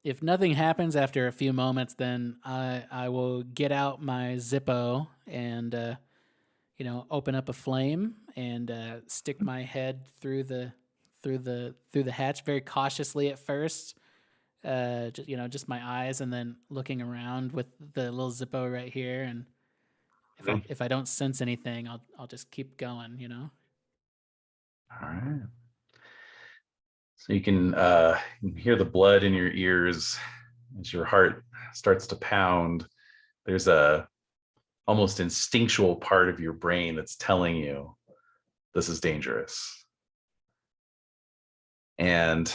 if nothing happens after a few moments, then I will get out my Zippo and open up a flame and stick my head through the hatch very cautiously at first. Just my eyes, and then looking around with the little Zippo right here, and if I don't sense anything, I'll just keep going. All right. So you can hear the blood in your ears as your heart starts to pound. There's a almost instinctual part of your brain that's telling you this is dangerous. And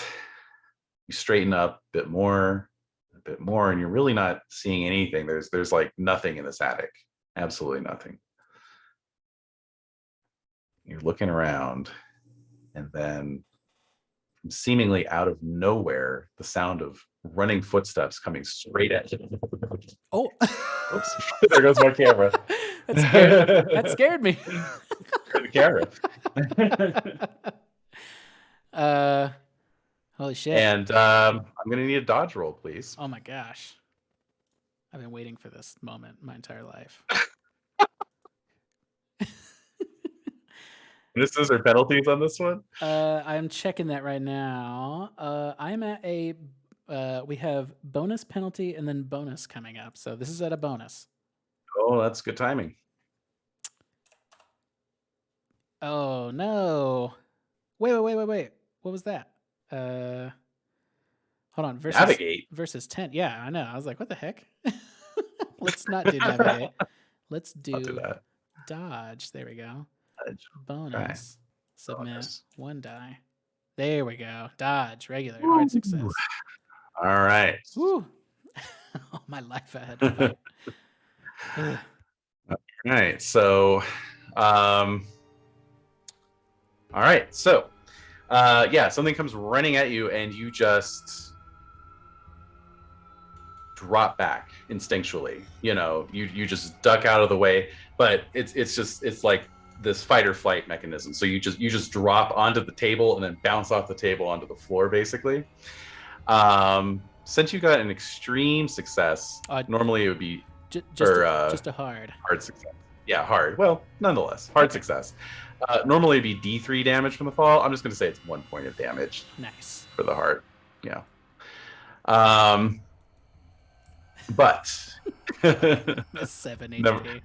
you straighten up a bit more, and you're really not seeing anything. There's like nothing in this attic. Absolutely nothing. You're looking around, and then seemingly out of nowhere, the sound of running footsteps coming straight at you. Oh, oops! There goes my camera. That scared me. The camera. Holy shit! And I'm gonna need a dodge roll, please. Oh my gosh! I've been waiting for this moment my entire life. Bonuses or penalties on this one? I'm checking that right now. I'm at a. We have bonus, penalty, and then bonus coming up. So this is at a bonus. Oh, that's good timing. Oh no! Wait! What was that? Hold on. Versus 10. Yeah, I know. I was like, what the heck? Let's not do navigate. Let's do that. Dodge. There we go. Dodge. Bonus. Okay. Submit. Bonus. 1 die. There we go. Dodge. Regular. Hard success. All right. Woo. All my life I had to fight. All right. So, all right. So, something comes running at you, and you just drop back instinctually. You just duck out of the way, but it's like this fight or flight mechanism. So you just drop onto the table and then bounce off the table onto the floor, basically. Since you got an extreme success, normally it would be just a hard success. Yeah, hard. Well, nonetheless, hard success. Normally it'd be D3 damage from the fall. I'm just going to say it's 1 point of damage. Nice. For the heart. Yeah. But 7 never, HP.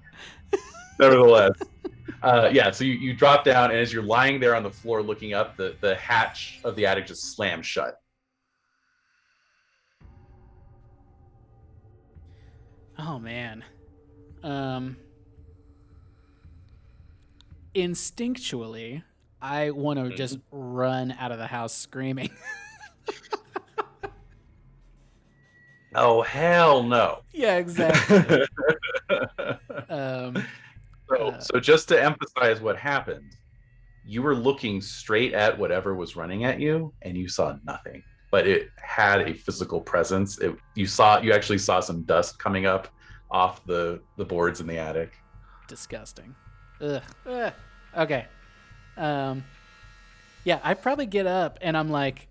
nevertheless, yeah. So you drop down, and as you're lying there on the floor looking up, the hatch of the attic just slams shut. Oh man. Instinctually, I want to just run out of the house screaming. Oh hell no! Yeah, exactly. um, So just to emphasize what happened, you were looking straight at whatever was running at you, and you saw nothing. But it had a physical presence. You actually saw some dust coming up off the boards in the attic. Disgusting. Ugh. Ugh. Okay. Yeah, I probably get up and I'm like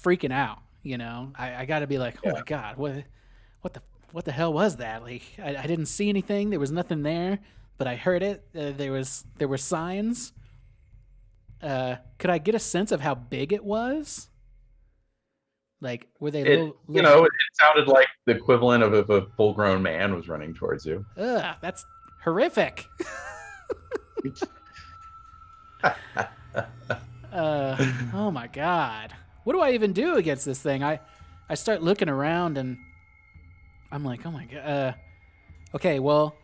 freaking out. You know, I got to be like, oh my god, what the hell was that? Like, I didn't see anything. There was nothing there, but I heard it. There were signs. Could I get a sense of how big it was? Like, were they little? It sounded like the equivalent of if a full-grown man was running towards you. Ugh, that's horrific. Oh my god, what do I even do against this thing? I start looking around and I'm like, oh my god. Okay, well,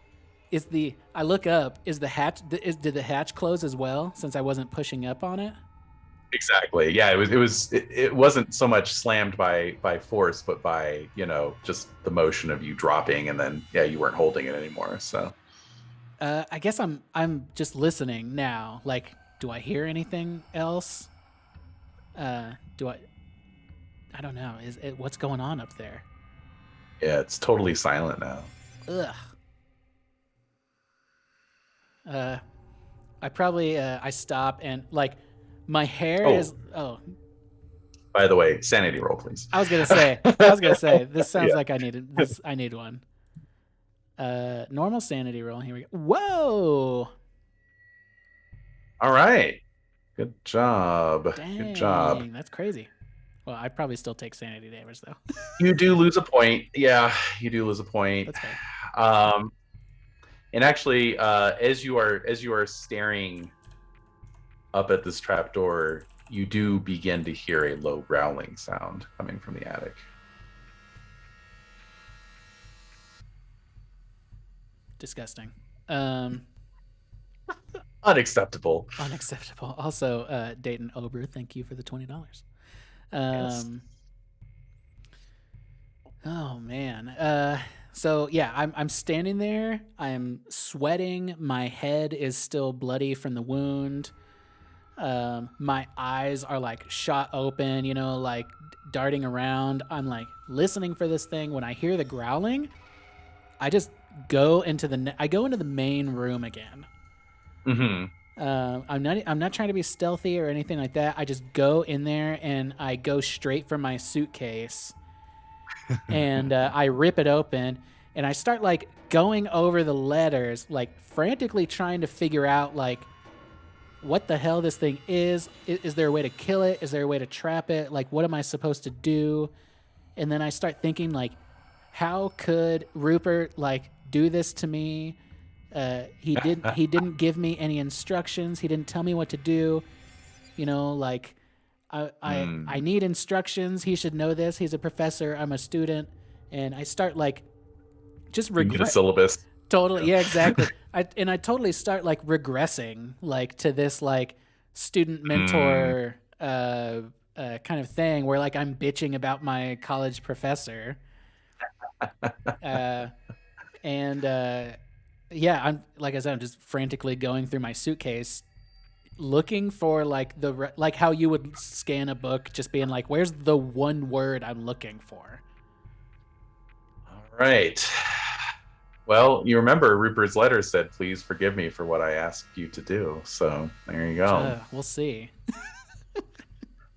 I look up? Is the hatch? Did the hatch close as well? Since I wasn't pushing up on it. Exactly. Yeah, it wasn't so much slammed by force, but by just the motion of you dropping, and then you weren't holding it anymore. So I guess I'm just listening now. Like, do I hear anything else? Do I don't know. What's going on up there? Yeah, it's totally silent now. Ugh. I probably I stop and like my hair is By the way, sanity roll, please. I was gonna say this sounds like I need one. Normal sanity roll. Here we go. Whoa! All right. Good job. Dang, good job. That's crazy. Well, I probably still take sanity damage though. You do lose a point. Yeah, you do lose a point. That's fair. And actually, as you are staring up at this trapdoor, you do begin to hear a low growling sound coming from the attic. Disgusting. Unacceptable. Unacceptable. Also, Dayton Ober, thank you for the $20. Yes. Oh man. So yeah, I'm standing there. I'm sweating. My head is still bloody from the wound. My eyes are like shot open, like darting around. I'm like listening for this thing. When I hear the growling, I just go into the main room again. Mm-hmm. I'm not trying to be stealthy or anything like that. I just go in there and I go straight for my suitcase and I rip it open and I start like going over the letters, like frantically trying to figure out like what the hell this thing is. Is there a way to kill it? Is there a way to trap it? Like, what am I supposed to do? And then I start thinking like, how could Rupert like do this to me? He didn't give me any instructions. He didn't tell me what to do. Like I need instructions. He should know this. He's a professor. I'm a student. And I start like just Get a syllabus. Totally. Yeah, exactly. I totally start like regressing like to this like student mentor kind of thing where like I'm bitching about my college professor. Yeah, I'm like I said, I'm just frantically going through my suitcase, looking for like like how you would scan a book, just being like, "Where's the one word I'm looking for?" All right. Well, you remember Rupert's letter said, "Please forgive me for what I asked you to do." So there you go. We'll see.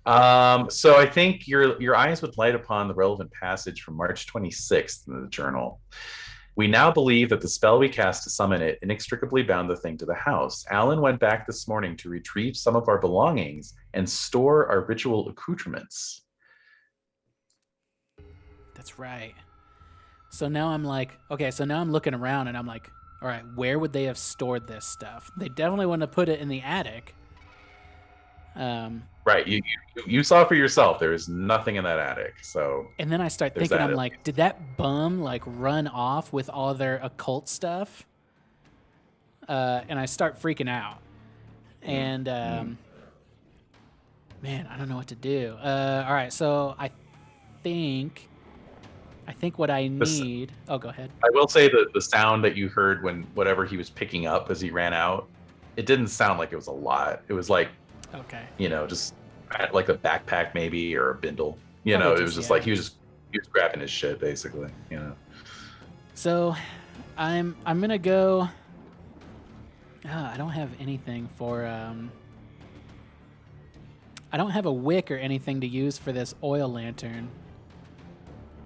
So I think your eyes would light upon the relevant passage from March 26th in the journal. We now believe that the spell we cast to summon it inextricably bound the thing to the house. Alan went back this morning to retrieve some of our belongings and store our ritual accoutrements. That's right. So now I'm like, okay, so now I'm looking around and I'm like, all right, where would they have stored this stuff? They definitely wouldn't have put it in the attic. Right. You saw for yourself. There is nothing in that attic. So And then I start there's thinking, that I'm at like, least. did that bum like run off with all their occult stuff? And I start freaking out. And man, I don't know what to do. All right, so I think what I This, need. Oh, go ahead. I will say that the sound that you heard when whatever he was picking up as he ran out, it didn't sound like it was a lot. It was like, Okay. just like a backpack maybe or a bindle. Probably It was just like he was grabbing his shit basically. So, I'm gonna go. I don't have anything for. I don't have a wick or anything to use for this oil lantern.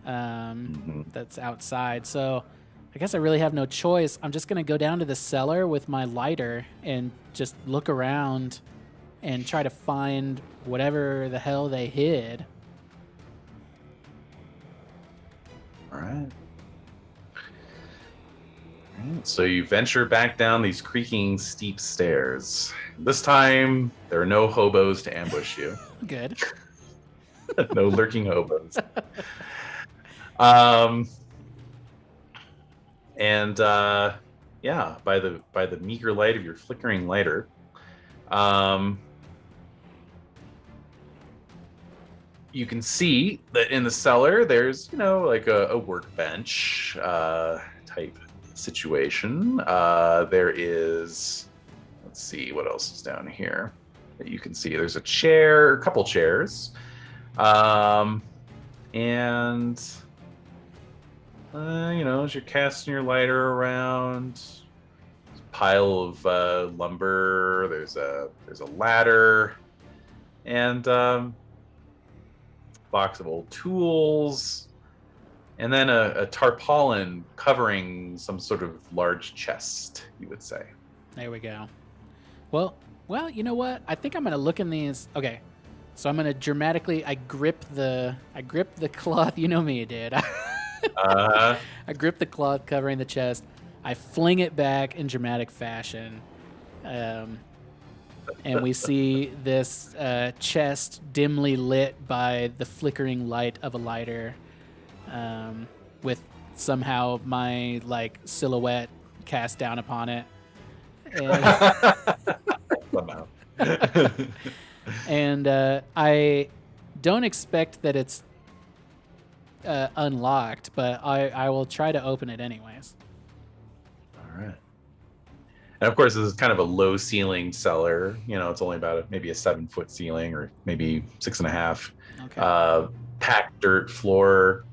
That's outside. So, I guess I really have no choice. I'm just gonna go down to the cellar with my lighter and just look around and try to find whatever the hell they hid. All right. So you venture back down these creaking steep stairs. This time, there are no hobos to ambush you. Good. No lurking hobos. And yeah, by the meager light of your flickering lighter, you can see that in the cellar there's like a workbench type situation. There is, let's see what else is down here that you can see. There's a chair, a couple chairs, and as you're casting your lighter around, there's a pile of lumber. There's a ladder, and box of old tools, and then a tarpaulin covering some sort of large chest, you would say. There we go. Well, you know what? I think I'm gonna look in these. Okay, so I'm gonna dramatically. I grip the cloth. You know me, dude. I grip the cloth covering the chest. I fling it back in dramatic fashion, and we see this chest dimly lit by the flickering light of a lighter, with somehow my like silhouette cast down upon it. And I don't expect that it's unlocked, but I will try to open it anyways. All right. And of course, this is kind of a low ceiling cellar. It's only about maybe a 7-foot ceiling or maybe 6.5. Okay. Packed dirt floor.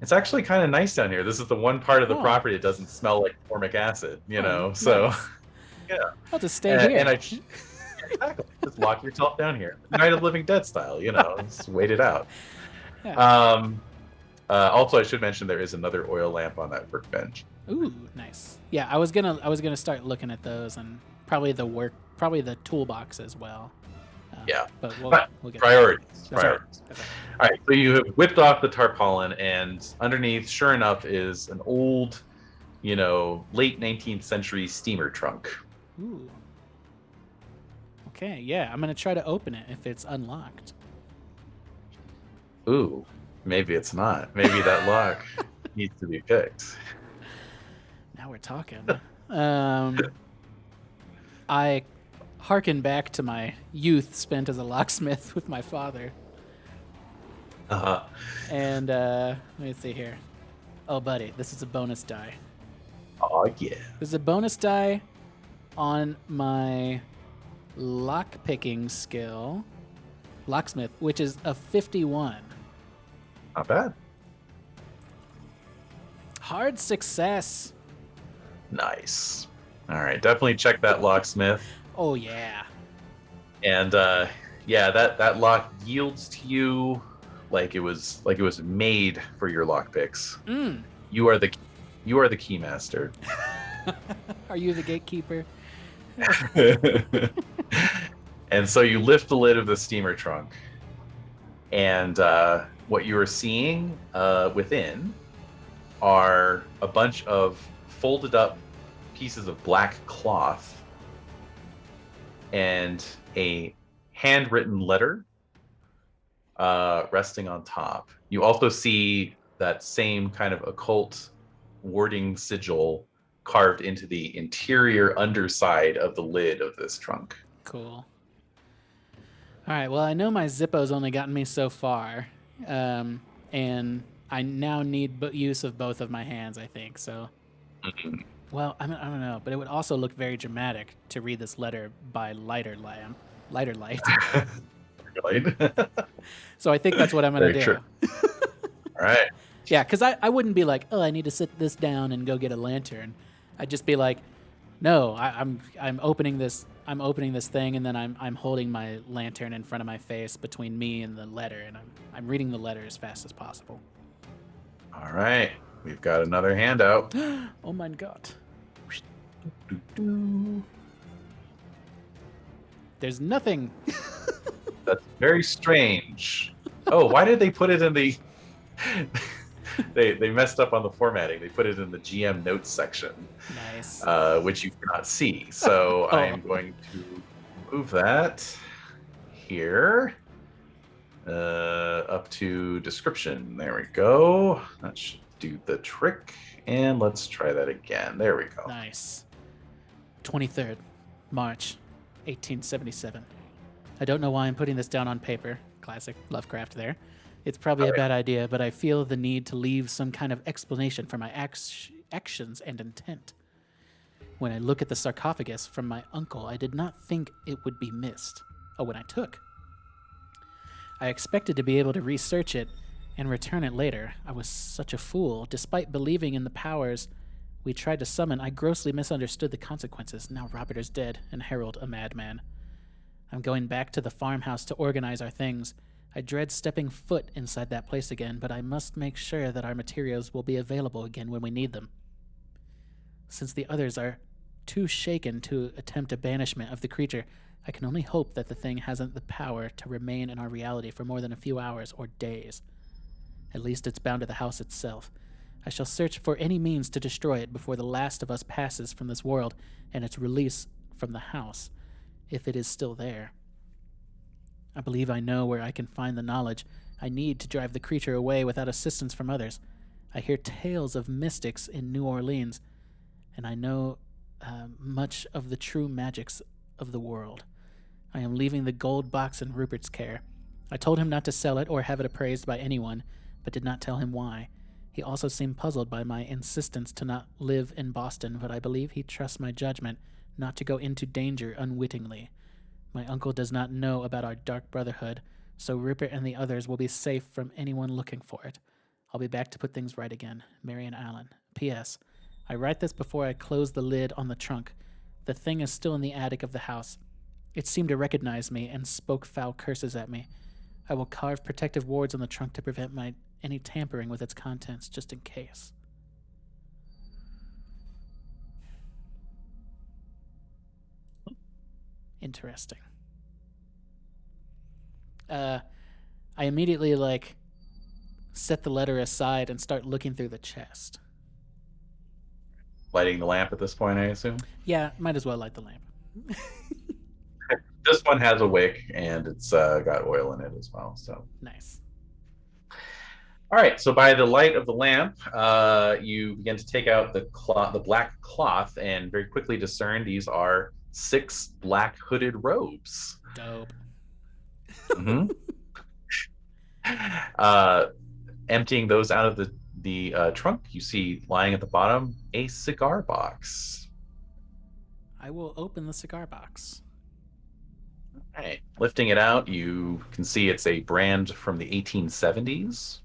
It's actually kind of nice down here. This is the one part of the property that doesn't smell like formic acid, so nice. Yeah. I'll just stay here. And exactly. Just lock yourself down here. Night of Living Dead style, just wait it out. Yeah. Also, I should mention there is another oil lamp on that workbench. Ooh, nice. Yeah, I was gonna start looking at those and probably the toolbox as well. Yeah, but we'll get priorities. That's Priorities. Right. All right, so you have whipped off the tarpaulin, and underneath, sure enough, is an old, late 19th century steamer trunk. Ooh. Okay, yeah, I'm gonna try to open it if it's unlocked. Ooh, maybe it's not. Maybe that lock needs to be picked. Now we're talking. I harken back to my youth spent as a locksmith with my father. And let me see here. Oh, buddy, this is a bonus die. Oh, yeah. This is a bonus die on my lockpicking skill, locksmith, which is a 51. Not bad. Hard success. Nice. All right, definitely check that locksmith. Oh yeah. And yeah, that lock yields to you like it was made for your lockpicks. You are the key master. Are you the gatekeeper? And so you lift the lid of the steamer trunk, And what you are seeing within are a bunch of folded up pieces of black cloth and a handwritten letter resting on top. You also see that same kind of occult wording sigil carved into the interior underside of the lid of this trunk. Cool. All right. Well, I know my Zippo's only gotten me so far, and I now need use of both of my hands, I think. So, well, I don't know, but it would also look very dramatic to read this letter by lighter light. Right? So I think that's what I'm going to do. True. All right. Yeah, because I wouldn't be like, oh, I need to sit this down and go get a lantern. I'd just be like, no, I'm opening this. I'm opening this thing, and then I'm holding my lantern in front of my face between me and the letter, and I'm reading the letter as fast as possible. All right. We've got another handout. Oh my god. There's nothing. That's very strange. Oh, why did they put it in the... they messed up on the formatting. They put it in the GM notes section. Nice. Which you cannot see. So I am going to move that here up to description. There we go. That should do the trick. And let's try that again. There we go. Nice. 23rd March 1877. I don't know why I'm putting this down on paper. Classic Lovecraft there. It's probably a bad idea, but I feel the need to leave some kind of explanation for my actions and intent. When I look at the sarcophagus from my uncle, I did not think it would be missed. Oh, when I took. I expected to be able to research it and return it later. I was such a fool. Despite believing in the powers we tried to summon, I grossly misunderstood the consequences. Now Robert is dead, and Harold a madman. I'm going back to the farmhouse to organize our things. I dread stepping foot inside that place again, but I must make sure that our materials will be available again when we need them. Since the others are too shaken to attempt a banishment of the creature, I can only hope that the thing hasn't the power to remain in our reality for more than a few hours or days. At least it's bound to the house itself. I shall search for any means to destroy it before the last of us passes from this world and its release from the house, if it is still there. I believe I know where I can find the knowledge I need to drive the creature away without assistance from others. I hear tales of mystics in New Orleans, and I know much of the true magics of the world. I am leaving the gold box in Rupert's care. I told him not to sell it or have it appraised by anyone, but did not tell him why. He also seemed puzzled by my insistence to not live in Boston, but I believe he trusts my judgment not to go into danger unwittingly. My uncle does not know about our dark brotherhood, so Rupert and the others will be safe from anyone looking for it. I'll be back to put things right again. Marion Allen. P.S. I write this before I close the lid on the trunk. The thing is still in the attic of the house. It seemed to recognize me and spoke foul curses at me. I will carve protective wards on the trunk to prevent any tampering with its contents, just in case. Interesting. I immediately set the letter aside and start looking through the chest. Lighting the lamp at this point, I assume? Yeah, might as well light the lamp. This one has a wick, and it's got oil in it as well. So Nice. All right, so by the light of the lamp, you begin to take out the black cloth and very quickly discern these are 6 black hooded robes. Dope. Mm-hmm. Emptying those out of the trunk, you see lying at the bottom a cigar box. I will open the cigar box. All right. Lifting it out, you can see it's a brand from the 1870s.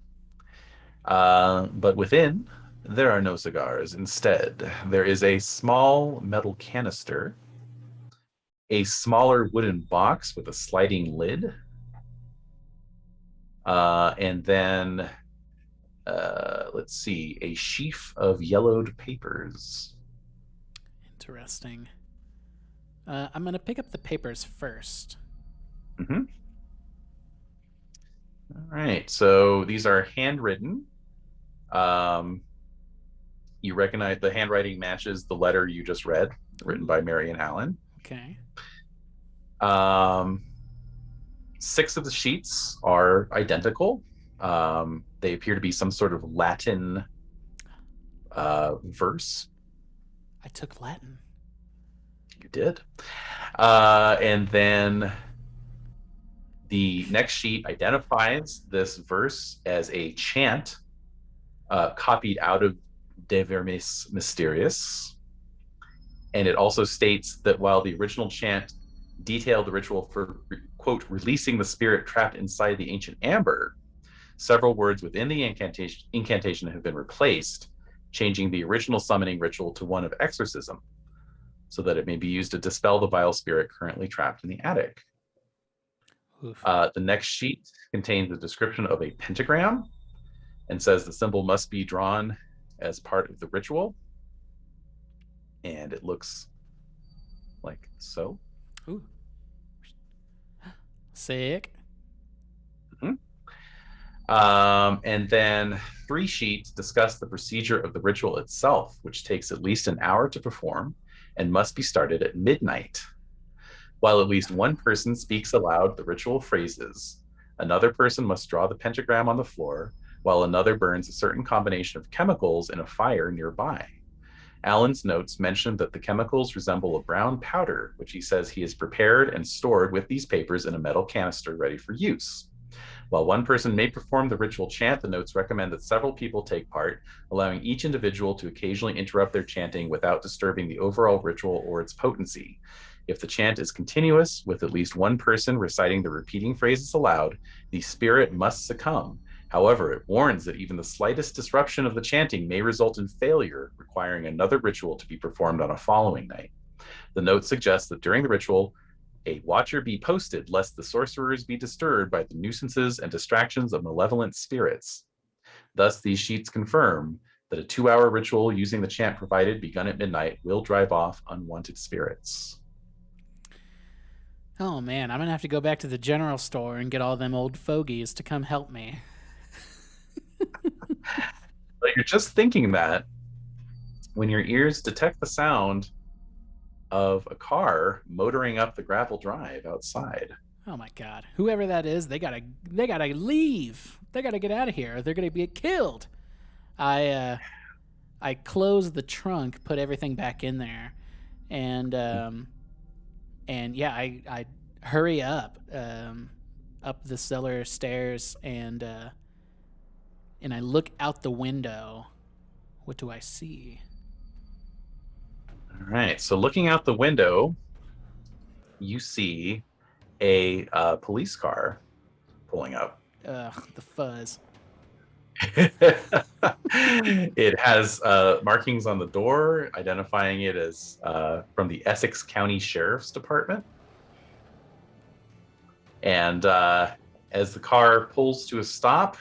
But within, there are no cigars. Instead, there is a small metal canister, a smaller wooden box with a sliding lid, and then, let's see, a sheaf of yellowed papers. Interesting. I'm going to pick up the papers first. Mm-hmm. All right. So these are handwritten. Um, you recognize the handwriting matches the letter you just read, written by Mary and Allen. Okay. Um, 6 of the sheets are identical. They appear to be some sort of Latin verse. I took Latin. You did. And then the next sheet identifies this verse as a chant copied out of De Vermis Mysterious. And it also states that while the original chant detailed the ritual for, quote, releasing the spirit trapped inside the ancient amber, several words within the incantation have been replaced, changing the original summoning ritual to one of exorcism, so that it may be used to dispel the vile spirit currently trapped in the attic. The next sheet contains a description of a pentagram and says the symbol must be drawn as part of the ritual. And it looks like so. Ooh. Sick. Mm-hmm. And then 3 sheets discuss the procedure of the ritual itself, which takes at least an hour to perform and must be started at midnight. While at least one person speaks aloud the ritual phrases, another person must draw the pentagram on the floor, while another burns a certain combination of chemicals in a fire nearby. Allen's notes mention that the chemicals resemble a brown powder, which he says he has prepared and stored with these papers in a metal canister ready for use. While one person may perform the ritual chant, the notes recommend that several people take part, allowing each individual to occasionally interrupt their chanting without disturbing the overall ritual or its potency. If the chant is continuous, with at least one person reciting the repeating phrases aloud, the spirit must succumb. However, it warns that even the slightest disruption of the chanting may result in failure, requiring another ritual to be performed on a following night. The note suggests that during the ritual, a watcher be posted lest the sorcerers be disturbed by the nuisances and distractions of malevolent spirits. Thus, these sheets confirm that a 2-hour ritual using the chant provided, begun at midnight, will drive off unwanted spirits. Oh man, I'm gonna have to go back to the general store and get all them old fogies to come help me. But you're just thinking that when your ears detect the sound of a car motoring up the gravel drive outside. Oh my god. Whoever that is, they gotta leave. They gotta get out of here. They're gonna get killed. I close the trunk, put everything back in there, and yeah, I hurry up the cellar stairs, and I look out the window. What do I see? All right. So looking out the window, you see a police car pulling up. Ugh, the fuzz. It has markings on the door identifying it as from the Essex County Sheriff's Department. And as the car pulls to a stop,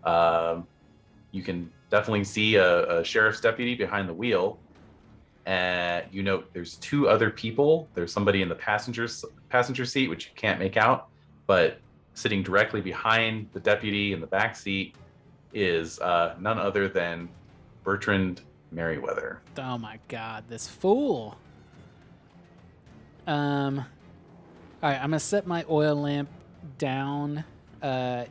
you can definitely see a sheriff's deputy behind the wheel. And you note there's 2 other people. There's somebody in the passenger seat, which you can't make out, but sitting directly behind the deputy in the back seat is none other than Bertrand Merryweather. Oh my god, this fool. All right, I'm gonna set my oil lamp down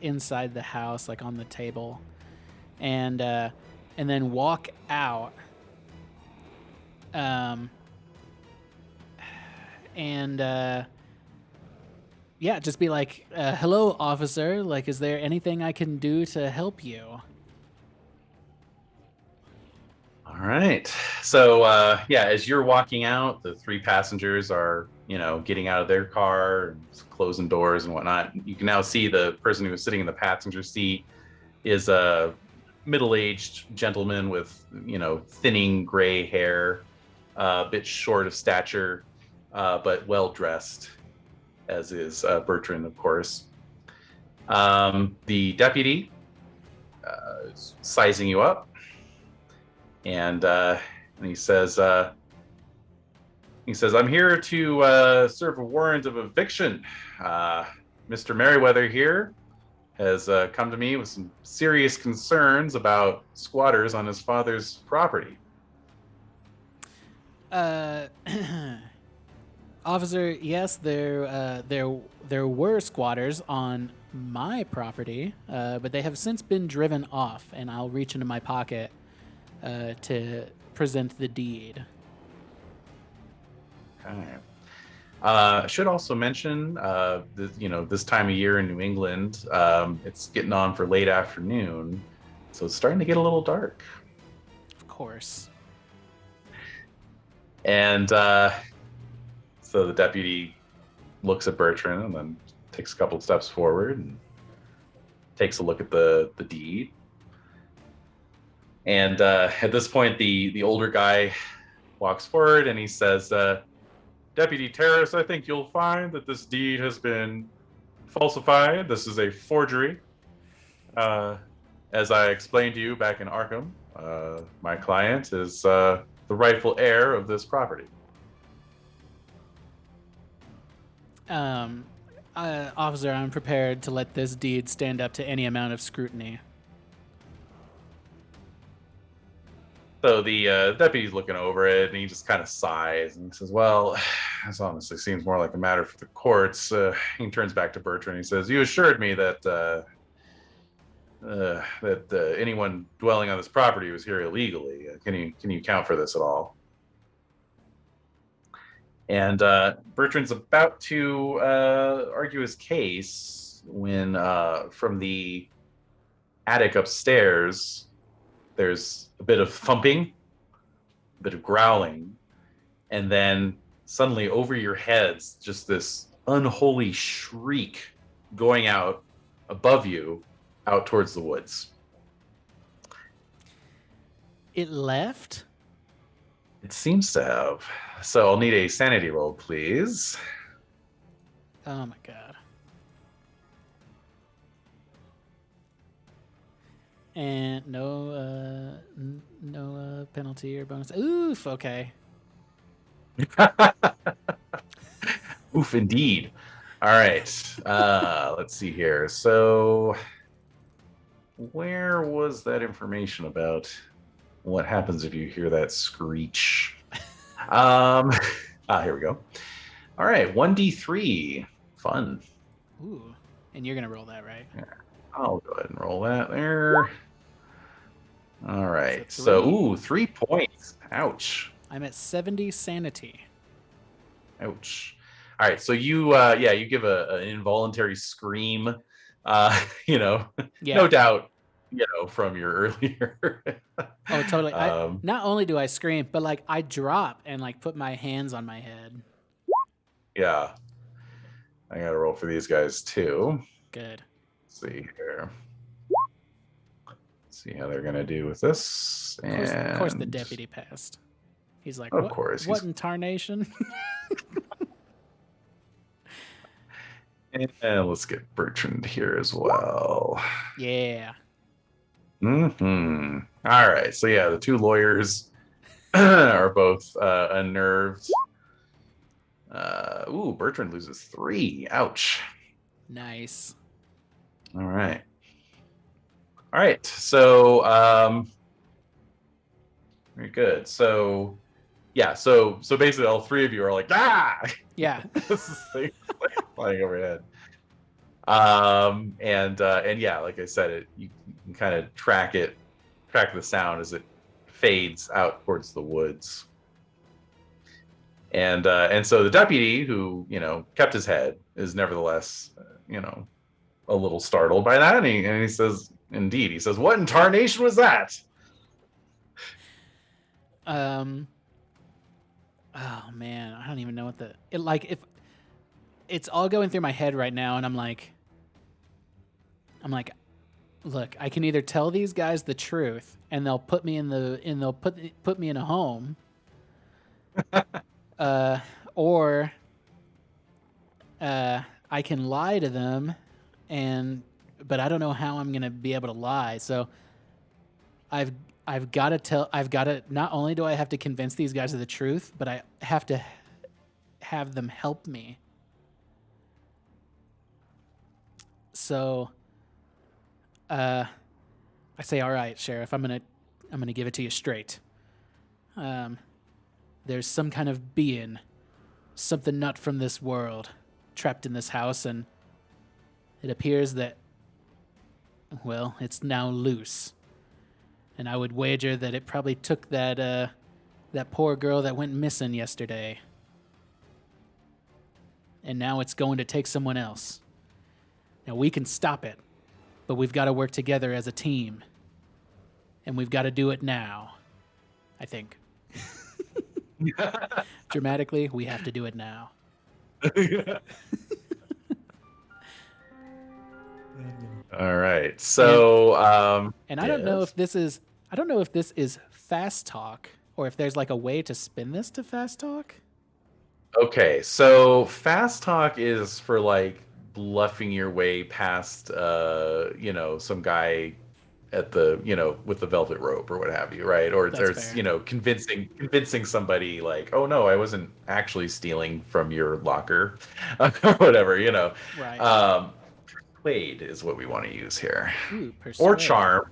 inside the house, like on the table, and then walk out. Yeah, just be like, hello, officer. Like, is there anything I can do to help you? All right. So, yeah, as you're walking out, the 3 passengers are, getting out of their car, and closing doors and whatnot. You can now see the person who was sitting in the passenger seat is a middle-aged gentleman with, thinning gray hair, a bit short of stature, but well-dressed, as is Bertrand, of course. The deputy is sizing you up. And he says, I'm here to serve a warrant of eviction. Mr. Merryweather here has come to me with some serious concerns about squatters on his father's property. Officer, yes, there were squatters on my property, but they have since been driven off, and I'll reach into my pocket to present the deed. Okay. I should also mention, this time of year in New England, it's getting on for late afternoon, so it's starting to get a little dark. Of course. And so the deputy looks at Bertrand and then takes a couple of steps forward and takes a look at the deed. And at this point, the older guy walks forward and he says, Deputy Terrace, I think you'll find that this deed has been falsified. This is a forgery. As I explained to you back in Arkham, my client is the rightful heir of this property. Officer, I'm prepared to let this deed stand up to any amount of scrutiny. So the deputy's looking over it, and he just kind of sighs and he says, "Well, this honestly seems more like a matter for the courts." He turns back to Bertrand and he says, "You assured me that anyone dwelling on this property was here illegally. Can you account for this at all?" And Bertrand's about to argue his case when from the attic upstairs, there's a bit of thumping, a bit of growling, and then suddenly over your heads, just this unholy shriek going out above you, out towards the woods. It left? It seems to have. So I'll need a sanity roll, please. Oh my god. And no penalty or bonus. Oof, okay. Oof, indeed. All right. Let's see here. So where was that information about what happens if you hear that screech? Here we go. All right, 1d3. Fun. Ooh. And you're going to roll that, right? Yeah. I'll go ahead and roll that there. All right. So 3 points. Ouch. I'm at 70 sanity. Ouch. All right. So you give an involuntary scream, Yeah. no doubt, from your earlier. Oh, totally. Not only do I scream, but like I drop and like put my hands on my head. Yeah. I got to roll for these guys too. Good. Let's see here. See how they're going to do with this. Of course the deputy passed. He's like, of course. What in tarnation? And let's get Bertrand here as well. Yeah. Mm-hmm. All right. So yeah, the two lawyers are both unnerved. Bertrand loses 3. Ouch. Nice. All right. So very good. So yeah, so basically all 3 of you are like, ah! Yeah. This is thing flying overhead. And yeah, like I said, you can kind of track the sound as it fades out towards the woods. And so the deputy, who kept his head, is nevertheless a little startled by that, and he says, "Indeed," he says, "What in tarnation was that?" Oh man, I don't even know what if it's all going through my head right now, and I'm like, look, I can either tell these guys the truth, and they'll put me they'll put me in a home, or I can lie to them, but I don't know how I'm gonna be able to lie. So I've got to not only do I have to convince these guys of the truth, but I have to have them help me. So I say, all right, Sheriff, I'm gonna give it to you straight. There's some kind of being, something not from this world, trapped in this house, and it appears that, well, it's now loose. And I would wager that it probably took that poor girl that went missing yesterday. And now it's going to take someone else. Now we can stop it, but we've got to work together as a team. And we've got to do it now, I think. Dramatically, we have to do it now. All right. So, and I don't know if this is fast talk or if there's like a way to spin this to fast talk. Okay, so fast talk is for like bluffing your way past, some guy at the, with the velvet rope or what have you, right? Or That's there's, fair. convincing somebody like, oh no, I wasn't actually stealing from your locker, or whatever, Right. Persuade is what we want to use here, Ooh, or persuade. charm,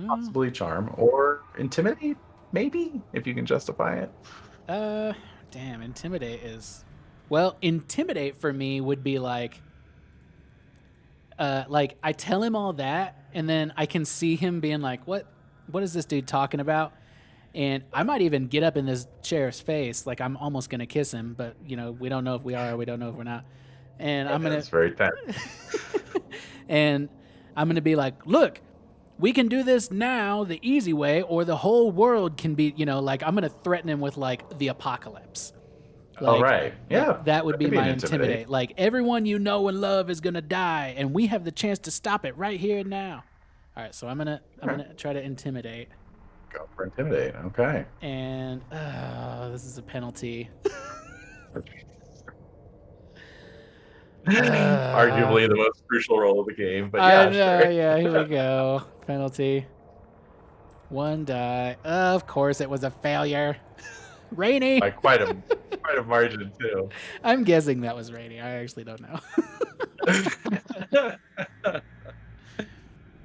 possibly charm, or intimidate, maybe if you can justify it. Damn, intimidate is... Well, intimidate for me would be like I tell him all that, and then I can see him being like, what is this dude talking about? And I might even get up in this sheriff's face, like I'm almost going to kiss him, but, we don't know if we are or we don't know if we're not. And I'm going That's very tense. and I'm going to be like, look, we can do this now the easy way, or the whole world can be, I'm going to threaten him with, like, the apocalypse. All right. Yeah. That would be my an intimidate. Like, everyone you know and love is going to die, and we have the chance to stop it right here and now. All right, so I'm going to try to intimidate. Go for intimidate. Okay. And this is a penalty. Arguably the most crucial role of the game, but I yeah, know, sure. yeah, here we go. Penalty. 1 die. Of course, it was a failure. Rainy. By quite a margin too. I'm guessing that was Rainy. I actually don't know.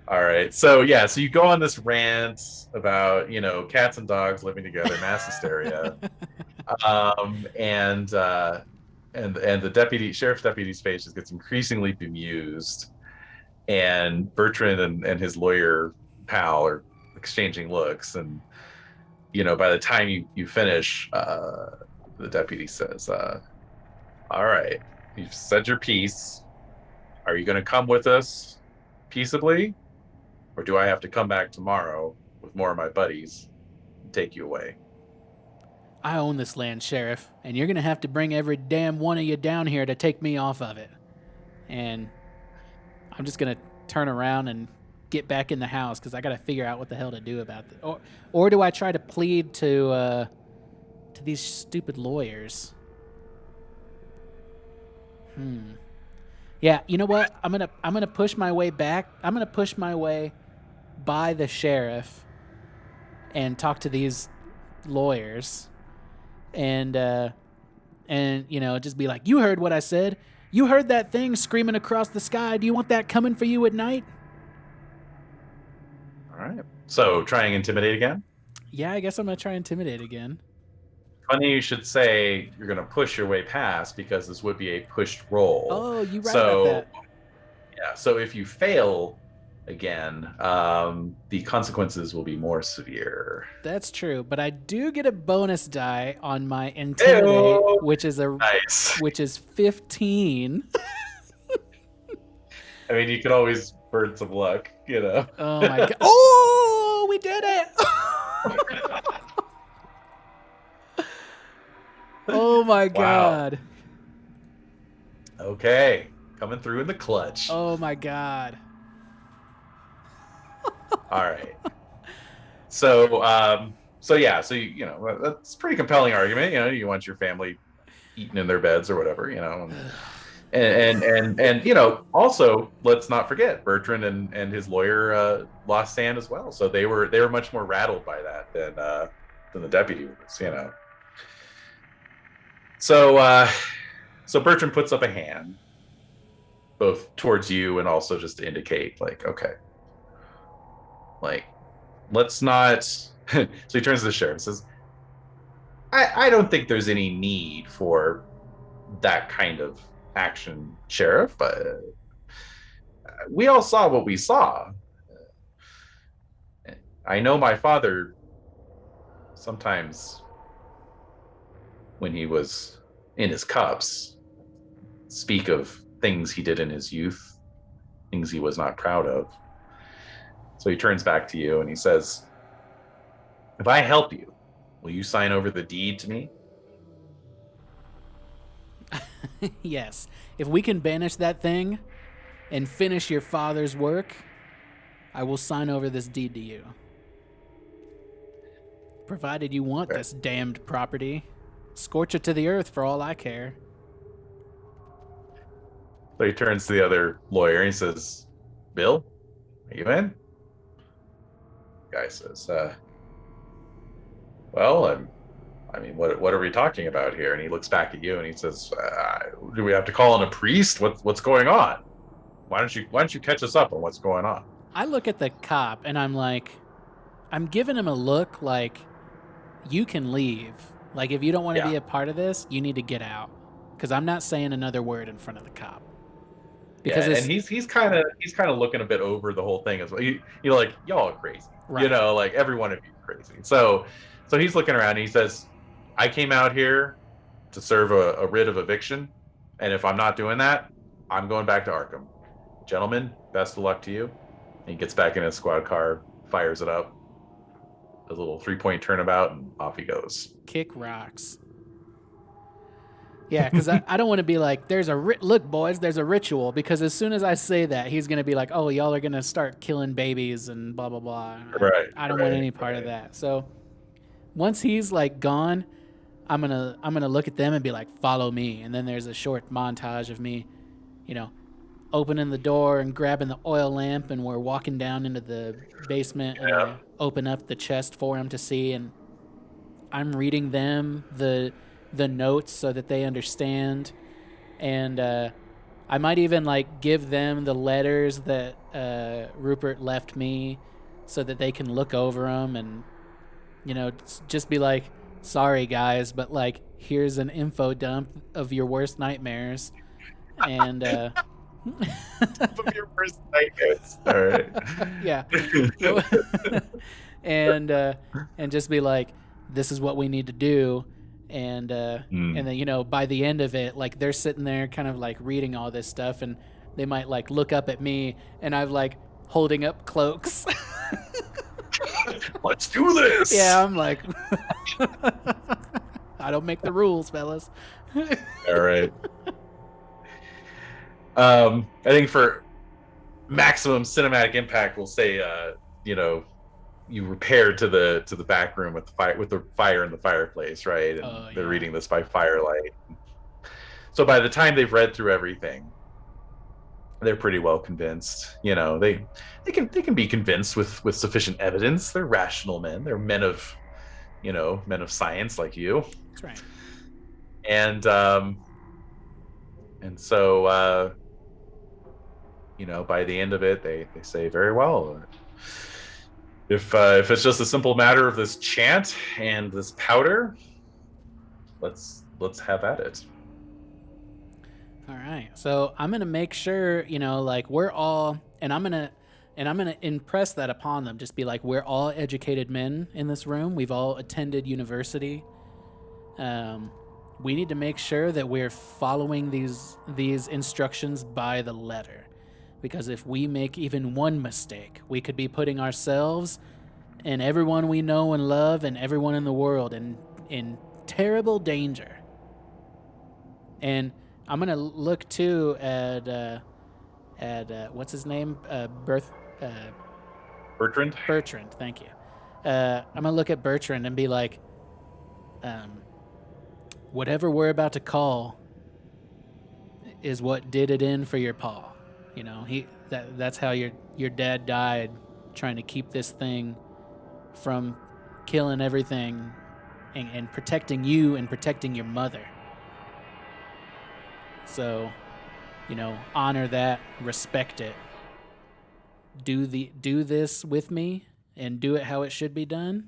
All right. So you go on this rant about, cats and dogs living together, mass hysteria. And the sheriff's deputy's face just gets increasingly bemused. And Bertrand and his lawyer pal are exchanging looks, and by the time you finish, the deputy says, all right, you've said your piece. Are you going to come with us peaceably, or do I have to come back tomorrow with more of my buddies and take you away? I own this land, Sheriff, and you're going to have to bring every damn one of you down here to take me off of it. And I'm just going to turn around and get back in the house because I got to figure out what the hell to do about it. Or do I try to plead to these stupid lawyers? Yeah, you know what? I'm gonna push my way back. I'm gonna push my way by the sheriff and talk to these lawyers, and just be like, you heard what I said. You heard that thing screaming across the sky. Do you want that coming for you at night? All right. So try and intimidate again? Yeah, I guess I'm going to try intimidate again. Funny you should say you're going to push your way past, because this would be a pushed roll. Oh, you're right about that. Yeah, so if you fail again, the consequences will be more severe. That's true, but I do get a bonus die on my intimidate, which is nice. Which is 15. I mean, you could always burn some luck, Oh my god! Oh, we did it! Oh my god! Wow. Okay, coming through in the clutch. Oh my god! All right. So that's a pretty compelling argument. You want your family eaten in their beds or whatever. And also, let's not forget, Bertrand and his lawyer lost Sand as well, so they were much more rattled by that than the deputy was. So Bertrand puts up a hand, both towards you and also just to indicate, like, okay, Like, let's not. So he turns to the sheriff and says, I don't think there's any need for that kind of action, Sheriff. But we all saw what we saw. I know my father sometimes, when he was in his cups, speak of things he did in his youth, things he was not proud of. So he turns back to you and he says, if I help you, will you sign over the deed to me? Yes. If we can banish that thing and finish your father's work, I will sign over this deed to you. Provided you want this damned property. Scorch it to the earth for all I care. So he turns to the other lawyer and he says, Bill, are you in? The guy says, well, I mean, what are we talking about here? And he looks back at you and he says, do we have to call in a priest? What's going on? Why don't you catch us up on what's going on? I look at the cop and I'm giving him a look like, you can leave. Like, if you don't want to be a part of this, you need to get out. Because I'm not saying another word in front of the cop. Because and he's kind of looking a bit over the whole thing as well. You're like, y'all are crazy, right. Like every one of you is crazy. So he's looking around and he says, I came out here to serve a writ of eviction, and if I'm not doing that, I'm going back to Arkham. Gentlemen, best of luck to you. And he gets back in his squad car, fires it up, a little 3-point turnabout, and off he goes. Kick rocks. Yeah, because I don't want to be like, look, boys, there's a ritual. Because as soon as I say that, he's going to be like, oh, y'all are going to start killing babies and blah, blah, blah. Right. I don't want any part of that. So once he's like gone, I'm gonna look at them and be like, follow me. And then there's a short montage of me, opening the door and grabbing the oil lamp, and we're walking down into the basement, and I open up the chest for him to see, and I'm reading them the notes so that they understand, and I might even like give them the letters that Rupert left me so that they can look over them and just be like, sorry guys, but like, here's an info dump of your worst nightmares. And of your worst nightmares. All right. Yeah. And just be like, this is what we need to do. And then by the end of it, like, they're sitting there kind of like reading all this stuff, and they might like look up at me, and I'm like holding up cloaks. Let's do this. Yeah, I'm like, I don't make the rules, fellas. All right. I think for maximum cinematic impact, we'll say, you repaired to the back room with the fire in the fireplace, right? And they're reading this by firelight. So by the time they've read through everything, they're pretty well convinced. They can be convinced with sufficient evidence. They're rational men. They're men of science like you. That's right. And so by the end of it, they say, very well. If it's just a simple matter of this chant and this powder, let's have at it. All right. So I'm gonna make sure, like, we're all, and I'm gonna impress that upon them. Just be like, we're all educated men in this room. We've all attended university. We need to make sure that we're following these instructions by the letter, because if we make even one mistake, we could be putting ourselves and everyone we know and love and everyone in the world in terrible danger. And I'm gonna look too at what's his name? Bertrand. Bertrand, thank you. I'm gonna look at Bertrand and be like, whatever we're about to call is what did it in for your paw. That's how your dad died, trying to keep this thing from killing everything and protecting you and protecting your mother. So, honor that, respect it. do this with me and do it how it should be done,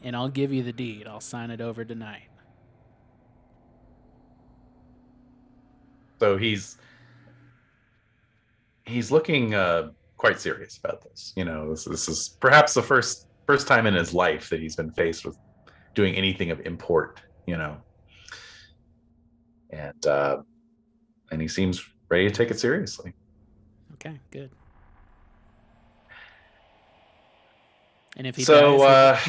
and I'll give you the deed. I'll sign it over tonight. So he's looking quite serious about this. This is perhaps the first time in his life that he's been faced with doing anything of import. And he seems ready to take it seriously. Okay, good. And if he So dies,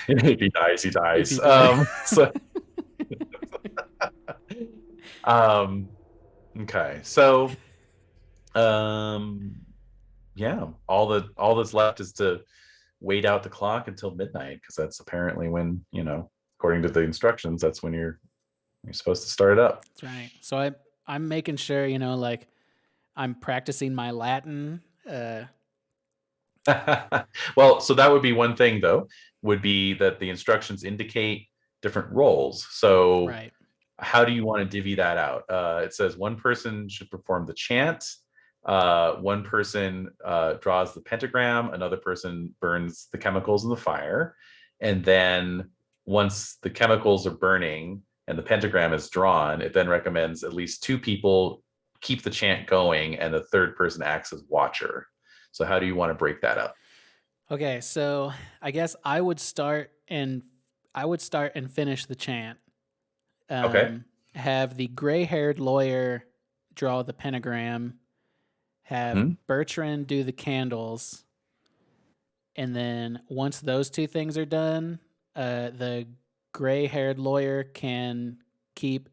if he dies, he dies. If he dies. Okay. So yeah, all that's left is to wait out the clock until midnight, because that's apparently when, according to the instructions, that's when you're supposed to start it up. That's right. So I'm making sure, like I'm practicing my Latin. Well, so that would be one thing, though, would be that the instructions indicate different roles. So Right. how do you want to divvy that out? It says one person should perform the chant. One person draws the pentagram. Another person burns the chemicals in the fire. And then once the chemicals are burning and the pentagram is drawn, it then recommends at least two people keep the chant going and the third person acts as watcher. So how do you want to break that up? Okay, so I guess I would start and finish the chant. Okay. Have the gray-haired lawyer draw the pentagram. Have Bertrand do the candles, and then once those two things are done, the gray-haired lawyer can keep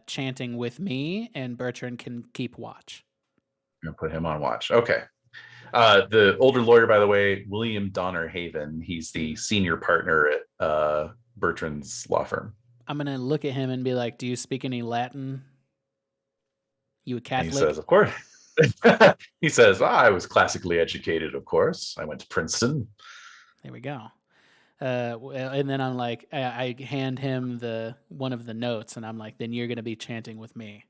chanting with me, and Bertrand can keep watch. I'm gonna put him on watch. Okay. The older lawyer, by the way, William Donner Haven. He's the senior partner at Bertrand's law firm. I'm gonna look at him and be like, "Do you speak any Latin? You a Catholic?" And he says, "Of course." He says, "I was classically educated, of course. I went to Princeton." There we go. And then I'm like, I hand him one of the notes, and I'm like, "Then you're gonna be chanting with me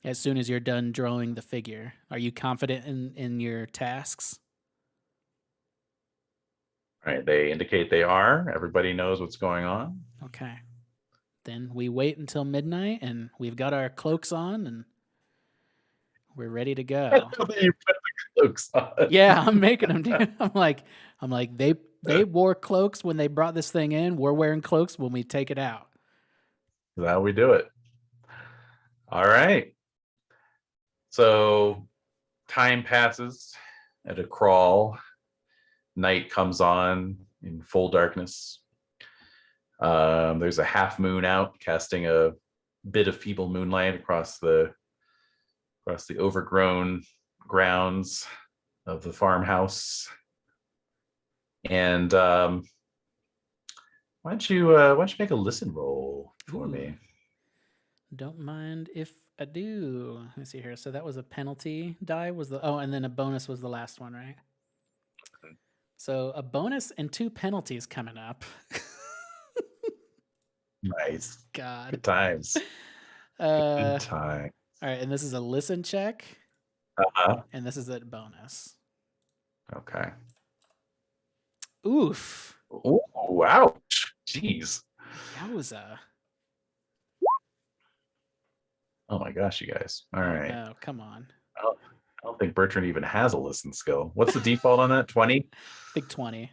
as soon as you're done drawing the figure. Are you confident in your tasks?" All right. They indicate they are. Everybody knows what's going on. Okay. Then we wait until midnight, and we've got our cloaks on, and we're ready to go. You put the cloaks on. Yeah, I'm making them do. I'm like, they wore cloaks when they brought this thing in. We're wearing cloaks when we take it out. That's how we do it. All right. So time passes at a crawl. Night comes on in full darkness. There's a half moon out, casting a bit of feeble moonlight across the overgrown grounds of the farmhouse. And why don't you make a listen roll for me? Don't mind if I do. Let me see here. So that was a penalty die. And then a bonus was the last one, right? So a bonus and two penalties coming up. Nice. God. Good times. Good time. All right, and this is a listen check. Uh-huh. And this is a bonus. Okay. Oof. Oh, ouch. Jeez. Yowza. Oh my gosh, you guys. All right. No, come on. I don't think Bertrand even has a listen skill. What's the default on that? 20? Big 20.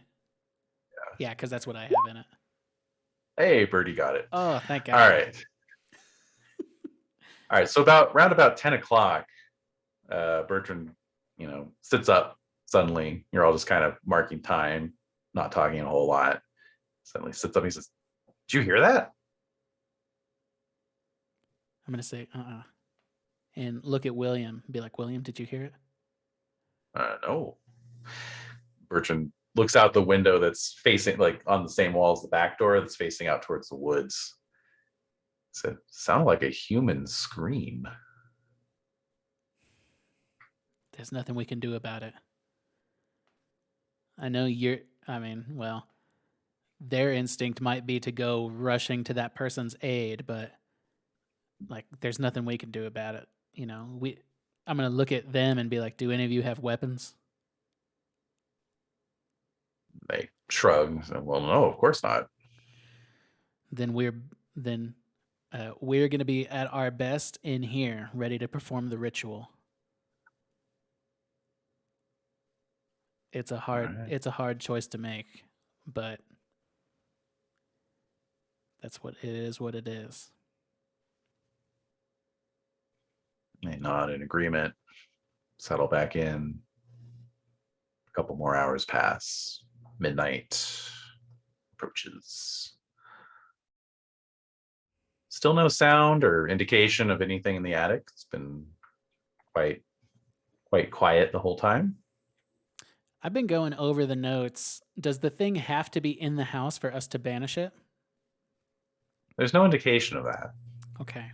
Yeah, because that's what I have in it. Hey, Birdie got it. Oh, thank God. All right. All right. So around about 10 o'clock, Bertrand, sits up suddenly. You're all just kind of marking time, not talking a whole lot. Suddenly sits up and he says, "Did you hear that?" I'm going to say, and look at William. Be like, "William, did you hear it?" No. Bertrand looks out the window that's facing, like, on the same wall as the back door that's facing out towards the woods. Said, "Sounded like a human scream." There's nothing we can do about it. I know their instinct might be to go rushing to that person's aid, but like, there's nothing we can do about it. gonna look at them and be like, "Do any of you have weapons?" They shrug. Well, no, of course not. Then we're gonna be at our best in here, ready to perform the ritual. It's a hard choice to make, but that's what it is. What it is. They nod in agreement. Settle back in. A couple more hours pass. Midnight approaches. Still no sound or indication of anything in the attic. It's been quite quiet the whole time. I've been going over the notes. Does the thing have to be in the house for us to banish it? There's no indication of that. Okay.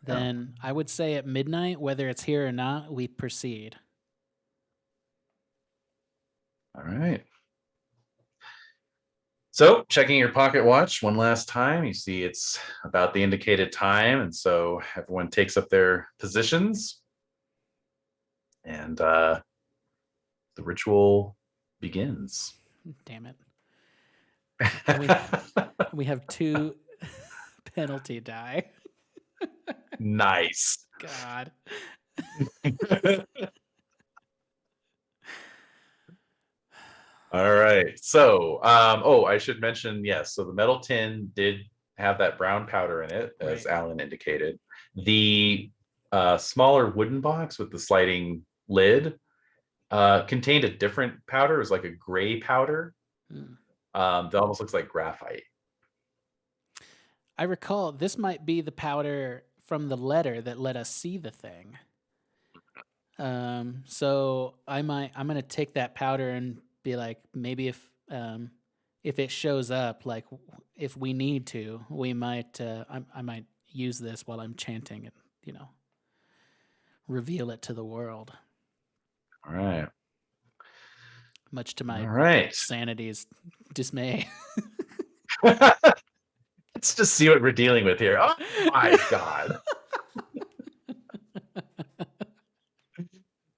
Then I would say at midnight, whether it's here or not, we proceed. All right. So, checking your pocket watch one last time, you see it's about the indicated time, and so everyone takes up their positions, and the ritual begins. Damn it. And we have 2 penalty die. Nice. God. All right. So, I should mention, yes. So the metal tin did have that brown powder in it, as Alan indicated. The smaller wooden box with the sliding lid contained a different powder. It was like a gray powder that almost looks like graphite. I recall this might be the powder from the letter that let us see the thing. So I'm gonna take that powder and be like, maybe if it shows up, like if we need to, we might I might use this while I'm chanting and reveal it to the world. All right. Much to my sanity's dismay. Let's just see what we're dealing with here. Oh my God.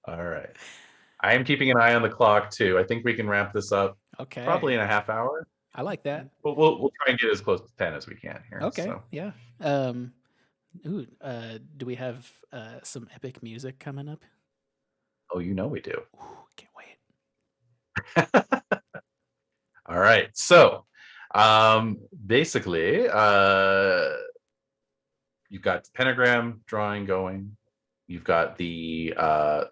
All right. I am keeping an eye on the clock too. I think we can wrap this up. Okay. Probably in a half hour. I like that. But we'll try and get as close to 10 as we can here. Okay. So. Yeah. Do we have some epic music coming up? Oh, we do. Ooh, can't wait. All right. So, basically, you've got the pentagram drawing going. You've got the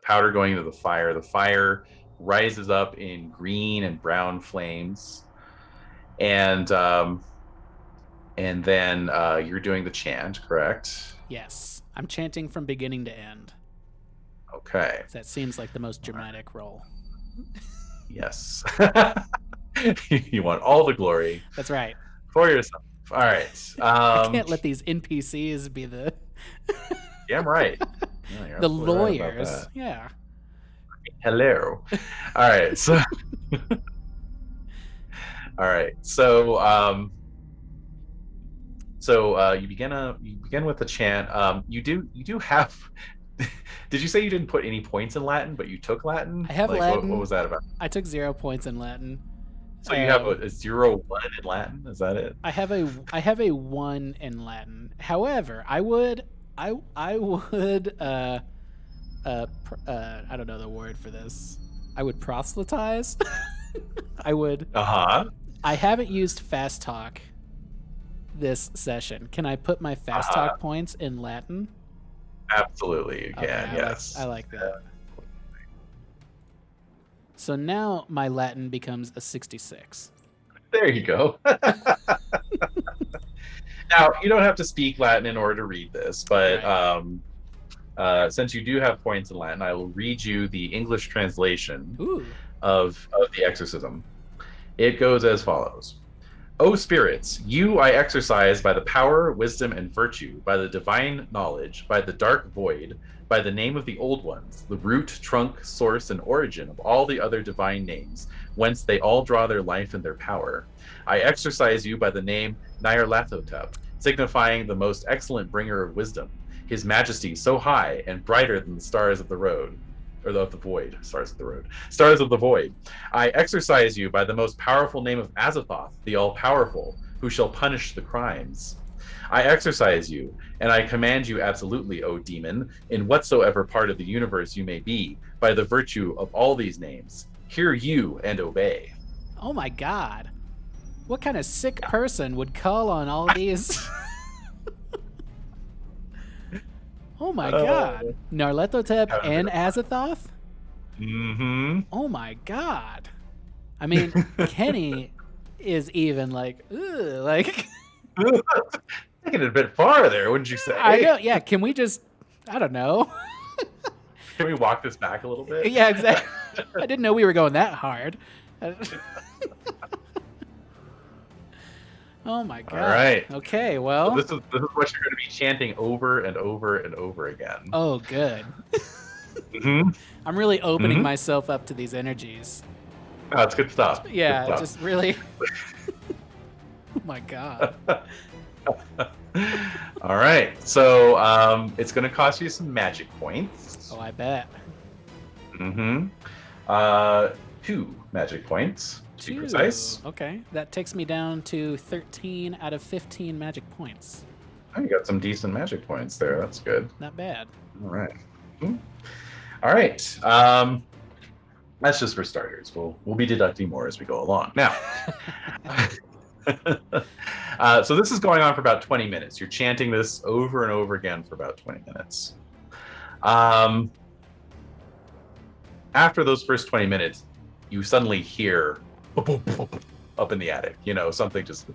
powder going into the fire. The fire rises up in green and brown flames, and then you're doing the chant, correct? Yes, I'm chanting from beginning to end. Okay. That seems like the most dramatic role. Yes. You want all the glory. That's right. For yourself. All right. I can't let these NPCs be the. Damn right. Yeah, the lawyers. Yeah. Hello. All right. So. All right. So. You begin with the chant. You do have. Did you say you didn't put any points in Latin, but you took Latin? I have Latin. What was that about? I took 0 points in Latin. So you have a 0-1 in Latin? Is that it? I have a 1 in Latin. However, I would I don't know the word for this. I would proselytize. I would. I haven't used fast talk this session. Can I put my fast talk points in Latin? Absolutely, you can. Okay, yes. I like that. So now my Latin becomes a 66. There you go. Now, you don't have to speak Latin in order to read this, but since you do have points in Latin, I will read you the English translation of the exorcism. It goes as follows. O spirits, you I exercise by the power, wisdom, and virtue, by the divine knowledge, by the dark void, by the name of the old ones, the root, trunk, source, and origin of all the other divine names, whence they all draw their life and their power. I exercise you by the name Nyarlathotep, signifying the most excellent bringer of wisdom. his majesty so high and brighter than the stars of the road, or of the void, stars of the road, stars of the void. I exorcise you by the most powerful name of Azathoth, the all-powerful, who shall punish the crimes. I exorcise you, and I command you absolutely, O demon, in whatsoever part of the universe you may be, by the virtue of all these names. Hear you and obey. Oh my god. What kind of sick person would call on all these? Oh my god. Nyarlathotep and Azathoth? Mm-hmm. Oh my god. I mean, Kenny is even like, ugh, like... Taking it a bit far there, wouldn't you say? I know, yeah. Can we just, I don't know. Can we walk this back a little bit? Yeah, exactly. I didn't know we were going that hard. Oh my god. All right. Okay, well. So this is what you're going to be chanting over and over and over again. Oh, good. Mm-hmm. I'm really opening myself up to these energies. Oh, it's good stuff. Yeah, good stuff. just really. Oh my god. All right. So it's going to cost you some magic points. Oh, I bet. Mm-hmm. 2 magic points, to be precise. Okay, that takes me down to 13 out of 15 magic points. Oh, you got some decent magic points there. That's good. Not bad. All right. All right. That's just for starters. We'll be deducting more as we go along. Now, so this is going on for about 20 minutes. You're chanting this over and over again for about 20 minutes. After those first 20 minutes, you suddenly hear up in the attic. You know, something just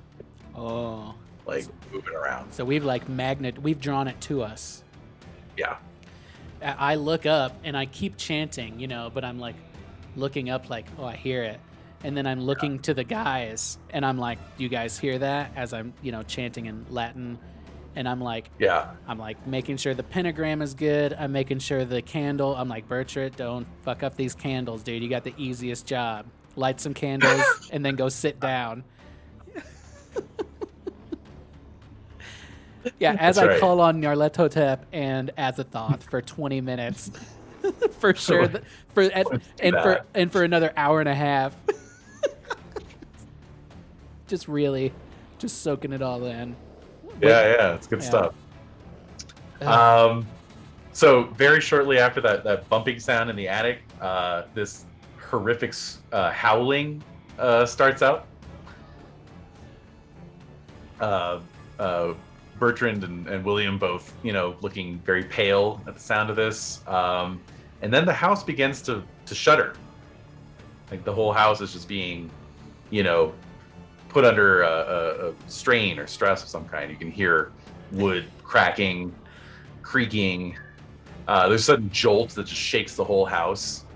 like moving around. So we've we've drawn it to us. Yeah. I look up and I keep chanting, you know, but I'm like looking up like, oh, I hear it. And then I'm looking to the guys and I'm like, do you guys hear that? As I'm, you know, chanting in Latin. And I'm like, I'm like making sure the pentagram is good. I'm making sure the candle, I'm like, Bertrand, don't fuck up these candles, dude. You got the easiest job. Light some candles and then go sit down. Yeah, as I call on Nyarlathotep and Azathoth for 20 minutes. For sure. And for another hour and a half. Just soaking it all in. Yeah, it's good stuff. So very shortly after that bumping sound in the attic, this horrific howling starts out. Bertrand and William both, you know, looking very pale at the sound of this. And then the house begins to shudder. Like the whole house is just being, you know, put under a strain or stress of some kind. You can hear wood cracking, creaking. There's a sudden jolt that just shakes the whole house.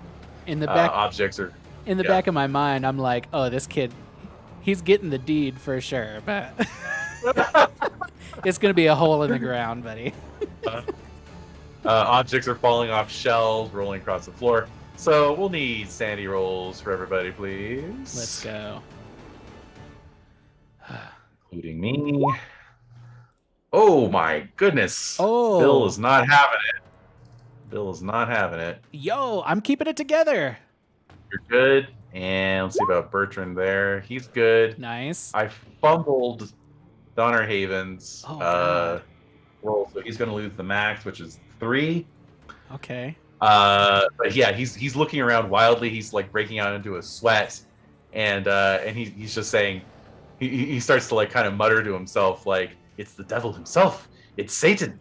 In the back, objects are in the back of my mind. I'm like, oh, this kid, he's getting the deed for sure, but it's gonna be a hole in the ground, buddy. Objects are falling off shelves, rolling across the floor. So we'll need sanity rolls for everybody, please. Let's go. Including me. Oh my goodness. Oh. Bill is not having it. Bill is not having it. Yo, I'm keeping it together. You're good. And let's see about Bertrand there. He's good. Nice. I fumbled Donner Haven's roll, so he's going to lose the max, which is 3. Okay. But yeah, he's looking around wildly. He's like breaking out into a sweat, and he's just saying, he starts to like kind of mutter to himself like, it's the devil himself. It's Satan.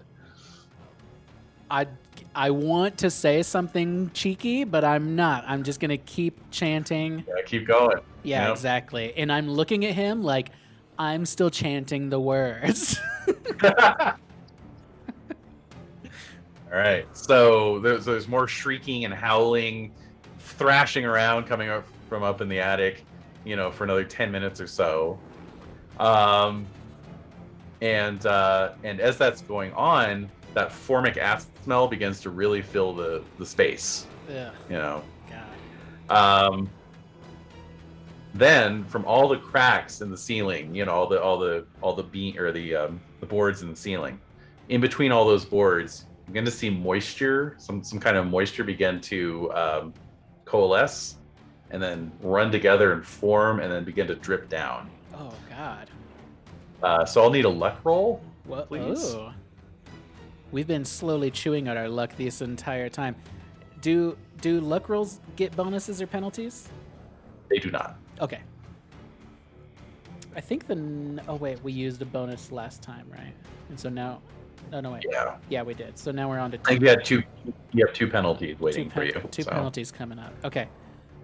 I want to say something cheeky, but I'm not. I'm just gonna keep chanting. Yeah, keep going. Yeah, exactly. And I'm looking at him like I'm still chanting the words. All right. So there's more shrieking and howling, thrashing around coming up from up in the attic, you know, for another 10 minutes or so. And as that's going on, that formic acid smell begins to really fill the space. Yeah. You know. God. Then from all the cracks in the ceiling, you know, all the beam or the boards in the ceiling, in between all those boards, you're going to see moisture, some kind of moisture begin to coalesce and then run together and form and then begin to drip down. Oh, God. So I'll need a luck roll, What? please. Oh. We've been slowly chewing at our luck this entire time. Do luck rolls get bonuses or penalties? They do not. Okay. I think oh wait, we used a bonus last time, right? And so now, no wait. Yeah. Yeah, we did. So now we're on to I think you had two. You have two penalties waiting for you. Two so. penalties coming up. Okay.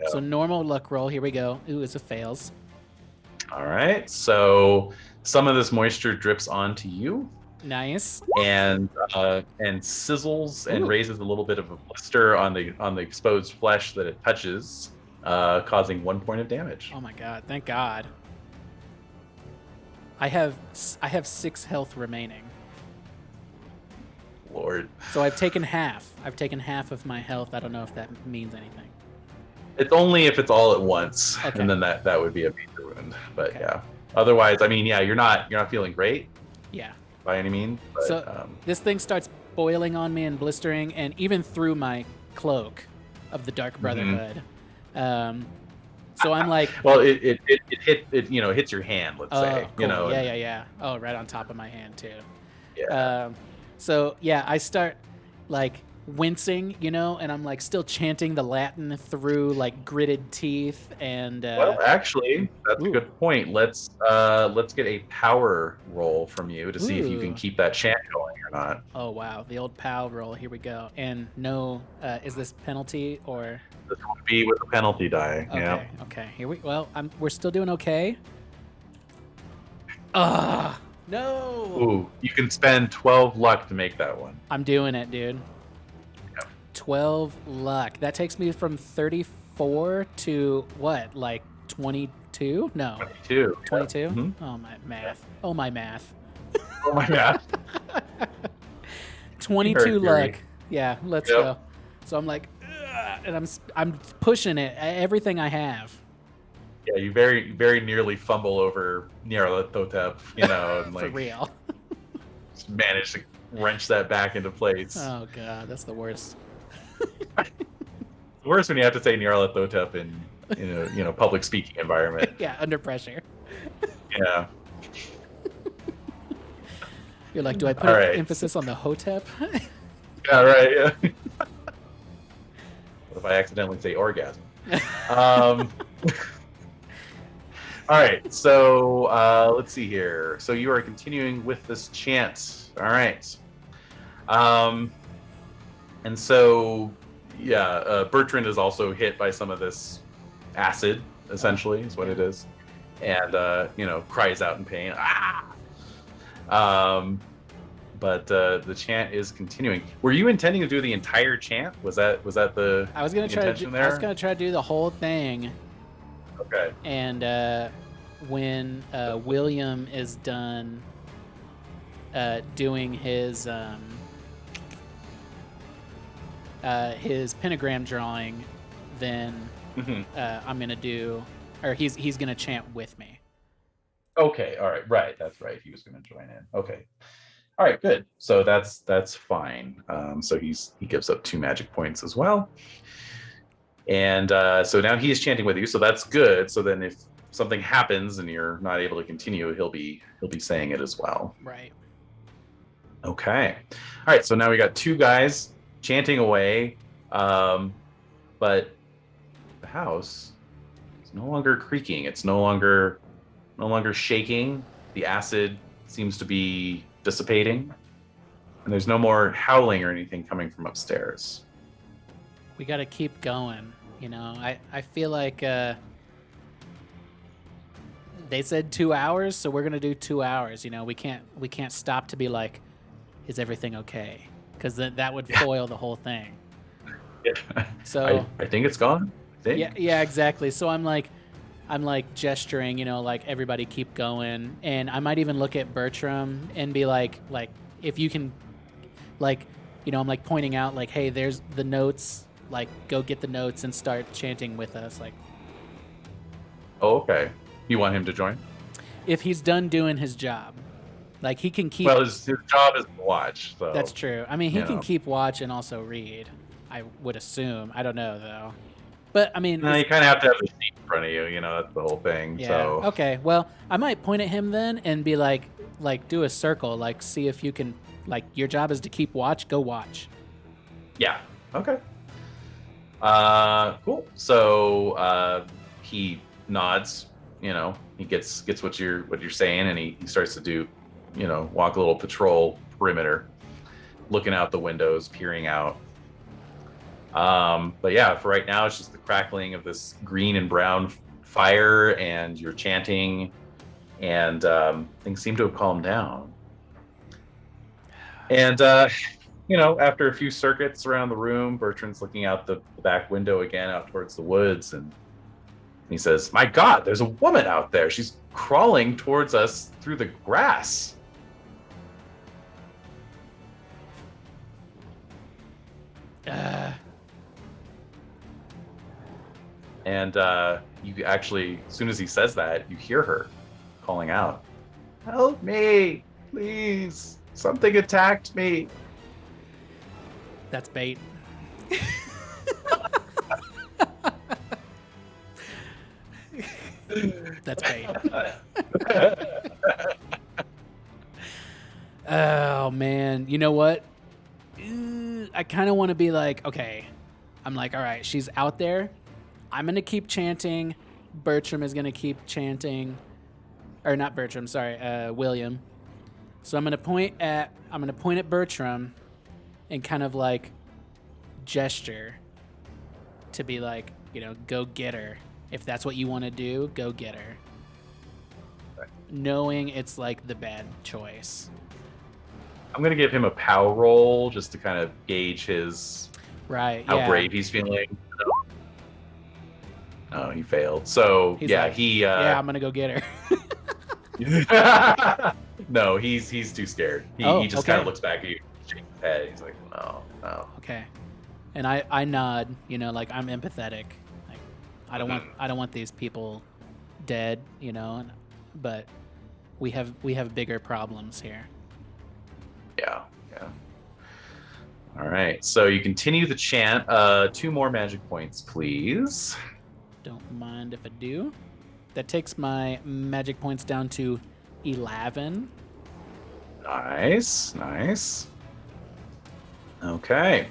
Yeah. So normal luck roll. Here we go. Ooh, it's a fails. All right. So some of this moisture drips onto you. Nice. And sizzles and Ooh. raises a little bit of a blister on the exposed flesh that it touches, causing 1 point of damage. Oh my God! Thank God. I have 6 health remaining. Lord. So I've taken half. I've taken half of my health. I don't know if that means anything. It's only if it's all at once, Okay. and then that would be a major wound. But Okay. yeah, otherwise, I mean, yeah, you're not feeling great Yeah. by any means. But, So this thing starts boiling on me and blistering, and even through my cloak of the Dark Brotherhood. So I'm like, well, it hits your hand. Let's say, cool. Yeah. Oh, right on top of my hand too. Yeah. So yeah, I start like wincing, and I'm like still chanting the Latin through like gritted teeth and. Well, actually, that's a good point. Let's get a power roll from you to see if you can keep that chant going or not. Oh wow, the old POW roll. Here we go. And no, is this penalty or? This would be with a penalty die. Okay. Yeah. Okay. Here we're still doing okay. No. Ooh, you can spend 12 luck to make that one. I'm doing it, dude. Yep. 12 luck. That takes me from 34 to what? Like 22? No. 22. 22? Yeah. Mhm. Oh my math. Oh my math. Oh my god. 22 Hurt, luck. Gary. Yeah, let's Yep. go. So I'm like, ugh, and I'm pushing it, everything I have. Yeah, you very, very nearly fumble over Nyarlathotep, and For real. just manage to wrench that back into place. Oh god, that's the worst. Worse when you have to say Nyarlathotep in a public speaking environment. Yeah, under pressure. Yeah. You're like, do I put All right. emphasis on the hotep? Yeah, right. Yeah. What if I accidentally say orgasm? All right, so let's see here. So you are continuing with this chant. All right. And so, yeah, Bertrand is also hit by some of this acid, essentially, is what it is. And, cries out in pain. Ah! But the chant is continuing. Were you intending to do the entire chant? Was that the I was gonna try to do the whole thing. Okay. And when William is done doing his pentagram drawing, then I'm gonna do, or he's gonna chant with me. Okay. All right. Right. That's right. He was going to join in. Okay. All right. Good. So that's fine. So he gives up 2 magic points as well. And so now he is chanting with you. So that's good. So then if something happens and you're not able to continue, he'll be saying it as well. Right. Okay. All right. So now we got 2 guys chanting away, but the house is no longer creaking. It's no longer shaking. The acid seems to be dissipating, and there's no more howling or anything coming from upstairs. We got to keep going. I feel like they said 2 hours, so we're gonna do 2 hours. We can't stop to be like, is everything okay? Because that would foil the whole thing. Yeah. So I think it's gone. I think. Yeah, exactly. So I'm like gesturing, like everybody keep going, and I might even look at Bertram and be like if you can, I'm like pointing out like, hey, there's the notes. Like, go get the notes and start chanting with us. Like, Oh, okay. You want him to join? if he's done doing his job. Like he can keep. Well, his job is to watch. So That's true. I mean, he can know. keep watch and also read. I would assume. I don't know though. But I mean, No, you kind of have to have the sheet in front of you. You know, that's the whole thing. yeah. So Okay. Well, I might point at him then and be like do a circle, like see if you can, like your job is to keep watch. Go watch. yeah, okay. Cool. So he nods. You know, he gets what you're saying, and he starts to do, you know, walk a little patrol perimeter, looking out the windows, peering out. But yeah, for right now, it's just the crackling of this green and brown fire, and you're chanting, and things seem to have calmed down. And you know, after a few circuits around the room, Bertrand's looking out the back window again, out towards the woods, and he says, "My God, there's a woman out there. She's crawling towards us through the grass." And you actually, as soon as he says that, you hear her calling out, "Help me, please. Something attacked me." That's bait. That's bait. Oh man, you know what? I kind of want to be like, okay. I'm like, all right, she's out there. I'm gonna keep chanting. Bertram is gonna keep chanting, or not Bertram. Sorry, William. So I'm gonna point at Bertram, and kind of like gesture to be like, you know, go get her. If that's what you want to do, go get her. Knowing it's like the bad choice. I'm gonna give him a power roll just to kind of gauge his how brave he's feeling. Oh, he failed. So He's yeah, like, he I'm gonna go get her. No, he's too scared. He just kind of looks back at you, shakes his head. He's like, no. Okay. And I nod, you know, like I'm empathetic. Like I don't want these people dead, you know, but we have bigger problems here. Yeah. All right. So you continue the chant. 2 more magic points, please. Don't mind if I do. That takes my magic points down to 11. Nice. Okay.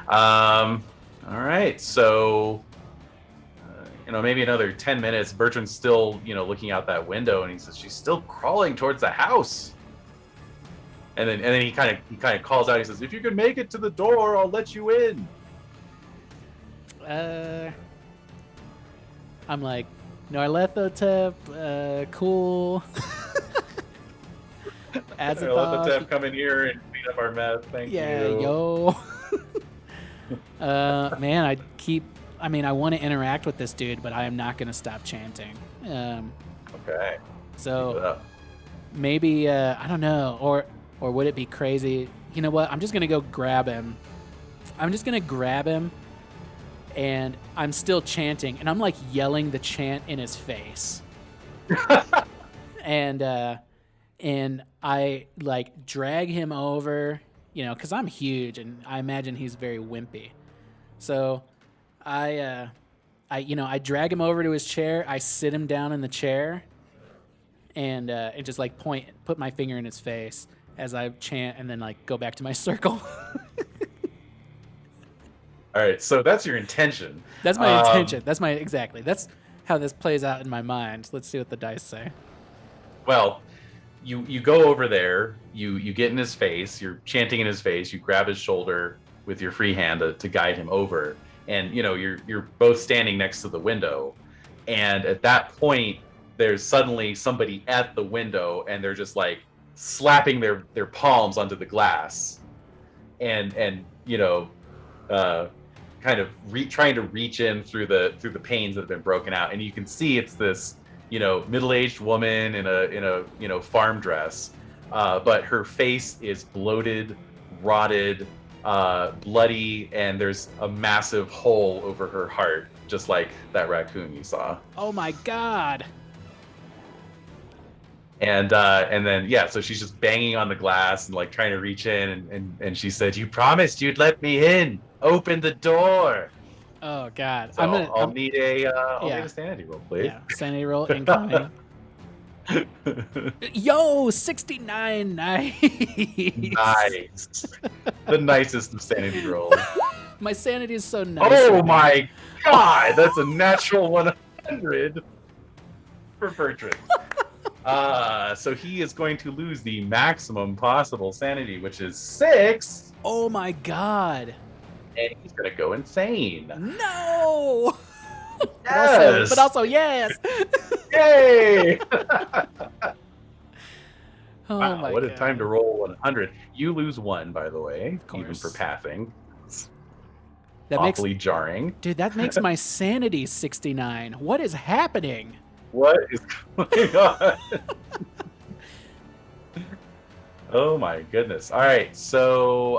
All right. So, you know, maybe another 10 minutes. Bertrand's still, you know, looking out that window, and he says, "She's still crawling towards the house." And then he kind of calls out. He says, "If you can make it to the door, I'll let you in." I'm like, Norlethotep, cool. Norlethotep, come in here and clean up our mess. Thank you. Yeah, yo. Man, I want to interact with this dude, but I am not going to stop chanting. Okay. So maybe, I don't know, or would it be crazy? You know what? I'm just going to go grab him. And I'm still chanting, and I'm like yelling the chant in his face. and I like drag him over, you know, because I'm huge, and I imagine he's very wimpy. So I drag him over to his chair. I sit him down in the chair, and just like put my finger in his face as I chant, and then like go back to my circle. All right, so that's your intention. That's my intention. That's how this plays out in my mind. Let's see what the dice say. Well, you go over there, you get in his face, you're chanting in his face, you grab his shoulder with your free hand to guide him over, and you know you're both standing next to the window, and at that point there's suddenly somebody at the window, and they're just like slapping their palms onto the glass, and you know, kind of trying to reach in through the panes that have been broken out, and you can see it's this, you know, middle-aged woman in a you know, farm dress, but her face is bloated, rotted, bloody, and there's a massive hole over her heart, just like that raccoon you saw. Oh my God. And then so she's just banging on the glass and like trying to reach in, and she said, "You promised you'd let me in. Open the door." Oh God, So I'll need a sanity roll, please. Yeah, sanity roll incoming. Yo, 69, nice. Nice. The nicest of sanity rolls. My sanity is so nice. Oh my God, that's a natural 100 for Bertrand. So he is going to lose the maximum possible sanity, which is 6. Oh my God. And he's gonna go insane. No. Yes. But also yes. Yay! Oh wow, my what God. a time to roll 100. You lose 1, by the way, Of course. even for passing. That awfully jarring. Dude, that makes my sanity 69. What is happening? What is going on? Oh my goodness. All right. So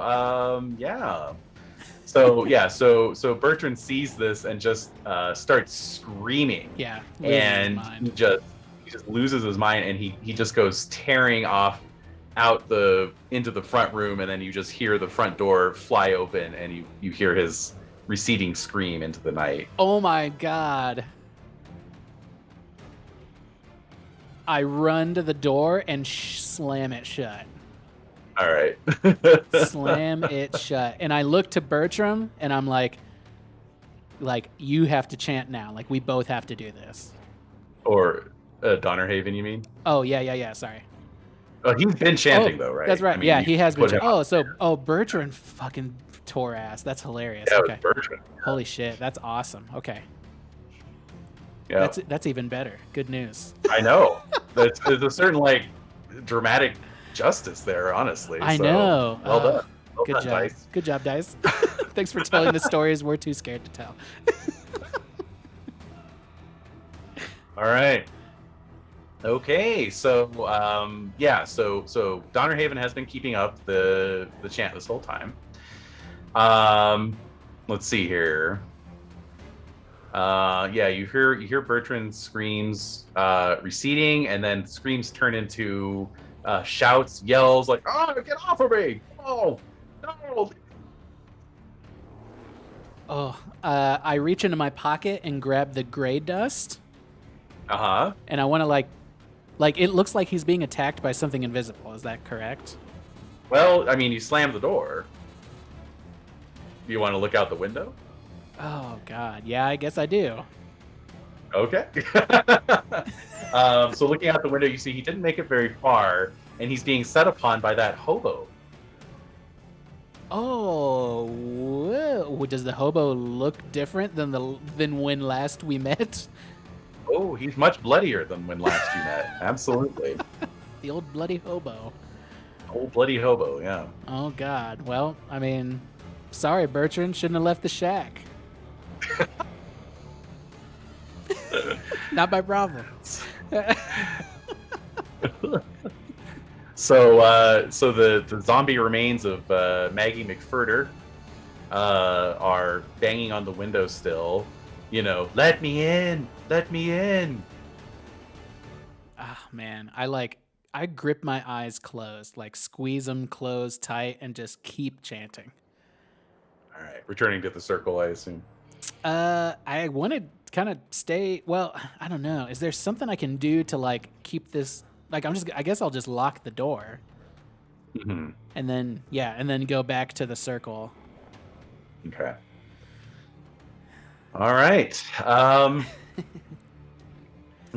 So Bertrand sees this and just starts screaming. Yeah. And he just loses his mind, and he just goes tearing off into the front room, and then you just hear the front door fly open, and you hear his receding scream into the night. Oh my God. I run to the door and slam it shut. All right. Slam it shut. And I look to Bertram and I'm like, you have to chant now. Like, we both have to do this. Or Donnerhaven, you mean? Oh, yeah. Sorry. Oh, he's been chanting though, right? That's right. I mean, yeah, he has been. Bertrand fucking tore ass. That's hilarious. Yeah, okay. Bertrand. Holy shit. That's awesome. Okay. Yeah. That's even better. Good news. I know. There's a certain dramatic justice there, honestly. I know. Well done. Well good done, job. Dice. Good job, Dice. Thanks for telling the stories we're too scared to tell. All right. Okay, so so Donnerhaven has been keeping up the chant this whole time. Let's see here. You hear Bertrand's screams receding, and then screams turn into shouts, yells, like, "Oh, get off of me! Oh, no!" Oh, I reach into my pocket and grab the gray dust. And I want to like it looks like he's being attacked by something invisible. Is that correct? Well, I mean, you slammed the door. Do you want to look out the window? Oh God, yeah, I guess I do. Okay. So looking out the window, you see he didn't make it very far, and he's being set upon by that hobo. Oh, whoa. Does the hobo look different than when last we met? Oh, he's much bloodier than when last you met. Absolutely. The old bloody hobo. Old bloody hobo, yeah. Oh God. Well, I mean, sorry, Bertrand. Shouldn't have left the shack. Not my problem. So the zombie remains of Maggie McFurter are banging on the window still. Let me in, let me in. Ah, man, I grip my eyes closed, squeeze them closed tight, and just keep chanting. All right, returning to the circle, I assume. I want to kind of stay. Well, I don't know. Is there something I can do to keep this? I guess I'll just lock the door. Mm-hmm. And then go back to the circle. Okay. All right.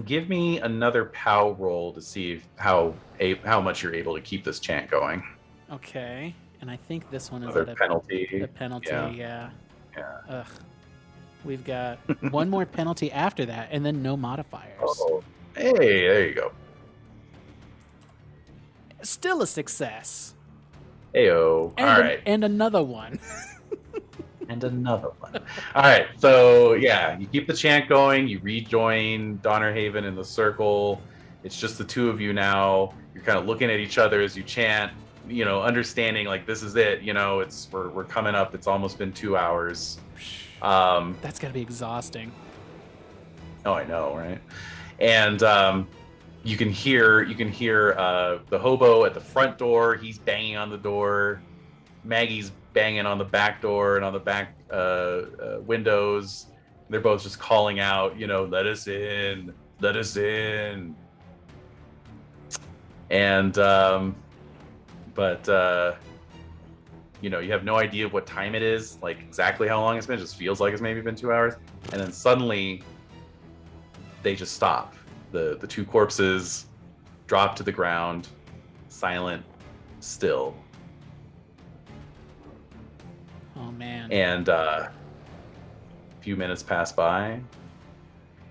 Give me another POW roll to see how much you're able to keep this chant going. Okay. And I think this one is Another penalty. A penalty, yeah. Ugh. We've got one more penalty after that, and then no modifiers. Oh, hey, there you go. Still a success. Heyo. All right. And another one. And another one. All right. So, you keep the chant going. You rejoin Donnerhaven in the circle. It's just the two of you now. You're kind of looking at each other as you chant, understanding this is it. We're coming up. It's almost been 2 hours. That's got to be exhausting. Oh, I know, right? And you can hear the hobo at the front door. He's banging on the door. Maggie's banging on the back door and on the back windows. They're both just calling out, let us in, let us in. And but you have no idea of what time it is, like exactly how long it's been. It just feels like it's maybe been 2 hours. And then suddenly they just stop. The two corpses drop to the ground, silent, still. Oh man. And a few minutes pass by, and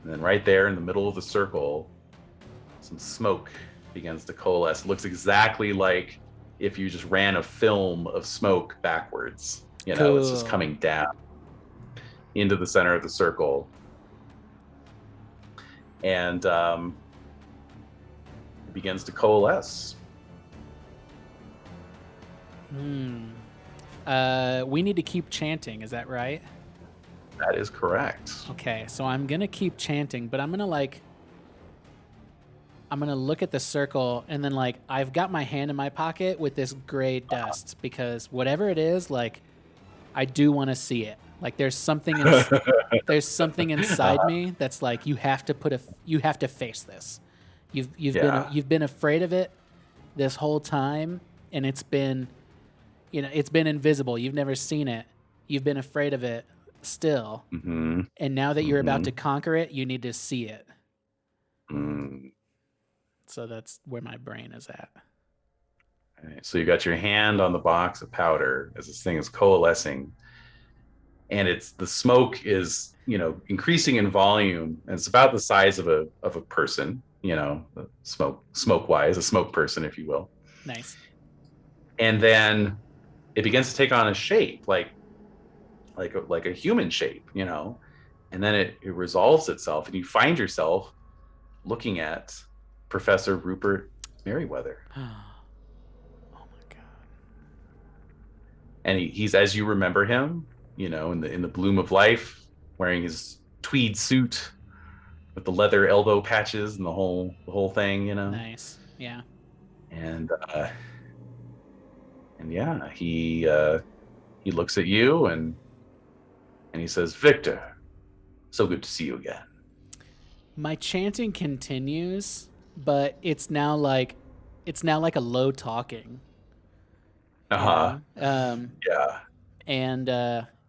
then right there in the middle of the circle, some smoke begins to coalesce. It looks exactly like if you just ran a film of smoke backwards. Cool. It's just coming down into the center of the circle. And it begins to coalesce. We need to keep chanting, is that right? That is correct. Okay, so I'm gonna keep chanting, but I'm gonna look at the circle, and then I've got my hand in my pocket with this gray dust, because whatever it is, I do want to see it. There's something inside me that's you have to face this. You've been afraid of it this whole time, and it's been invisible. You've never seen it. You've been afraid of it still. Mm-hmm. And now that you're about to conquer it, you need to see it. So that's where my brain is at. All right, so you got your hand on the box of powder as this thing is coalescing, and the smoke is increasing in volume, and it's about the size of a person, smoke wise, a smoke person, if you will. Nice. And then it begins to take on a shape like a human shape, and then it resolves itself, and you find yourself looking at Professor Rupert Merryweather. Oh my god! And he's as you remember him, in the bloom of life, wearing his tweed suit with the leather elbow patches and the whole thing, Nice, yeah. And yeah, he looks at you and he says, "Victor, so good to see you again." My chanting continues, but it's now like a low talking. Yeah.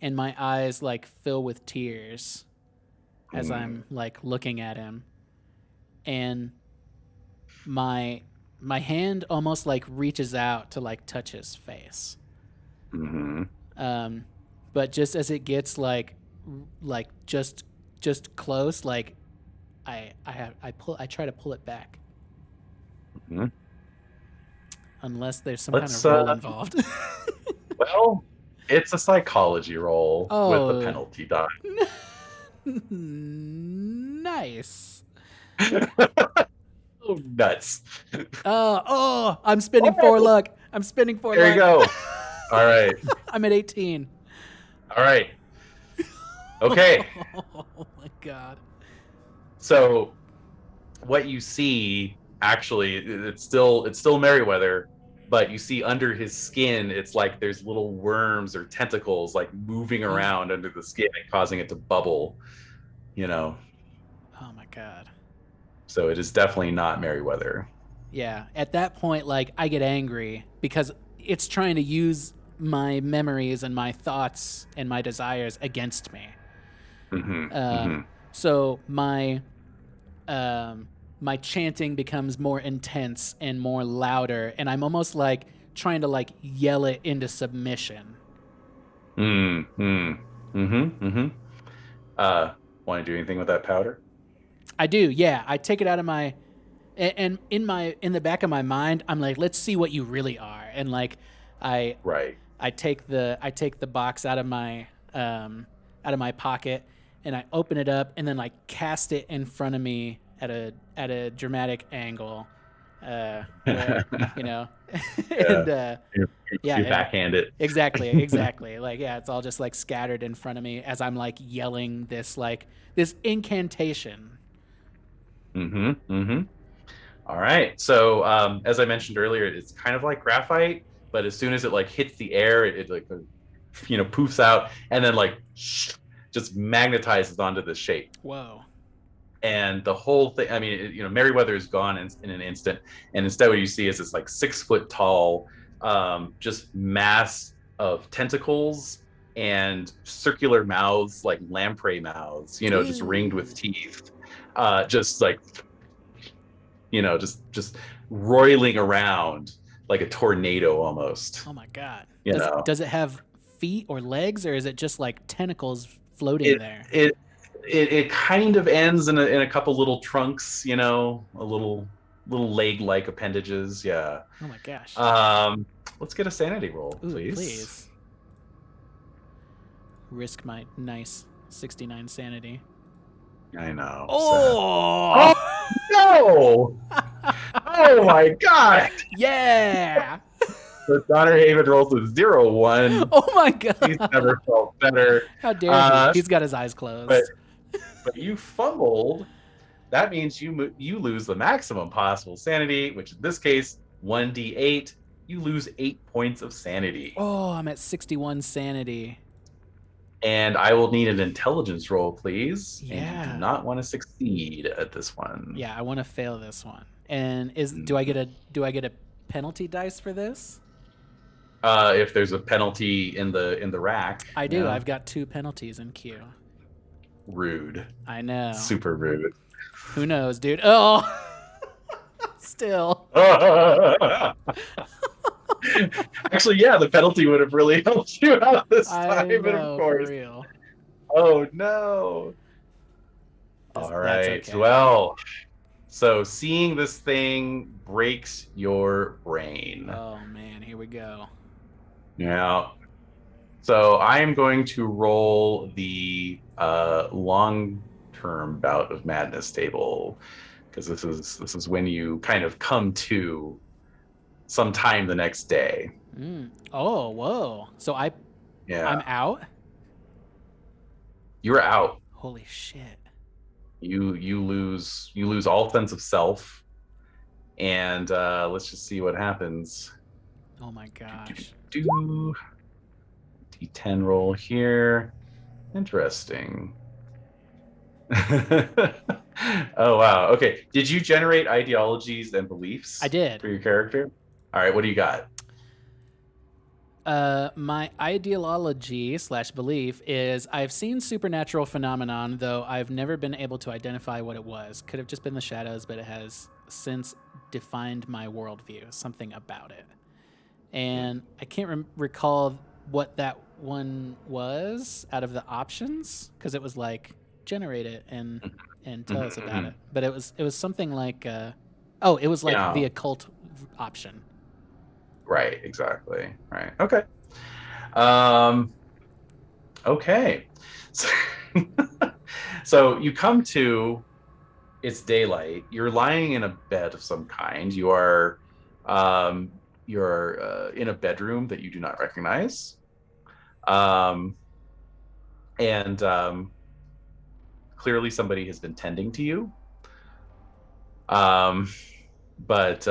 And my eyes fill with tears as I'm looking at him, and my hand almost reaches out to touch his face. Mm-hmm. But just as it gets just close, I try to pull it back. Mm-hmm. Unless there's some kind of roll involved. Well, it's a psychology roll with a penalty die. Nice. Oh, nuts. I'm spending 4 luck. There you go. All right. I'm at 18. All right. Okay. Oh my god. So what you see, actually, it's still Merryweather, but you see under his skin, it's like there's little worms or tentacles moving around under the skin and causing it to bubble, Oh my god. So it is definitely not Merryweather. Yeah. At that point, I get angry because it's trying to use my memories and my thoughts and my desires against me. Mm-hmm. So my chanting becomes more intense and more louder, and I'm almost trying to yell it into submission. Want to do anything with that powder? I do, yeah. I take it out of my, and in the back of my mind, I'm let's see what you really are, and I take the box out of my pocket, and I open it up, and then cast it in front of me at a dramatic angle, where, and you backhand it. Exactly. It's all just scattered in front of me as I'm yelling this incantation. All right. So as I mentioned earlier, it's kind of like graphite, but as soon as it like hits the air, it like poofs out and then like just magnetizes onto the shape. Whoa. And the whole thing, I mean, Merryweather is gone in an instant, and instead what you see is this like 6 foot tall, just mass of tentacles and circular mouths, like lamprey mouths, just ringed with teeth, just like just roiling around like a tornado almost. Oh my god. You know, Does it have feet or legs, or is it just like tentacles floating it there? it kind of ends in a couple little trunks, a little leg-like appendages. Yeah. Oh my gosh. Let's get a sanity roll, Ooh, please. please. Risk my nice 69 sanity. I know. Oh! No! Oh my god! Yeah! So Donner Haven rolls a 0-1. Oh my god! He's never felt better. How dare he? He's got his eyes closed. But you fumbled. That means you lose the maximum possible sanity, which in this case, 1d8. You lose 8 points of sanity. Oh, I'm at 61 sanity. And I will need an intelligence roll, please. Yeah. And you do not want to succeed at this one. Yeah, I want to fail this one. And do I get a penalty dice for this? If there's a penalty in the rack. I do. Yeah. I've got 2 penalties in queue. Rude. I know. Super rude. Who knows, dude? Oh, still. Actually, yeah, the penalty would have really helped you out this time. I know, but of course. for real. Oh no. All right. Okay. Well, so seeing this thing breaks your brain. Oh man, here we go. Yeah. So I am going to roll the long-term bout of madness table, because this is when you kind of come to sometime the next day. Oh, whoa. So I'm out? You're out. Holy shit. You lose all sense of self. And let's just see what happens. Oh my gosh. D10 roll here. Interesting. Oh wow. Okay. Did you generate ideologies and beliefs? I did. For your character? All right, what do you got? My ideology/belief is I've seen supernatural phenomenon, though I've never been able to identify what it was. Could have just been the shadows, but it has since defined my worldview, something about it. And I can't recall what that one was out of the options, because it was like generate it and tell us about it. But it was something like the occult option. Right, exactly. Right. Okay. Okay. So you come to, it's daylight. You're lying in a bed of some kind. You're in a bedroom that you do not recognize. And clearly somebody has been tending to you. But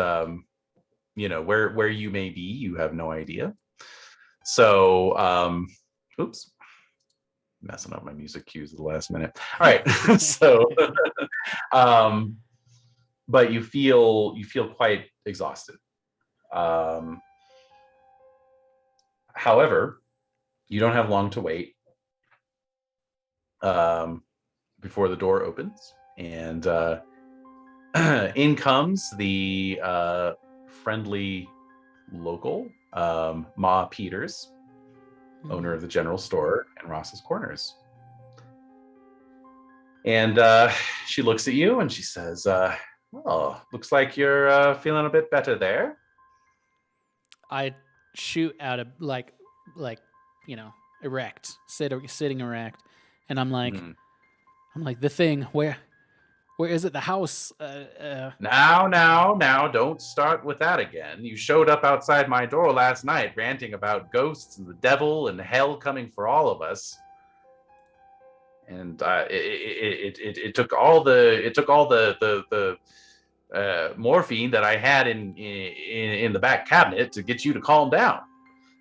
where you may be, you have no idea. So, oops, messing up my music cues at the last minute. All right. So, but you feel quite exhausted. However, you don't have long to wait before the door opens, and in comes the friendly local, Ma Peters, owner of the general store and Ross's Corners. And she looks at you and she says, "Oh, looks like you're feeling a bit better there." I shoot out of erect, sitting erect, and I'm like, the thing. Where is it? The house? Now, don't start with that again. You showed up outside my door last night, ranting about ghosts and the devil and hell coming for all of us. And it took all the morphine that I had in the back cabinet to get you to calm down.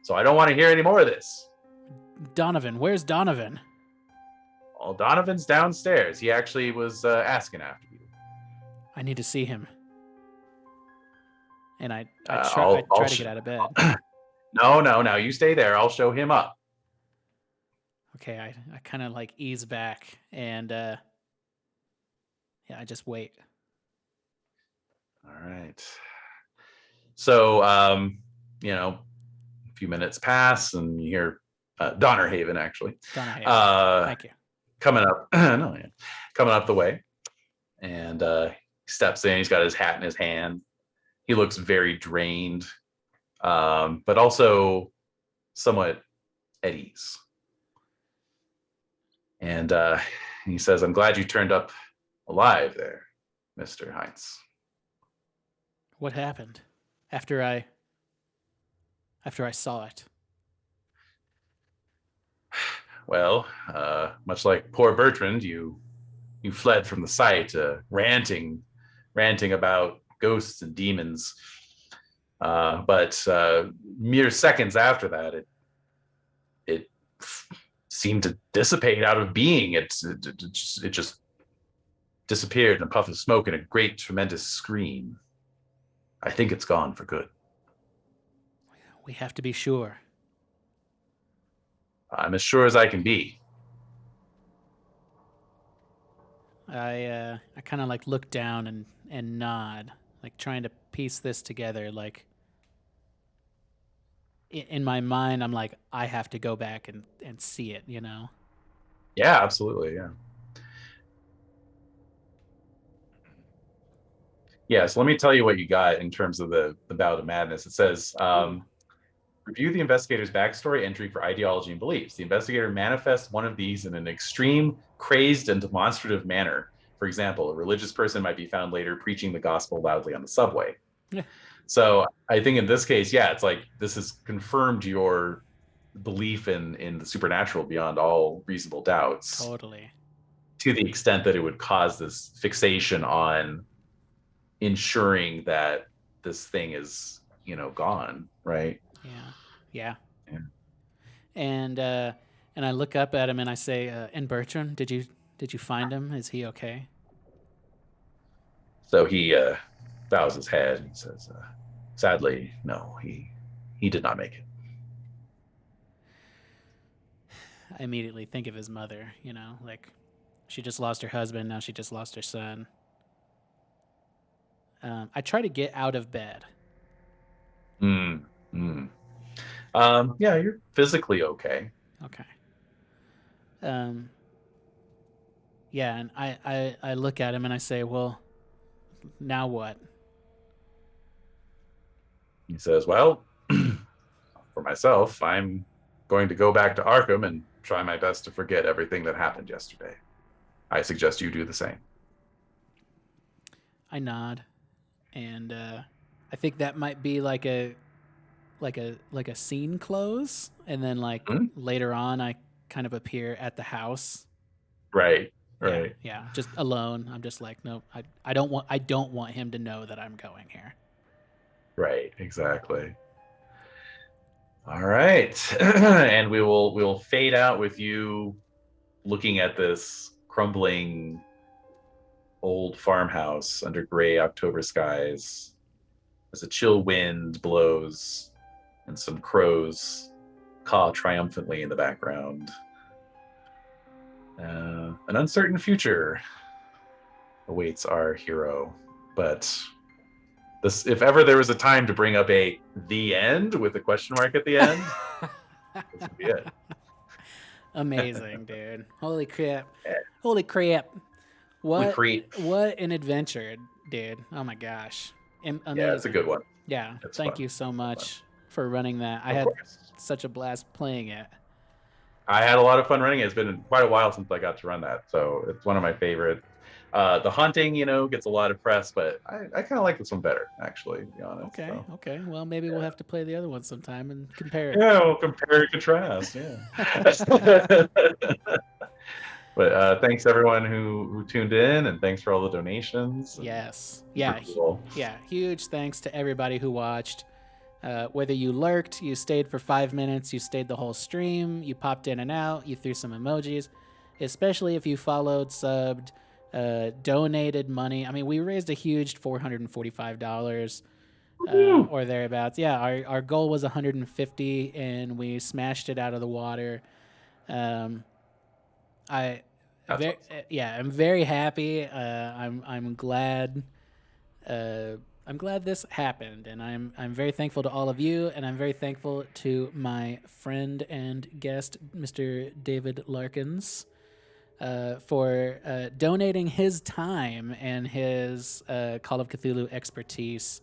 So I don't want to hear any more of this. Donovan, where's Donovan? Well, Donovan's downstairs. He actually was asking after you. I need to see him. And I I'll try to get out of bed. No, you stay there. I'll show him up. Okay, I kind of like ease back and I just wait. All right. So, a few minutes pass and you hear Donnerhaven, actually. Donnerhaven. Thank you. Coming up, coming up the way. And he steps in. He's got his hat in his hand. He looks very drained, but also somewhat at ease. And he says, I'm glad you turned up alive there, Mr. Heinz. What happened after I saw it? Well, much like poor Bertrand, you fled from the site, ranting about ghosts and demons. But mere seconds after that, it seemed to dissipate out of being. It just disappeared in a puff of smoke and a great, tremendous scream. I think it's gone for good. We have to be sure. I'm as sure as I can be. I kind of like look down and nod, like trying to piece this together. Like in my mind, I'm like, I have to go back and see it, you know? Yeah, absolutely. Yeah. Yeah, so let me tell you what you got in terms of the bout of madness. It says, review the investigator's backstory entry for ideology and beliefs. The investigator manifests one of these in an extreme, crazed, and demonstrative manner. For example, a religious person might be found later preaching the gospel loudly on the subway. Yeah. So I think in this case, yeah, it's like this has confirmed your belief in the supernatural beyond all reasonable doubts. Totally. To the extent that it would cause this fixation on ensuring that this thing is, gone, right? Yeah. And I look up at him and I say, and Bertrand, did you find him? Is he okay? So he bows his head and says, sadly, no, he did not make it. I immediately think of his mother, like she just lost her husband, now she just lost her son. I try to get out of bed. Yeah, you're physically okay. Okay. Yeah, and I look at him and I say, well, now what? He says, well, for myself, I'm going to go back to Arkham and try my best to forget everything that happened yesterday. I suggest you do the same. I nod, and I think that might be like a scene close, and then later on, I kind of appear at the house. Right. Yeah, just alone. I'm just like, nope. I don't want him to know that I'm going here. Right. Exactly. All right, and we'll fade out with you looking at this crumbling old farmhouse under gray October skies as a chill wind blows and some crows caw triumphantly in the background. An uncertain future awaits our hero, but this, if ever there was a time to bring up the end with a question mark at the end, this would be it. Amazing, dude. Holy crap. Yeah. Holy crap. What What an adventure, dude. Oh my gosh. Amazing. Yeah, it's a good one. Yeah. It's Thank fun. you so much for running that. I had such a blast playing it. I had a lot of fun running it. It's been quite a while since I got to run that, so it's one of my favorite. The Haunting, gets a lot of press, but I kind of like this one better, actually, to be honest. Okay. Well, maybe we'll have to play the other one sometime and compare it. Yeah, we'll compare and contrast. Yeah. But thanks everyone who tuned in, and thanks for all the donations. Yes. Super Yeah. cool. Yeah. Huge thanks to everybody who watched. Whether you lurked, you stayed for 5 minutes, you stayed the whole stream, you popped in and out, you threw some emojis, especially if you followed, subbed, donated money. I mean, we raised a huge $445 or thereabouts. Yeah, our goal was 150, and we smashed it out of the water. I That's very awesome. yeah, I'm very happy. I'm glad. I'm glad this happened, and I'm very thankful to all of you, and I'm very thankful to my friend and guest, Mr. David Larkins, for donating his time and his Call of Cthulhu expertise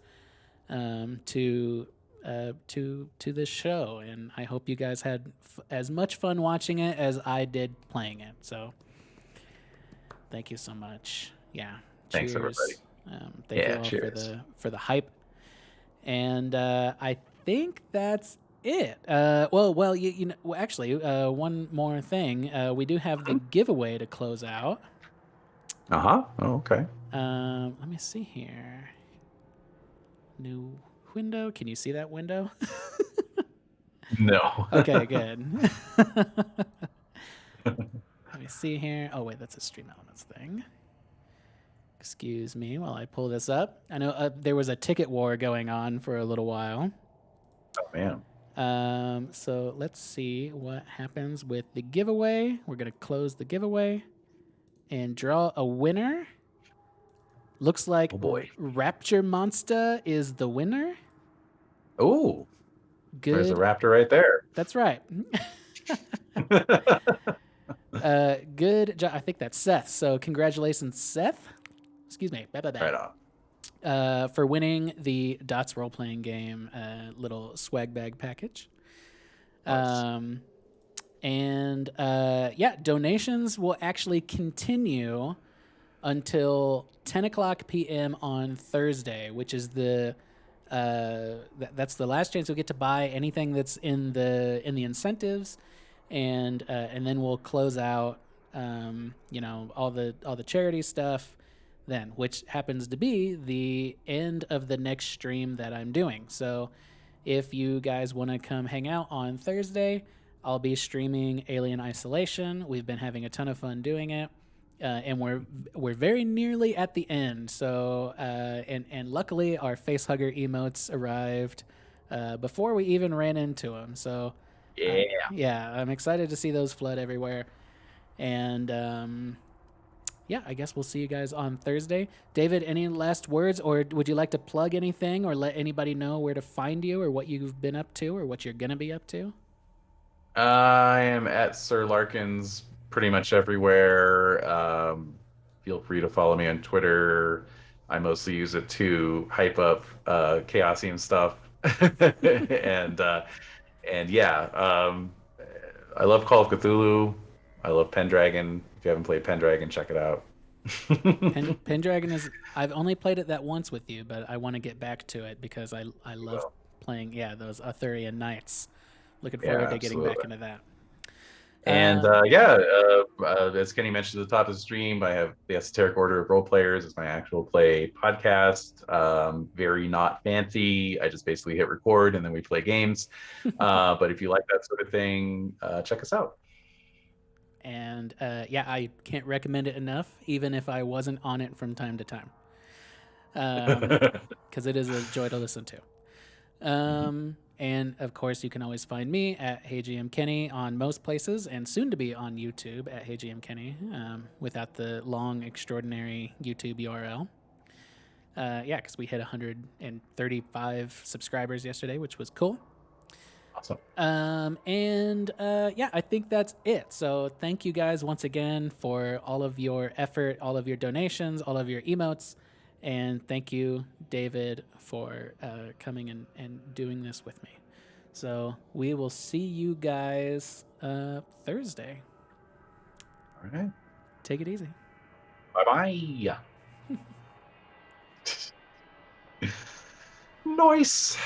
to this show. And I hope you guys had as much fun watching it as I did playing it. So, thank you so much. Yeah. Thanks, Cheers. everybody. Thank you Yeah, all cheers. for the hype. And I think that's it. Actually, one more thing. We do have the giveaway to close out. Oh, okay. Let me see here. New window. Can you see that window? No. Okay, good. Let me see here. Oh, wait, that's a Stream Elements thing. Excuse me while I pull this up. I know there was a ticket war going on for a little while. Oh, man. So let's see what happens with the giveaway. We're going to close the giveaway and draw a winner. Looks like Oh, boy. Rapture Monster is the winner. Oh, there's a Good. raptor right there. That's right. Good job. I think that's Seth. So congratulations, Seth. Excuse me. Right on. For winning the Dots role playing game little swag bag package. Nice. Donations will actually continue until 10 o'clock p.m. on Thursday, which is that's the last chance you'll get to buy anything that's in the incentives, and then we'll close out all the charity stuff then, which happens to be the end of the next stream that I'm doing. So if you guys want to come hang out on Thursday, I'll be streaming Alien Isolation. We've been having a ton of fun doing it. And we're very nearly at the end. So and luckily our facehugger emotes arrived before we even ran into them. So Yeah. I'm excited to see those flood everywhere. And I guess we'll see you guys on Thursday. David, any last words, or would you like to plug anything, or let anybody know where to find you, or what you've been up to, or what you're gonna be up to? I am at Sir Larkins pretty much everywhere. Feel free to follow me on Twitter. I mostly use it to hype up Chaosium stuff. And yeah, I love Call of Cthulhu. I love Pendragon. If you haven't played Pendragon, check it out. Pendragon is. I've only played it that once with you, but I want to get back to it because I love playing those Arthurian Knights. Looking forward to getting back into that. And as Kenny mentioned at the top of the stream, I have the Esoteric Order of Role Players as my actual play podcast. Very not fancy. I just basically hit record and then we play games. But if you like that sort of thing, check us out. And I can't recommend it enough, even if I wasn't on it from time to time, because it is a joy to listen to. And of course, you can always find me at HeyGMKenny on most places, and soon to be on YouTube at HeyGMKenny, without the long, extraordinary YouTube URL. Because we hit 135 subscribers yesterday, which was cool. Awesome. I think that's it. So thank you guys once again for all of your effort, all of your donations, all of your emotes. And thank you, David, for coming and doing this with me. So we will see you guys Thursday. All right. Take it easy. Bye-bye. Nice.